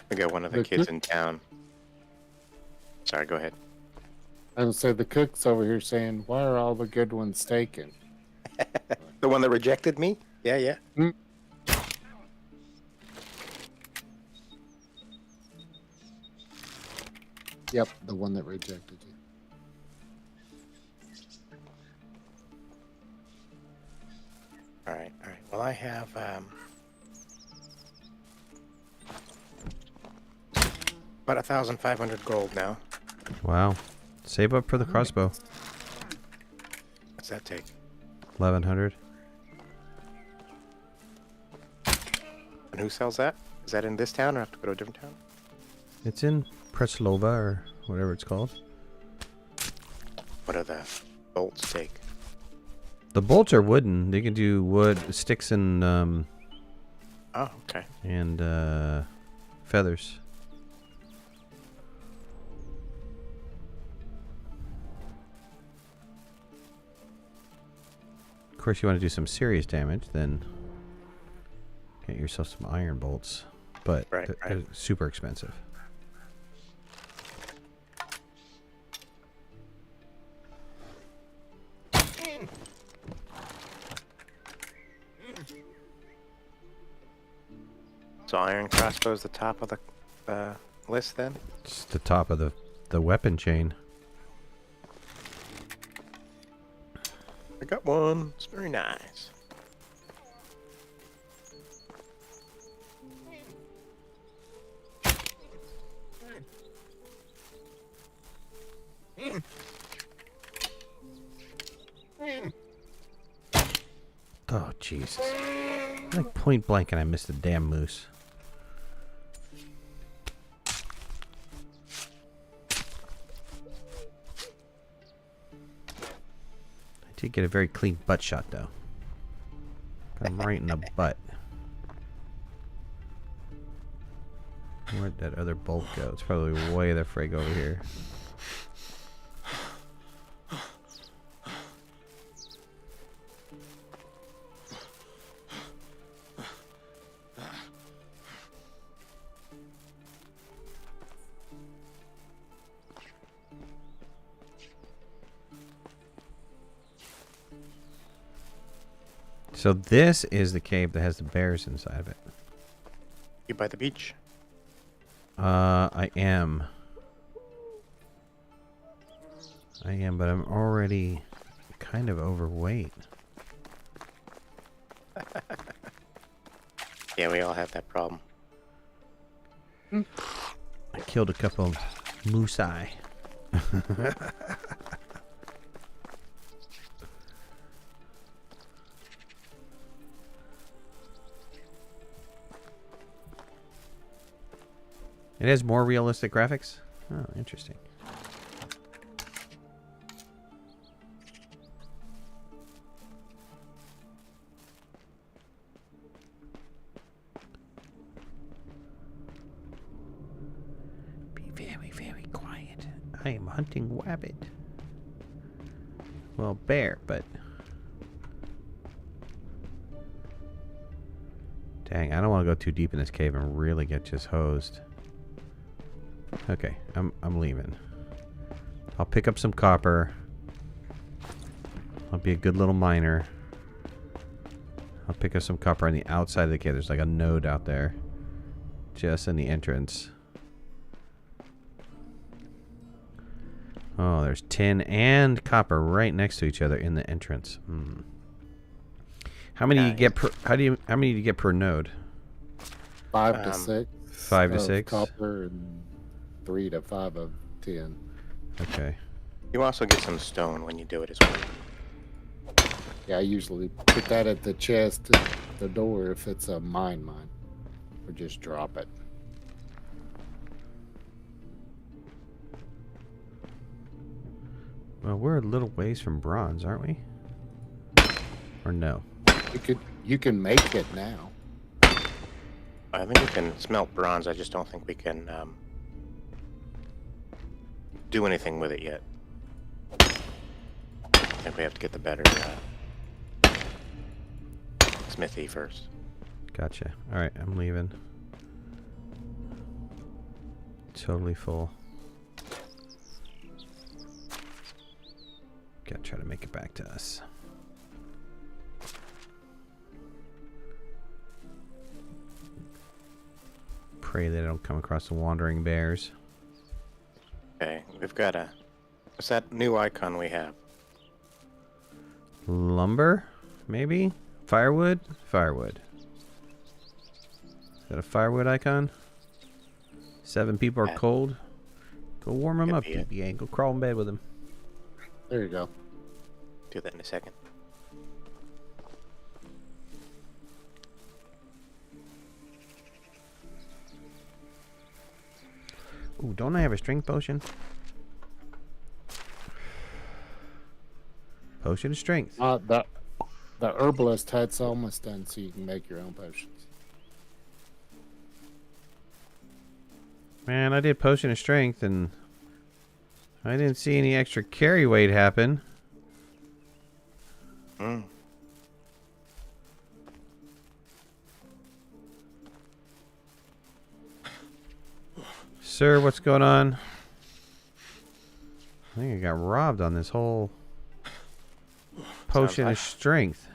We got one of the kids in town. Sorry, go ahead. I would say the cook's over here saying, why are all the good ones taken? The one that rejected me? Yeah, yeah. Mm. Yep, the one that rejected you. All right, all right. Well, I have about 1,500 gold now. Wow. Save up for the crossbow. What's that take? 1,100. And who sells that? Is that in this town, or have to go to a different town? It's in Preslova, or whatever it's called. What do the bolts take? The bolts are wooden. They can do wood, sticks, and Oh, okay. and feathers. Of course, you want to do some serious damage, then get yourself some iron bolts. But Right, they're super expensive. So iron crossbow is the top of the list then? It's the top of the weapon chain. got one. It's very nice. Oh, Jesus. Like point blank and I missed the damn moose. I did get a very clean butt shot, though. Got him right in the butt. Where'd that other bolt go? It's probably way the frig over here. So this is the cave that has the bears inside of it. You by the beach? I am. But I'm already kind of overweight. Yeah, we all have that problem. I killed a couple of moose eye. It has more realistic graphics? Oh, interesting. Be very, very quiet. I am hunting wabbit. Well, bear, but... Dang, I don't want to go too deep in this cave and really get just hosed. Okay, I'm leaving. I'll pick up some copper. I'll be a good little miner. I'll pick up some copper on the outside of the cave. There's like a node out there. Just in the entrance. Oh, there's tin and copper right next to each other in the entrance. Hmm. How many do you get per how many do you get per node? 5 to 6. 5 to 6. Copper and 3 to 5 of tin. Okay. You also get some stone when you do it as well. Yeah, I usually put that at the chest, at the door, if it's a mine. Or just drop it. Well, we're a little ways from bronze, aren't we? Or no? You can make it now. I think we can smelt bronze. I just don't think we can do anything with it yet. I think we have to get the better smithy first. Gotcha. Alright, I'm leaving. Totally full. Gotta try to make it back to us. Pray they don't come across the wandering bears. Okay, we've got a... What's that new icon we have? Lumber? Maybe? Firewood? Firewood. Is that a firewood icon? 7 people are cold. Go warm them up, DBA. Go crawl in bed with them. There you go. Do that in a second. Ooh, don't I have a strength potion? Potion of strength. The herbalist hut's almost done, so you can make your own potions. Man, I did potion of strength and I didn't see any extra carry weight happen. Hmm. Sir, what's going on? I think I got robbed on this whole potion of strength.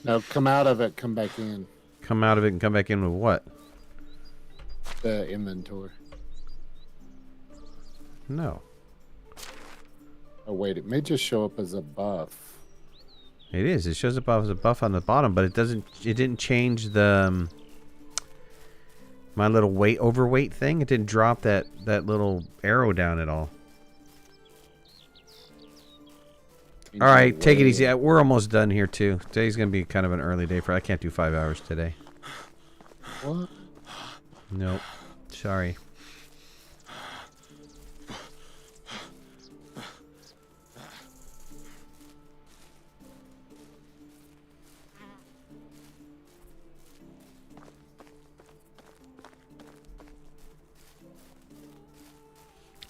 No, come out of it, come back in. Come out of it and come back in with what? The inventory. No. Oh, wait, it may just show up as a buff. It is. It shows up as a buff on the bottom, but it doesn't. It didn't change the my little overweight thing. It didn't drop that little arrow down at all. All right, take it easy. We're almost done here too. Today's gonna be kind of an early day I can't do 5 hours today. What? Nope. Sorry.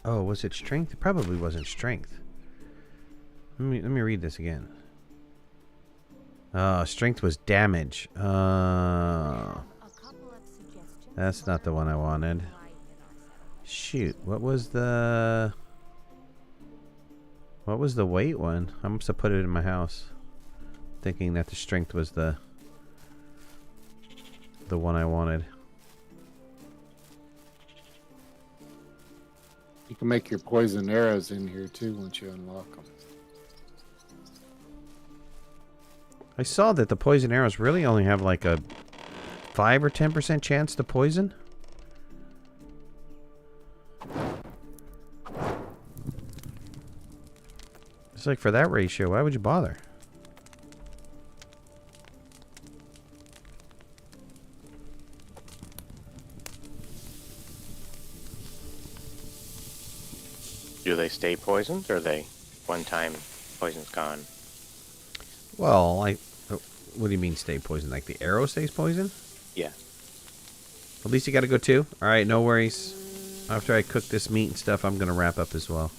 Oh, was it strength? It probably wasn't strength. Let me read this again. Strength was damage. That's not the one I wanted. Shoot, what was the weight one? I must have put it in my house, thinking that the strength was the one I wanted. You can make your poison arrows in here too once you unlock them. I saw that the poison arrows really only have like a 5 or 10% chance to poison. It's like for that ratio, why would you bother? Do they stay poisoned, or they one time poison's gone? Well, what do you mean stay poisoned? Like the arrow stays poisoned? Yeah. At least you got to go too. All right, no worries. After I cook this meat and stuff, I'm gonna wrap up as well.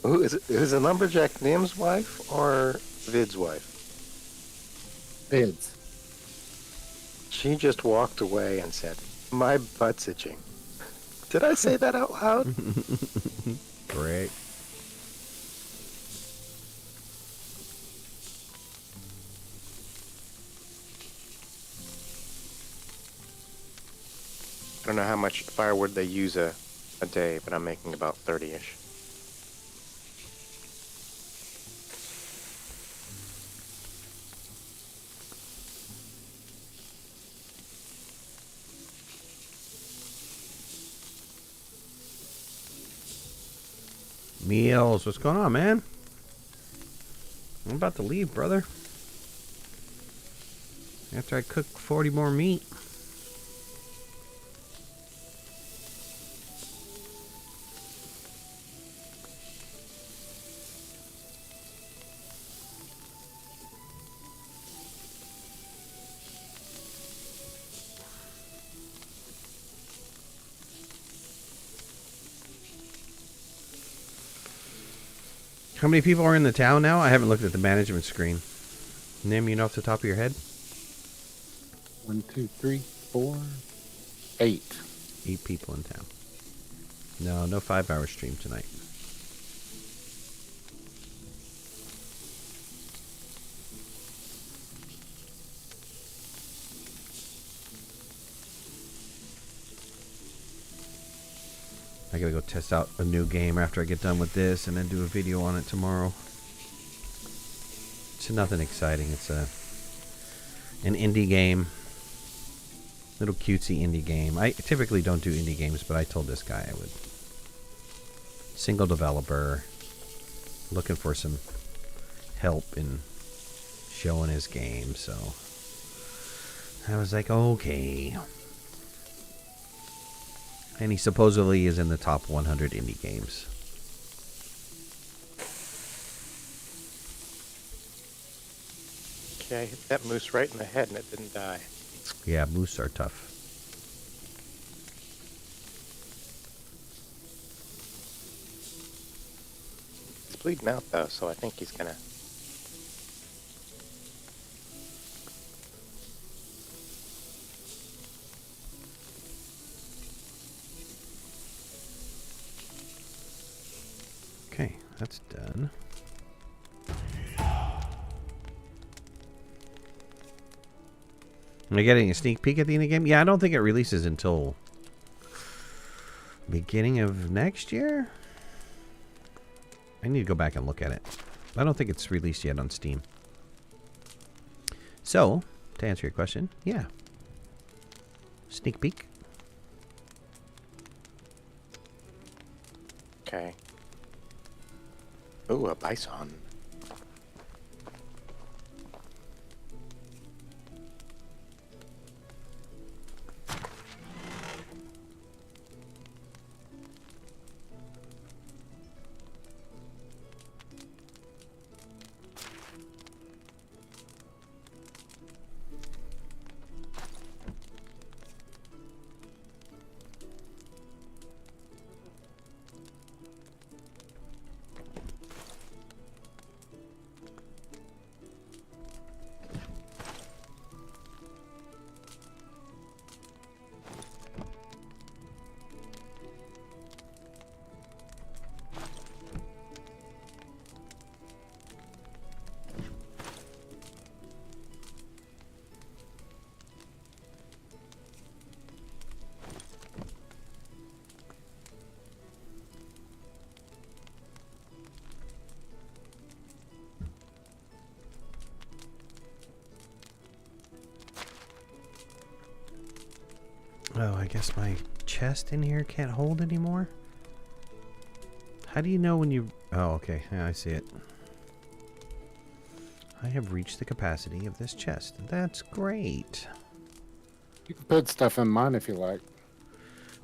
Who's a lumberjack? Nim's wife or Vid's wife? Vids. She just walked away and said, "My butt's itching." Did I say that out loud? Great. I don't know how much firewood they use a day, but I'm making about 30-ish. Meals, what's going on, man? I'm about to leave, brother. After I cook 40 more meat. How many people are in the town now? I haven't looked at the management screen. Nim, you know off the top of your head? 1, 2, 3, 4, 8. 8 people in town. No 5-hour stream tonight. I gotta go test out a new game after I get done with this and then do a video on it tomorrow. It's nothing exciting. It's an indie game. Little cutesy indie game. I typically don't do indie games, but I told this guy I would. Single developer. Looking for some help in showing his game, so I was like, okay. And he supposedly is in the top 100 indie games. Okay, I hit that moose right in the head and it didn't die. Yeah, moose are tough. He's bleeding out though, so I think he's gonna... Okay, that's done. Am I getting a sneak peek at the end of the game? Yeah, I don't think it releases until beginning of next year. I need to go back and look at it. I don't think it's released yet on Steam. So, to answer your question, yeah. Sneak peek. Okay. Ooh, a bison. Oh, I guess my chest in here can't hold anymore? How do you know when you... Oh, okay. Yeah, I see it. I have reached the capacity of this chest. That's great. You can put stuff in mine if you like.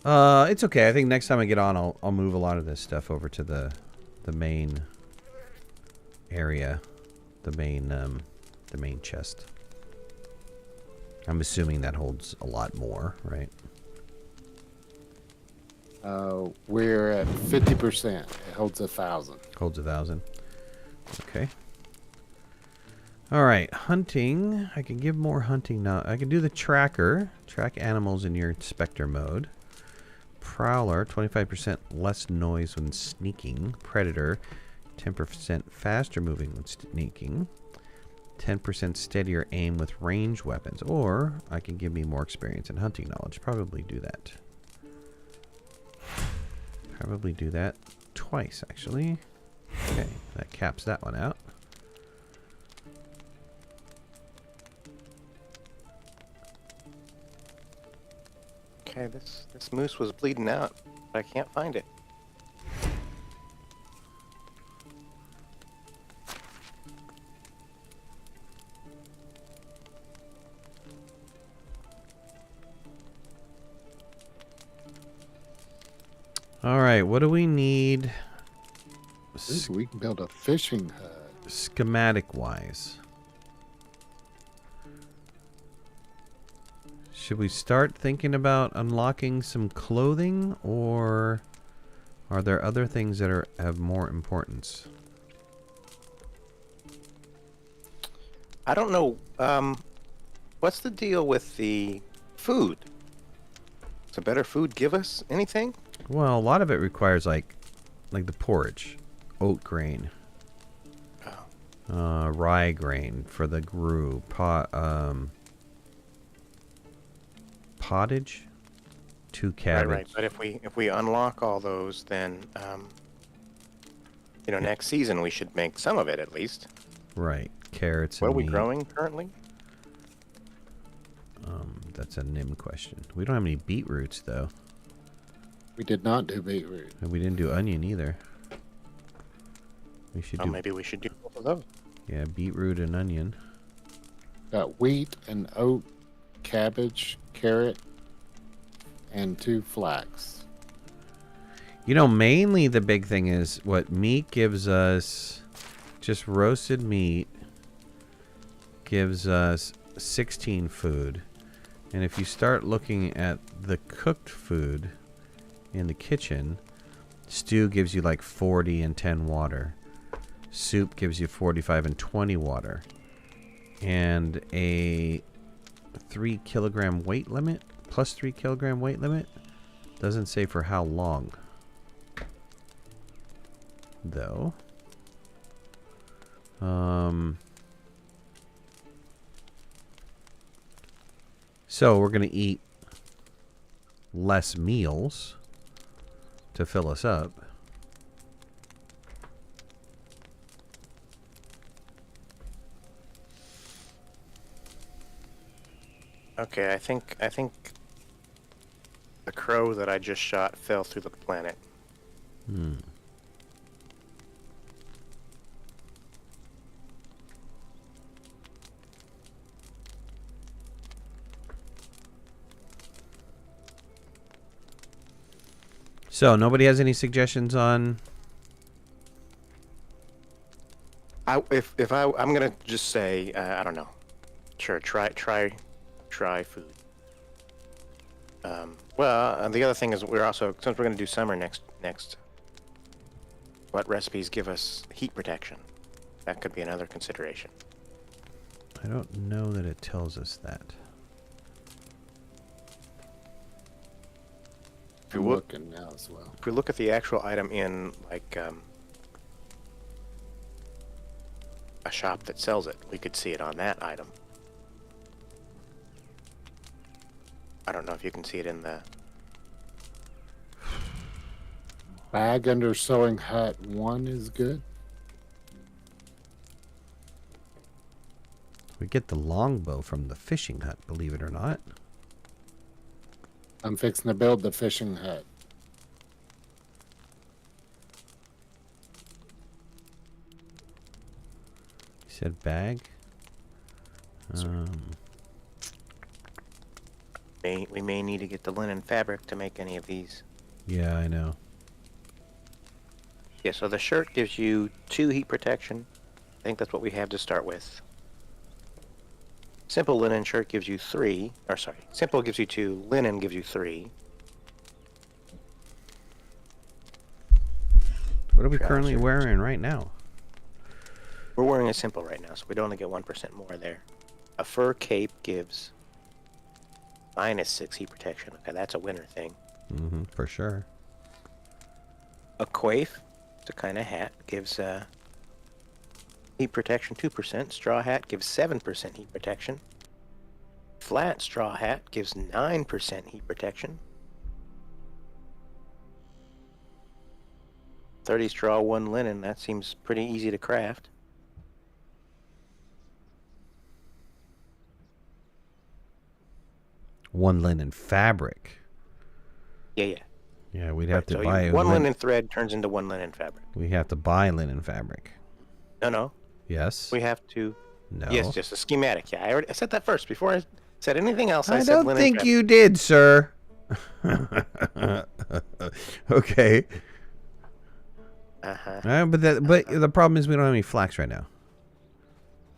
It's okay. I think next time I get on, I'll move a lot of this stuff over to the main area, the main chest. I'm assuming that holds a lot more, right? We're at 50%. It holds 1,000. Holds 1,000. Okay. All right, hunting. I can give more hunting now. I can do the tracker. Track animals in your inspector mode. Prowler, 25% less noise when sneaking. Predator, 10% faster moving when sneaking. 10% steadier aim with range weapons. Or I can give me more experience in hunting knowledge. Probably do that. Probably do that twice, actually. Okay, that caps that one out. Okay, this moose was bleeding out, but I can't find it. All right, what do we need? Ooh, we can build a fishing hut. Schematic-wise. Should we start thinking about unlocking some clothing, or are there other things that have more importance? I don't know. What's the deal with the food? Does a better food give us anything? Well, a lot of it requires like the porridge, oat grain, rye grain for the brew, pottage, 2 cabbage. Right. But if we unlock all those, then next season we should make some of it at least. Right, carrots. What and are we meat. growing currently? That's a Nim question. We don't have any beetroots, though. We did not do beetroot. And we didn't do onion, either. We should do... Maybe we should do both of those. Yeah, beetroot and onion. Got wheat and oat, cabbage, carrot, and 2 flax. You know, mainly the big thing is what meat gives us. Just roasted meat gives us 16 food. And if you start looking at the cooked food in the kitchen, stew gives you like 40 and 10 water. Soup gives you 45 and 20 water. And a 3 kilogram weight limit, plus 3 kilogram weight limit. Doesn't say for how long, though. So we're going to eat less meals to fill us up. Okay, I think the crow that I just shot fell through the planet. Hmm. So nobody has any suggestions on? I'm gonna just say I don't know. Sure, try food. Well, the other thing is we're also, since we're gonna do summer next, what recipes give us heat protection? That could be another consideration. I don't know that it tells us that. If you I'm look, looking now as well. if we look at the actual item in like a shop that sells it, we could see it on that item. I don't know if you can see it in the Bag under sewing hut 1 is good. We get the longbow from the fishing hut, believe it or not. I'm fixing to build the fishing hut. You said bag? we may need to get the linen fabric to make any of these. Yeah, I know. Yeah, so the shirt gives you 2 heat protection. I think that's what we have to start with. Simple linen shirt gives you 3. Or sorry, simple gives you 2. Linen gives you 3. What are we currently wearing right now? We're wearing a simple right now, so we'd only get 1% more there. A fur cape gives -6 heat protection. Okay, that's a winter thing. Mm-hmm, for sure. A coif, it's a kind of hat, gives heat protection 2%. Straw hat gives 7% heat protection. Flat straw hat gives 9% heat protection. 30 straw, 1 linen, that seems pretty easy to craft. One linen fabric. Yeah. Yeah, we'd have to So buy 1 linen thread turns into 1 linen fabric. We have to buy linen fabric. No. Yes. We have to. No. Yes, just a schematic. Yeah, I said that first before I said anything else. I said don't linen think fabric. you did, sir. Okay. But the problem is we don't have any flax right now.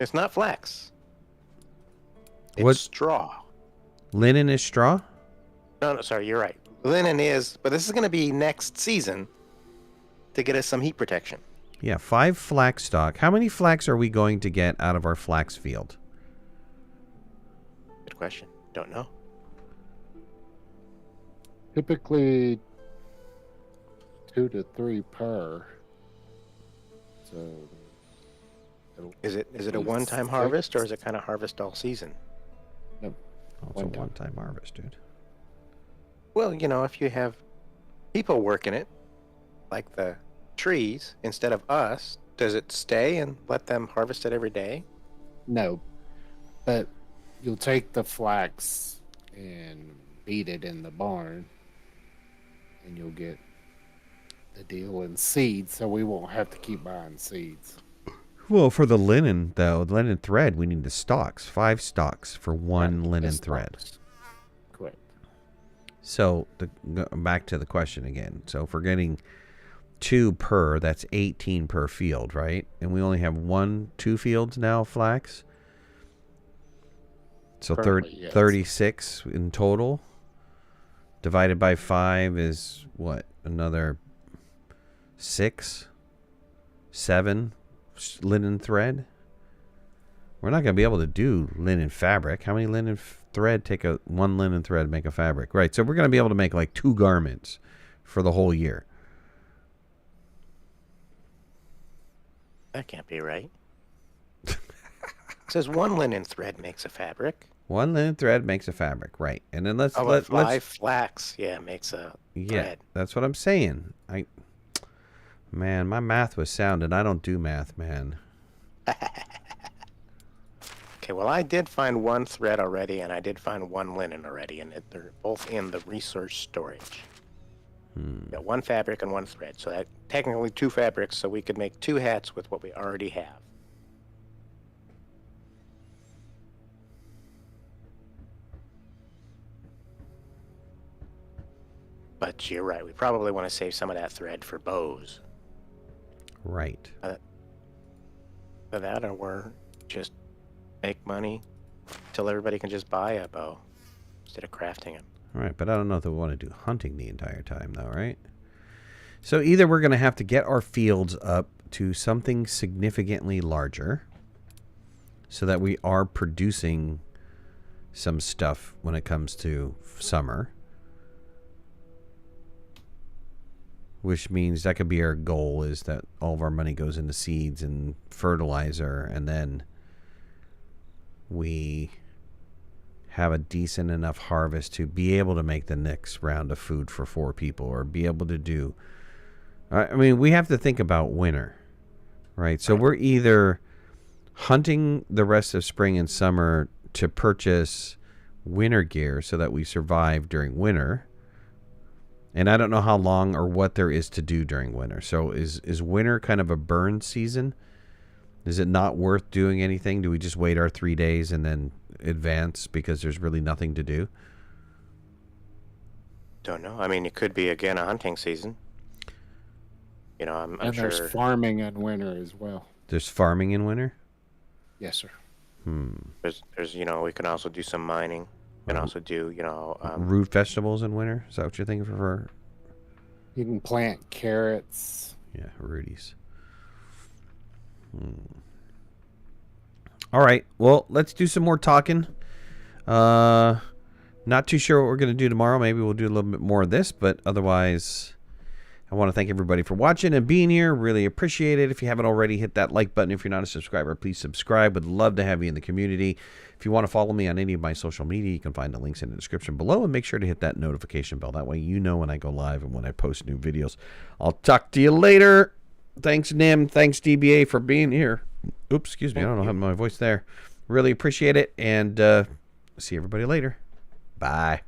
It's not flax. It's What? straw. Linen is straw? No, sorry, you're right. Linen is, but this is going to be next season to get us some heat protection. Yeah, 5 flax stock. How many flax are we going to get out of our flax field? Good question. Don't know. Typically 2 to 3 per. So Is it a one-time harvest, or is it kind of harvest all season? No. Oh, it's a one-time harvest, dude. Well, you know, if you have people working it, like the trees, instead of us, does it stay and let them harvest it every day? No, but you'll take the flax and beat it in the barn, and you'll get the deal in seeds, so we won't have to keep buying seeds. Well, for the linen, though, the linen thread, we need the stalks. 5 stalks for one linen That's thread. stalks. Correct. So, back to the question again. So, if we're getting 2 per, that's 18 per field, right? And we only have 2 fields now of flax. So, Currently, yes. 36 in total. Divided by 5 is what? Another 6? 7 linen thread? We're not going to be able to do linen fabric. How many linen thread take one linen thread make a fabric? Right. So we're going to be able to make like 2 garments for the whole year. That can't be right. It says 1 linen thread makes a fabric. 1 linen thread makes a fabric, right? And then let's 5 flax, makes a thread. That's what I'm saying. Man, my math was sound, and I don't do math, man. Okay, well, I did find 1 thread already, and I did find 1 linen already, and they're both in the resource storage. Got 1 fabric and 1 thread, so that technically 2 fabrics, so we could make 2 hats with what we already have. But you're right, we probably want to save some of that thread for bows. Right. For that, or we're just make money till everybody can just buy a bow instead of crafting it. All right, but I don't know if we want to do hunting the entire time, though, right? So either we're going to have to get our fields up to something significantly larger so that we are producing some stuff when it comes to summer, which means that could be our goal, is that all of our money goes into seeds and fertilizer, and then we have a decent enough harvest to be able to make the next round of food for 4 people, or be able to do... I mean, we have to think about winter, right? So we're either hunting the rest of spring and summer to purchase winter gear so that we survive during winter. And I don't know how long or what there is to do during winter. So is winter kind of a burn season? Is it not worth doing anything? Do we just wait our 3 days and then advance because there's really nothing to do? Don't know. I mean, it could be, again, a hunting season. You know, I'm sure... there's farming in winter as well. There's farming in winter? Yes, sir. There's you know, we can also do some mining. We can also do, you know... root vegetables in winter? Is that what you're thinking for? You can plant carrots. Yeah, Rudy's. All right. Well, let's do some more talking. Not too sure what we're going to do tomorrow. Maybe we'll do a little bit more of this, but otherwise, I want to thank everybody for watching and being here. Really appreciate it. If you haven't already, hit that like button. If you're not a subscriber, please subscribe. Would love to have you in the community. If you want to follow me on any of my social media, you can find the links in the description below, and make sure to hit that notification bell. That way you know when I go live and when I post new videos. I'll talk to you later. Thanks, Nim. Thanks, DBA, for being here. Oops, excuse me. I don't know how my voice there. Really appreciate it, and see everybody later. Bye.